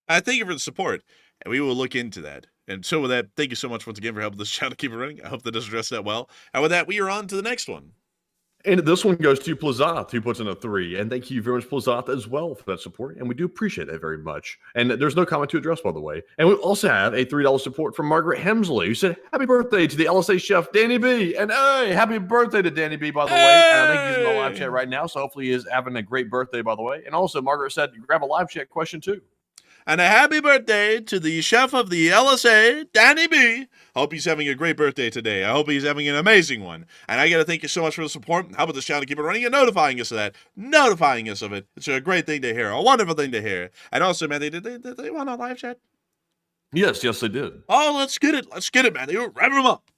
I thank you for the support, and we will look into that. And so with that, thank you so much once again for helping this channel keep it running. I hope that does address that well. And with that, we are on to the next one. And this one goes to Plazath, who puts in a 3. And thank you very much, Plazath, as well for that support. And we do appreciate that very much. And there's no comment to address, by the way. And we also have a $3 support from Margaret Hemsley, who said, happy birthday to the LSA chef, Danny B. And hey, happy birthday to Danny B, by the way. And I think he's in the live chat right now. So hopefully he is having a great birthday, by the way. And also, Margaret said, grab a live chat question too. And a happy birthday to the chef of the LSA, Danny B. Hope he's having a great birthday today. I hope he's having an amazing one. And I got to thank you so much for the support. How about this channel? Keep it running and notifying us of that. Notifying us of it. It's a great thing to hear. A wonderful thing to hear. And also, man, did they want a live chat? Yes, they did. Oh, let's get it. Let's get it, man. They were revving them up.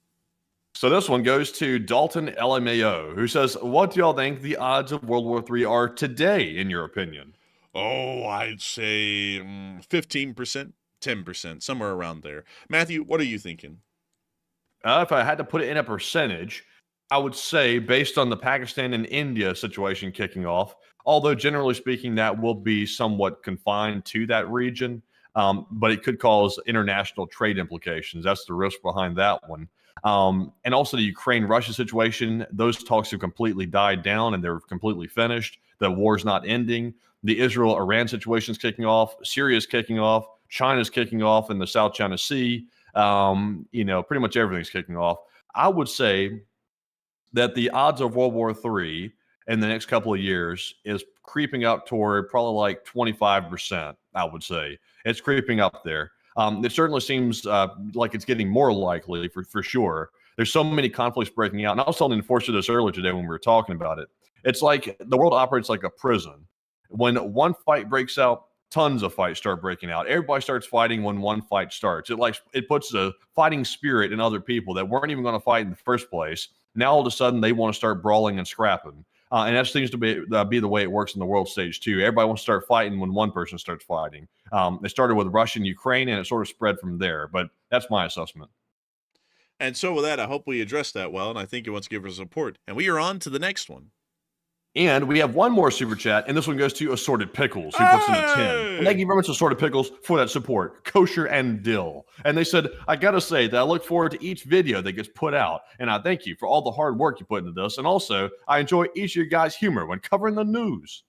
So this one goes to Dalton LMAO, who says, what do y'all think the odds of World War III are today, in your opinion? Oh, I'd say 15%, 10%, somewhere around there. Matthew, what are you thinking? If I had to put it in a percentage, I would say based on the Pakistan and India situation kicking off, although generally speaking, that will be somewhat confined to that region, but it could cause international trade implications. That's the risk behind that one. And also the Ukraine-Russia situation, those talks have completely died down and they're completely finished. The war's not ending. The Israel-Iran situation is kicking off. Syria is kicking off. China's kicking off in the South China Sea. Pretty much everything's kicking off. I would say that the odds of World War III in the next couple of years is creeping up toward probably like 25%, I would say. It's creeping up there. It certainly seems like it's getting more likely for sure. There's so many conflicts breaking out. And I was telling the Enforcer this earlier today when we were talking about it. It's like the world operates like a prison. When one fight breaks out, tons of fights start breaking out. Everybody starts fighting when one fight starts. It puts the fighting spirit in other people that weren't even going to fight in the first place. Now all of a sudden they want to start brawling and scrapping. And that seems to be the way it works in the world stage too. Everybody wants to start fighting when one person starts fighting. It started with Russia and Ukraine, and it sort of spread from there. But that's my assessment. And so with that, I hope we addressed that well, and I think you want to give us support. And we are on to the next one. And we have one more super chat, and this one goes to Assorted Pickles, who puts in a 10. And thank you very much, Assorted Pickles, for that support. Kosher and dill. And they said, I got to say that I look forward to each video that gets put out. And I thank you for all the hard work you put into this. And also, I enjoy each of your guys' humor when covering the news.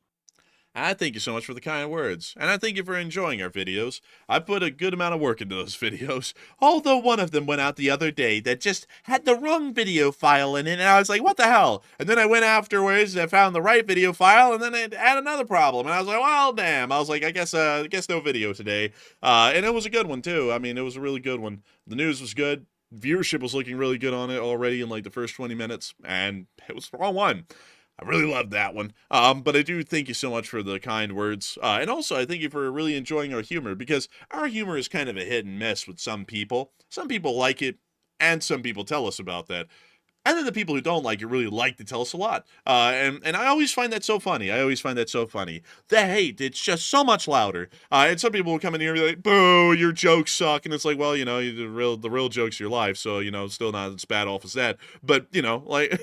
I thank you so much for the kind words, and I thank you for enjoying our videos. I put a good amount of work into those videos, although one of them went out the other day that just had the wrong video file in it, and I was like, what the hell? And then I went afterwards and I found the right video file, and then it had another problem, and I was like, well, damn. I was like, I guess no video today. And it was a good one, too. I mean, it was a really good one. The news was good. Viewership was looking really good on it already in like the first 20 minutes, and it was the wrong one. I really loved that one. But I do thank you so much for the kind words. And also, I thank you for really enjoying our humor, because our humor is kind of a hit and miss with some people. Some people like it, and some people tell us about that. And then the people who don't like it really like to tell us a lot. And I always find that so funny. The hate, it's just so much louder. And some people will come in here and be like, boo, your jokes suck. And it's like, well, the real joke's your life. So, still not as bad off as that. But, like,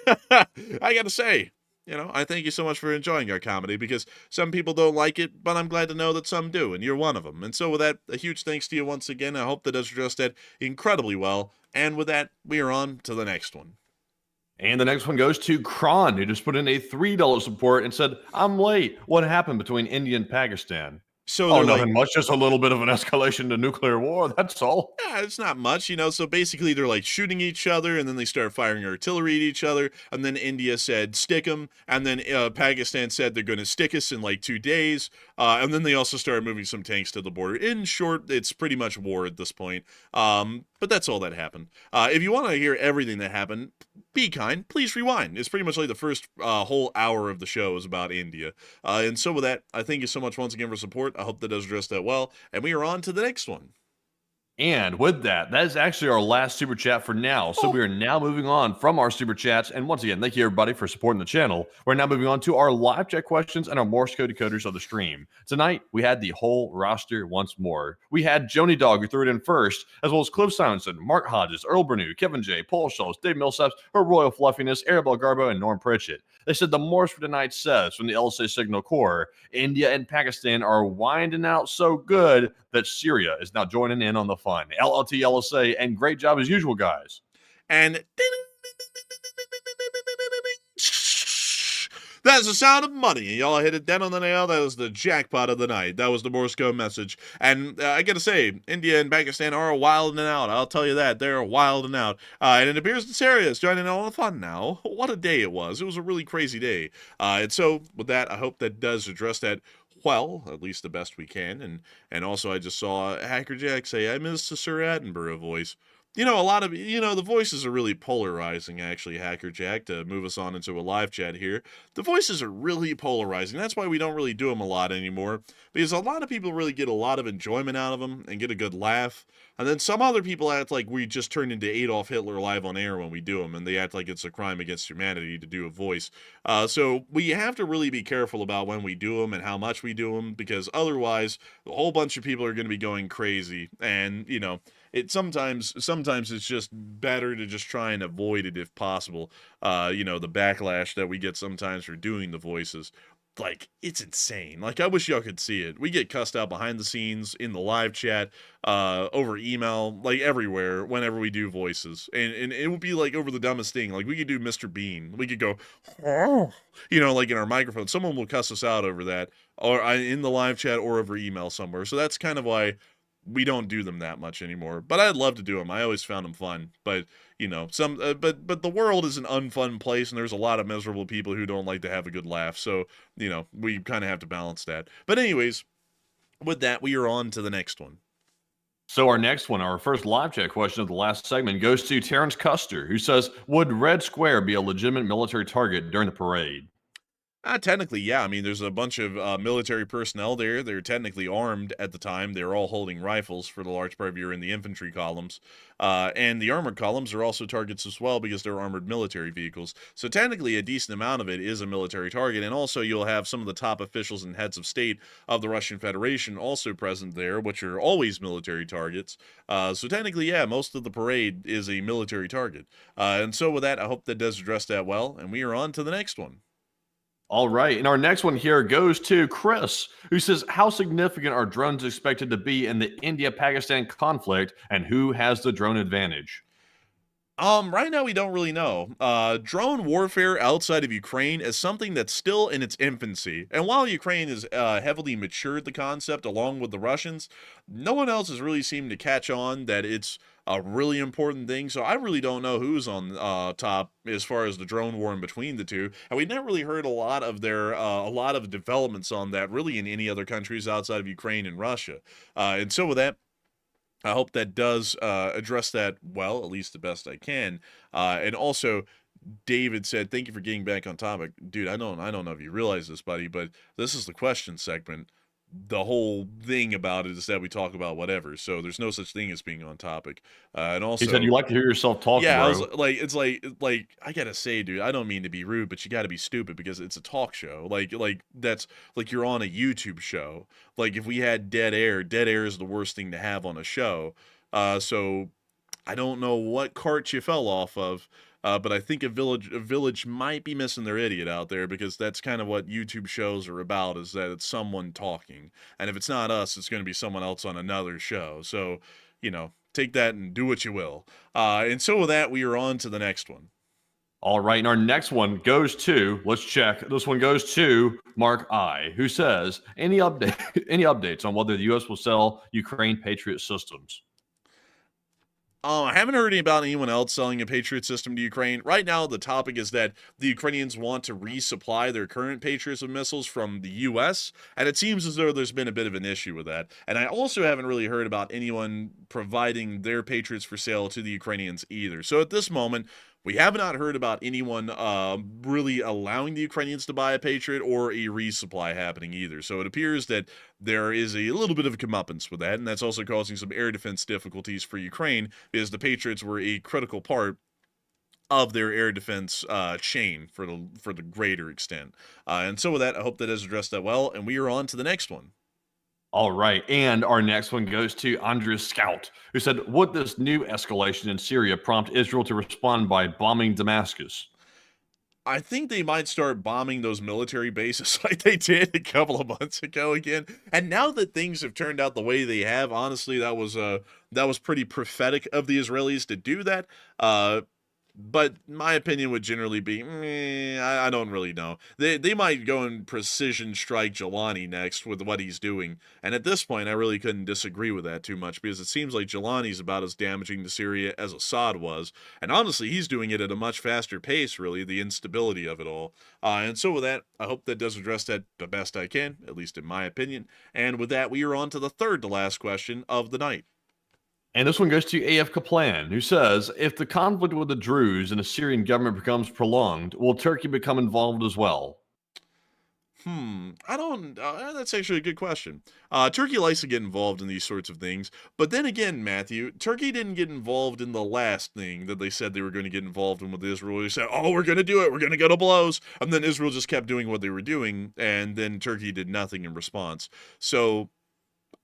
I got to say, I thank you so much for enjoying our comedy, because some people don't like it, but I'm glad to know that some do, and you're one of them. And so with that, a huge thanks to you once again. I hope that does address that incredibly well. And with that, we are on to the next one. And the next one goes to Kron, who just put in a $3 support and said, I'm late. What happened between India and Pakistan? So nothing much, just a little bit of an escalation to nuclear war, that's all. Yeah, it's not much, so basically they're like shooting each other, and then they start firing artillery at each other, and then India said, stick them, and then Pakistan said they're going to stick us in like 2 days, and then they also started moving some tanks to the border. In short, it's pretty much war at this point, but that's all that happened. If you want to hear everything that happened, be kind, please rewind. It's pretty much like the first whole hour of the show is about India. And so with that, I thank you so much once again for support. I hope that does address that well. And we are on to the next one. And with that is actually our last super chat for now. So we are now moving on from our super chats. And once again, thank you everybody for supporting the channel. We're now moving on to our live chat questions and our Morse code decoders of the stream. Tonight, we had the whole roster once more. We had Joni Dog, who threw it in first, as well as Cliff Simonson, Mark Hodges, Earl Bernew, Kevin J, Paul Schultz, Dave Millsaps, Her Royal Fluffiness, Arabelle Garbo, and Norm Pritchett. They said the Morse for tonight says from the LSA Signal Corps, India and Pakistan are winding out so good that Syria is now joining in on the fun. LLT LSA, and great job as usual, guys. And That's the sound of money. Y'all hit it dead on the nail. That was the jackpot of the night. That was the Morse code message. And I gotta say, India and Pakistan are wilding out. I'll tell you that. They're wilding out. And it appears that Syria is joining all the fun now. What a day it was. It was a really crazy day. And so, with that, I hope that does address that well, at least the best we can. And also, I just saw Hacker Jack say, I miss the Sir Attenborough voice. A lot of, the voices are really polarizing, actually, Hacker Jack, to move us on into a live chat here. The voices are really polarizing. That's why we don't really do them a lot anymore, because a lot of people really get a lot of enjoyment out of them and get a good laugh. And then some other people act like we just turned into Adolf Hitler live on air when we do them, and they act like it's a crime against humanity to do a voice. So we have to really be careful about when we do them and how much we do them, because otherwise a whole bunch of people are going to be going crazy. And, sometimes it's just better to just try and avoid it if possible. The backlash that we get sometimes for doing the voices. Like, it's insane. Like, I wish y'all could see it. We get cussed out behind the scenes, in the live chat, over email, like, everywhere, whenever we do voices. And it would be, like, over the dumbest thing. Like, we could do Mr. Bean. We could go, like, in our microphone. Someone will cuss us out over that, or in the live chat, or over email somewhere. So that's kind of why we don't do them that much anymore. But I'd love to do them. I always found them fun. But but the world is an unfun place, and there's a lot of miserable people who don't like to have a good laugh. So we kind of have to balance that. But anyways, with that, we are on to the next one. So our next one, our first live chat question of the last segment, goes to Terrence Custer, who says, would Red Square be a legitimate military target during the parade? Technically, yeah. I mean, there's a bunch of military personnel there. They're technically armed at the time. They're all holding rifles for the large part if you're in the infantry columns. And the armored columns are also targets as well because they're armored military vehicles. So technically, a decent amount of it is a military target. And also, you'll have some of the top officials and heads of state of the Russian Federation also present there, which are always military targets. So technically, yeah, most of the parade is a military target. And so with that, I hope that does address that well. And we are on to the next one. All right. And our next one here goes to Chris, who says, how significant are drones expected to be in the India-Pakistan conflict, and who has the drone advantage? Right now we don't really know. Drone warfare outside of Ukraine is something that's still in its infancy. And while Ukraine has heavily matured the concept along with the Russians, no one else has really seemed to catch on that it's a really important thing. So I really don't know who's on top as far as the drone war in between the two. And we've never really heard a lot of developments on that really in any other countries outside of Ukraine and Russia. And so with that, I hope that does address that well, at least the best I can. And also, David said, thank you for getting back on topic. Dude, I don't know if you realize this, buddy, but this is the question segment. The whole thing about it is that we talk about whatever, so there's no such thing as being on topic. And also, he said you like to hear yourself talk. Yeah, bro. I was it's like I gotta say, dude, I don't mean to be rude, but you gotta be stupid because it's a talk show. Like that's like you're on a YouTube show. Like if we had dead air is the worst thing to have on a show. So I don't know what cart you fell off of. But I think a village might be missing their idiot out there, because that's kind of what YouTube shows are about, is that it's someone talking. And if it's not us, it's going to be someone else on another show. So, take that and do what you will. And so with that, we are on to the next one. All right. And our next one goes to, let's check. This one goes to Mark I, who says, any updates on whether the U.S. will sell Ukraine Patriot systems? I haven't heard about anyone else selling a Patriot system to Ukraine. Right now, the topic is that the Ukrainians want to resupply their current Patriots with missiles from the U.S., and it seems as though there's been a bit of an issue with that. And I also haven't really heard about anyone providing their Patriots for sale to the Ukrainians either. So at this moment, we have not heard about anyone really allowing the Ukrainians to buy a Patriot or a resupply happening either. So it appears that there is a little bit of a comeuppance with that, and that's also causing some air defense difficulties for Ukraine, because the Patriots were a critical part of their air defense chain for the greater extent. And so with that, I hope that has addressed that well, and we are on to the next one. All right. And our next one goes to Andres Scout, who said, would this new escalation in Syria prompt Israel to respond by bombing Damascus? I think they might start bombing those military bases like they did a couple of months ago again. And now that things have turned out the way they have, honestly, that was pretty prophetic of the Israelis to do that. But my opinion would generally be, I don't really know. They might go and precision strike Jolani next with what he's doing. And at this point, I really couldn't disagree with that too much because it seems like Jolani's about as damaging to Syria as Assad was. And honestly, he's doing it at a much faster pace, really, the instability of it all. And so with that, I hope that does address that the best I can, at least in my opinion. And with that, we are on to the third to last question of the night. And this one goes to AF Kaplan, who says, if the conflict with the Druze and the Syrian government becomes prolonged, will Turkey become involved as well? I don't. That's actually a good question. Turkey likes to get involved in these sorts of things, but then again, Matthew, Turkey didn't get involved in the last thing that they said they were going to get involved in with Israel. They said, "Oh, we're going to do it. We're going to go to blows," and then Israel just kept doing what they were doing, and then Turkey did nothing in response. So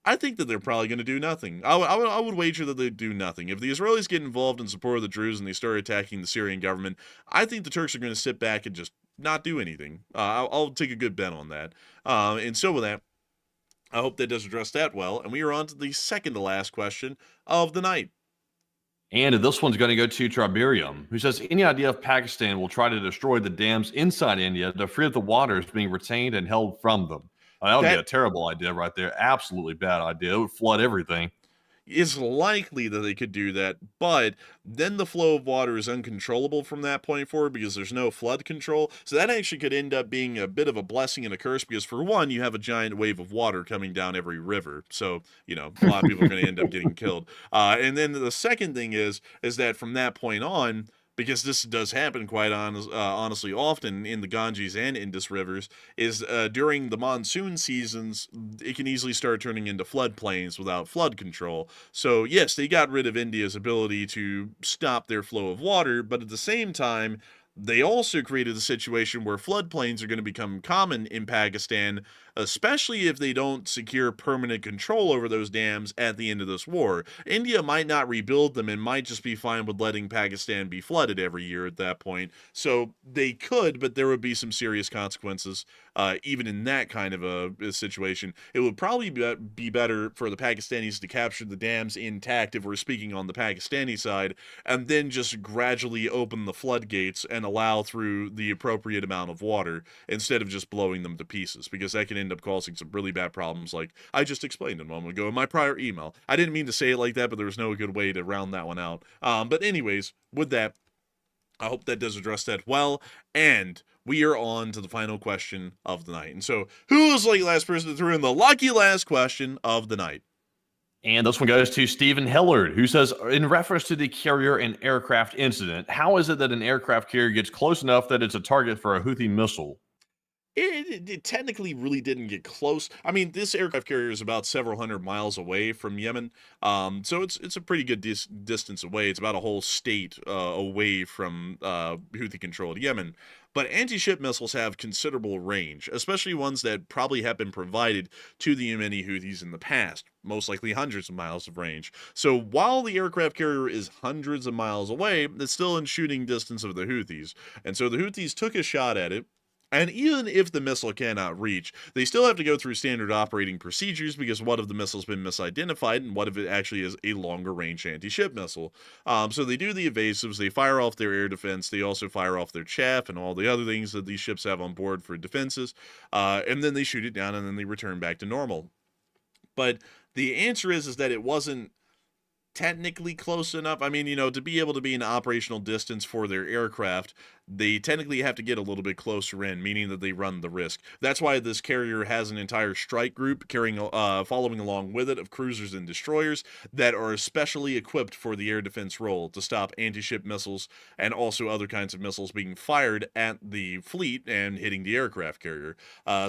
I think that they're probably going to do nothing. I would wager that they do nothing. If the Israelis get involved in support of the Druze and they start attacking the Syrian government, I think the Turks are going to sit back and just not do anything. I'll take a good bet on that. And so with that, I hope that does address that well. And we are on to the second to last question of the night. And this one's going to go to Triberium, who says, any idea if Pakistan will try to destroy the dams inside India to free up the waters being retained and held from them? That would be a terrible idea right there. Absolutely bad idea. It would flood everything. It's likely that they could do that, but then the flow of water is uncontrollable from that point forward because there's no flood control. So that actually could end up being a bit of a blessing and a curse because, for one, you have a giant wave of water coming down every river. So, a lot of people are going to end up getting killed. And then the second thing is that from that point on, because this does happen quite honestly often in the Ganges and Indus rivers, is during the monsoon seasons, it can easily start turning into floodplains without flood control. So yes, they got rid of India's ability to stop their flow of water, but at the same time, they also created a situation where floodplains are going to become common in Pakistan, especially if they don't secure permanent control over those dams at the end of this war. India might not rebuild them and might just be fine with letting Pakistan be flooded every year at that point. So they could, but there would be some serious consequences, even in that kind of a situation. It would probably be better for the Pakistanis to capture the dams intact, if we're speaking on the Pakistani side, and then just gradually open the floodgates and allow through the appropriate amount of water instead of just blowing them to pieces, because that can end up causing some really bad problems like I just explained a moment ago in my prior email. I didn't mean to say it like that, but there was no good way to round that one out. But anyways, with that, I hope that does address that well, and we are on to the final question of the night. And so, who was the last person that threw in the lucky last question of the night? And this one goes to Stephen Hillard, who says, in reference to the carrier and aircraft incident, how is it that an aircraft carrier gets close enough that it's a target for a Houthi missile? It technically really didn't get close. I mean, this aircraft carrier is about several hundred miles away from Yemen, so it's a pretty good distance away. It's about a whole state away from Houthi-controlled Yemen. But anti-ship missiles have considerable range, especially ones that probably have been provided to the Yemeni Houthis in the past, most likely hundreds of miles of range. So while the aircraft carrier is hundreds of miles away, it's still in shooting distance of the Houthis. And so the Houthis took a shot at it. And even if the missile cannot reach, they still have to go through standard operating procedures because what if the missile's been misidentified and what if it actually is a longer range anti-ship missile? So they do the evasives, they fire off their air defense, they also fire off their chaff and all the other things that these ships have on board for defenses, and then they shoot it down and then they return back to normal. But the answer is that it wasn't technically close enough. I mean, to be able to be in operational distance for their aircraft, they technically have to get a little bit closer in, meaning that they run the risk. That's why this carrier has an entire strike group following along with it of cruisers and destroyers that are especially equipped for the air defense role to stop anti-ship missiles and also other kinds of missiles being fired at the fleet and hitting the aircraft carrier.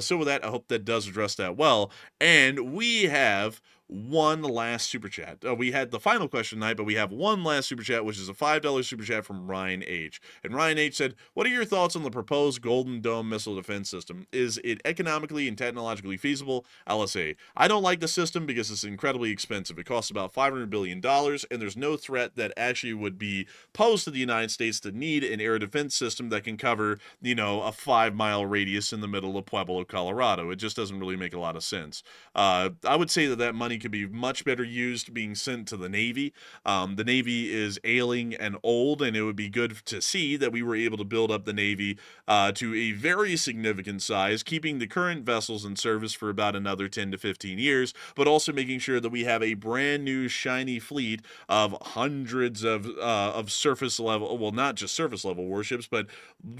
So with that, I hope that does address that well. And we have one last super chat. We had the final question tonight, but we have one last super chat, which is a $5 super chat from Ryan H. And Ryan H said, said, what are your thoughts on the proposed Golden Dome missile defense system? Is it economically and technologically feasible? LSA. I don't like the system because it's incredibly expensive. It costs about $500 billion, and there's no threat that actually would be posed to the United States to need an air defense system that can cover, a 5-mile radius in the middle of Pueblo, Colorado. It just doesn't really make a lot of sense. I would say that money could be much better used being sent to the Navy. The Navy is ailing and old, and it would be good to see that we were able to build up the Navy to a very significant size, keeping the current vessels in service for about another 10 to 15 years, but also making sure that we have a brand new shiny fleet of hundreds of surface level, well, not just surface level warships, but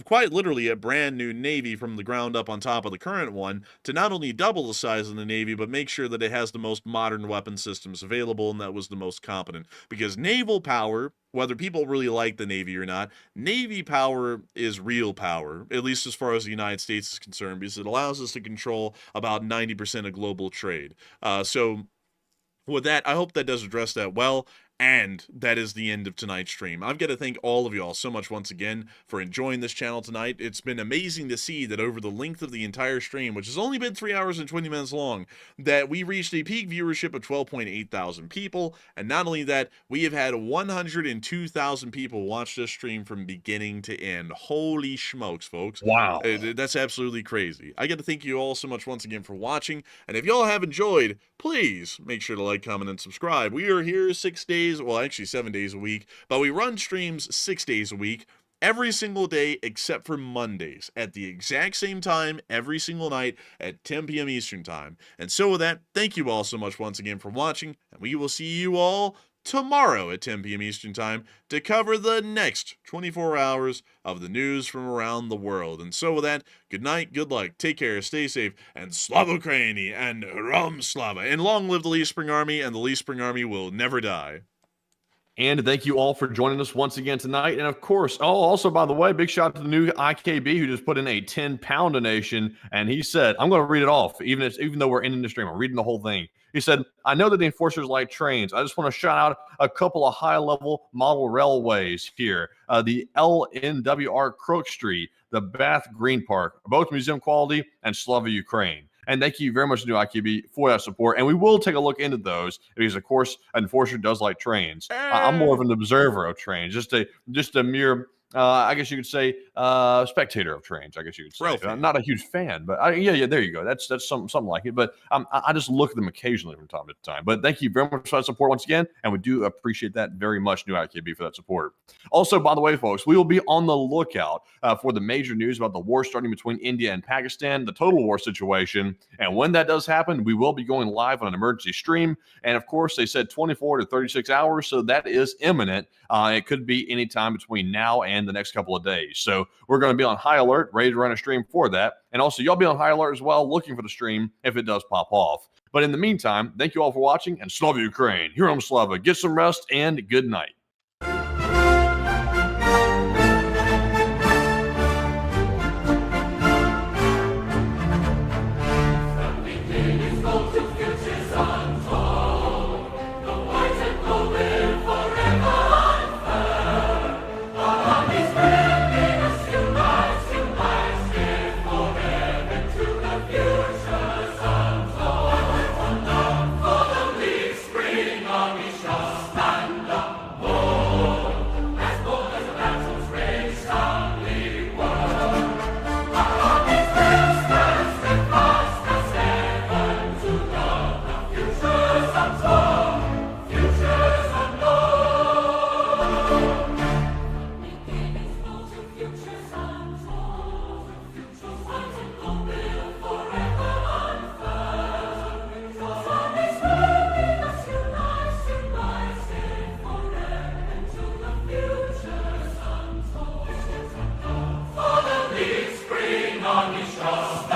quite literally a brand new Navy from the ground up on top of the current one, to not only double the size of the Navy, but make sure that it has the most modern weapon systems available, and that was the most competent. Because naval power, whether people really like the Navy or not, Navy power is real power, at least as far as the United States is concerned, because it allows us to control about 90% of global trade. So with that, I hope that does address that well. And that is the end of tonight's stream. I've got to thank all of y'all so much once again for enjoying this channel tonight. It's been amazing to see that over the length of the entire stream, which has only been 3 hours and 20 minutes long, that we reached a peak viewership of 12.8 thousand people. And not only that, we have had 102,000 people watch this stream from beginning to end. Holy smokes, folks. Wow. That's absolutely crazy. I got to thank you all so much once again for watching. And if y'all have enjoyed, please make sure to like, comment, and subscribe. We are here 6 days, well, actually 7 days a week, but we run streams 6 days a week, every single day except for Mondays, at the exact same time every single night at 10 p.m. Eastern Time. And so with that, thank you all so much once again for watching, and we will see you all tomorrow at 10 p.m. Eastern Time to cover the next 24 hours of the news from around the world. And so with that, good night, good luck, take care, stay safe, and Slava Ukraini, and Ram Slava, and long live the Lee Spring Army, and the Lee Spring Army will never die. And thank you all for joining us once again tonight. And of course, also, by the way, big shout out to the new IKB who just put in a 10-pound donation. And he said, I'm going to read it off, even though we're ending the stream. I'm reading the whole thing. He said, I know that the enforcers like trains. I just want to shout out a couple of high-level model railways here. The LNWR Crook Street, the Bath Green Park, both museum quality, and Slava Ukraine. And thank you very much to New IKB for that support. And we will take a look into those because, of course, an enforcer does like trains. I'm more of an observer of trains, just a mere, I guess you could say, spectator of trains. I guess you could say. I'm not a huge fan, but yeah, there you go. That's something like it. But I just look at them occasionally from time to time. But thank you very much for that support once again, and we do appreciate that very much, New IKB, for that support. Also, by the way, folks, we will be on the lookout for the major news about the war starting between India and Pakistan, the total war situation. And when that does happen, we will be going live on an emergency stream. And of course, they said 24 to 36 hours, so that is imminent. It could be any time between now and the next couple of days. So we're going to be on high alert, ready to run a stream for that. And also, y'all be on high alert as well, looking for the stream if it does pop off. But in the meantime, thank you all for watching, and Slava Ukraine. Here on Slava. Get some rest, and good night. Army shall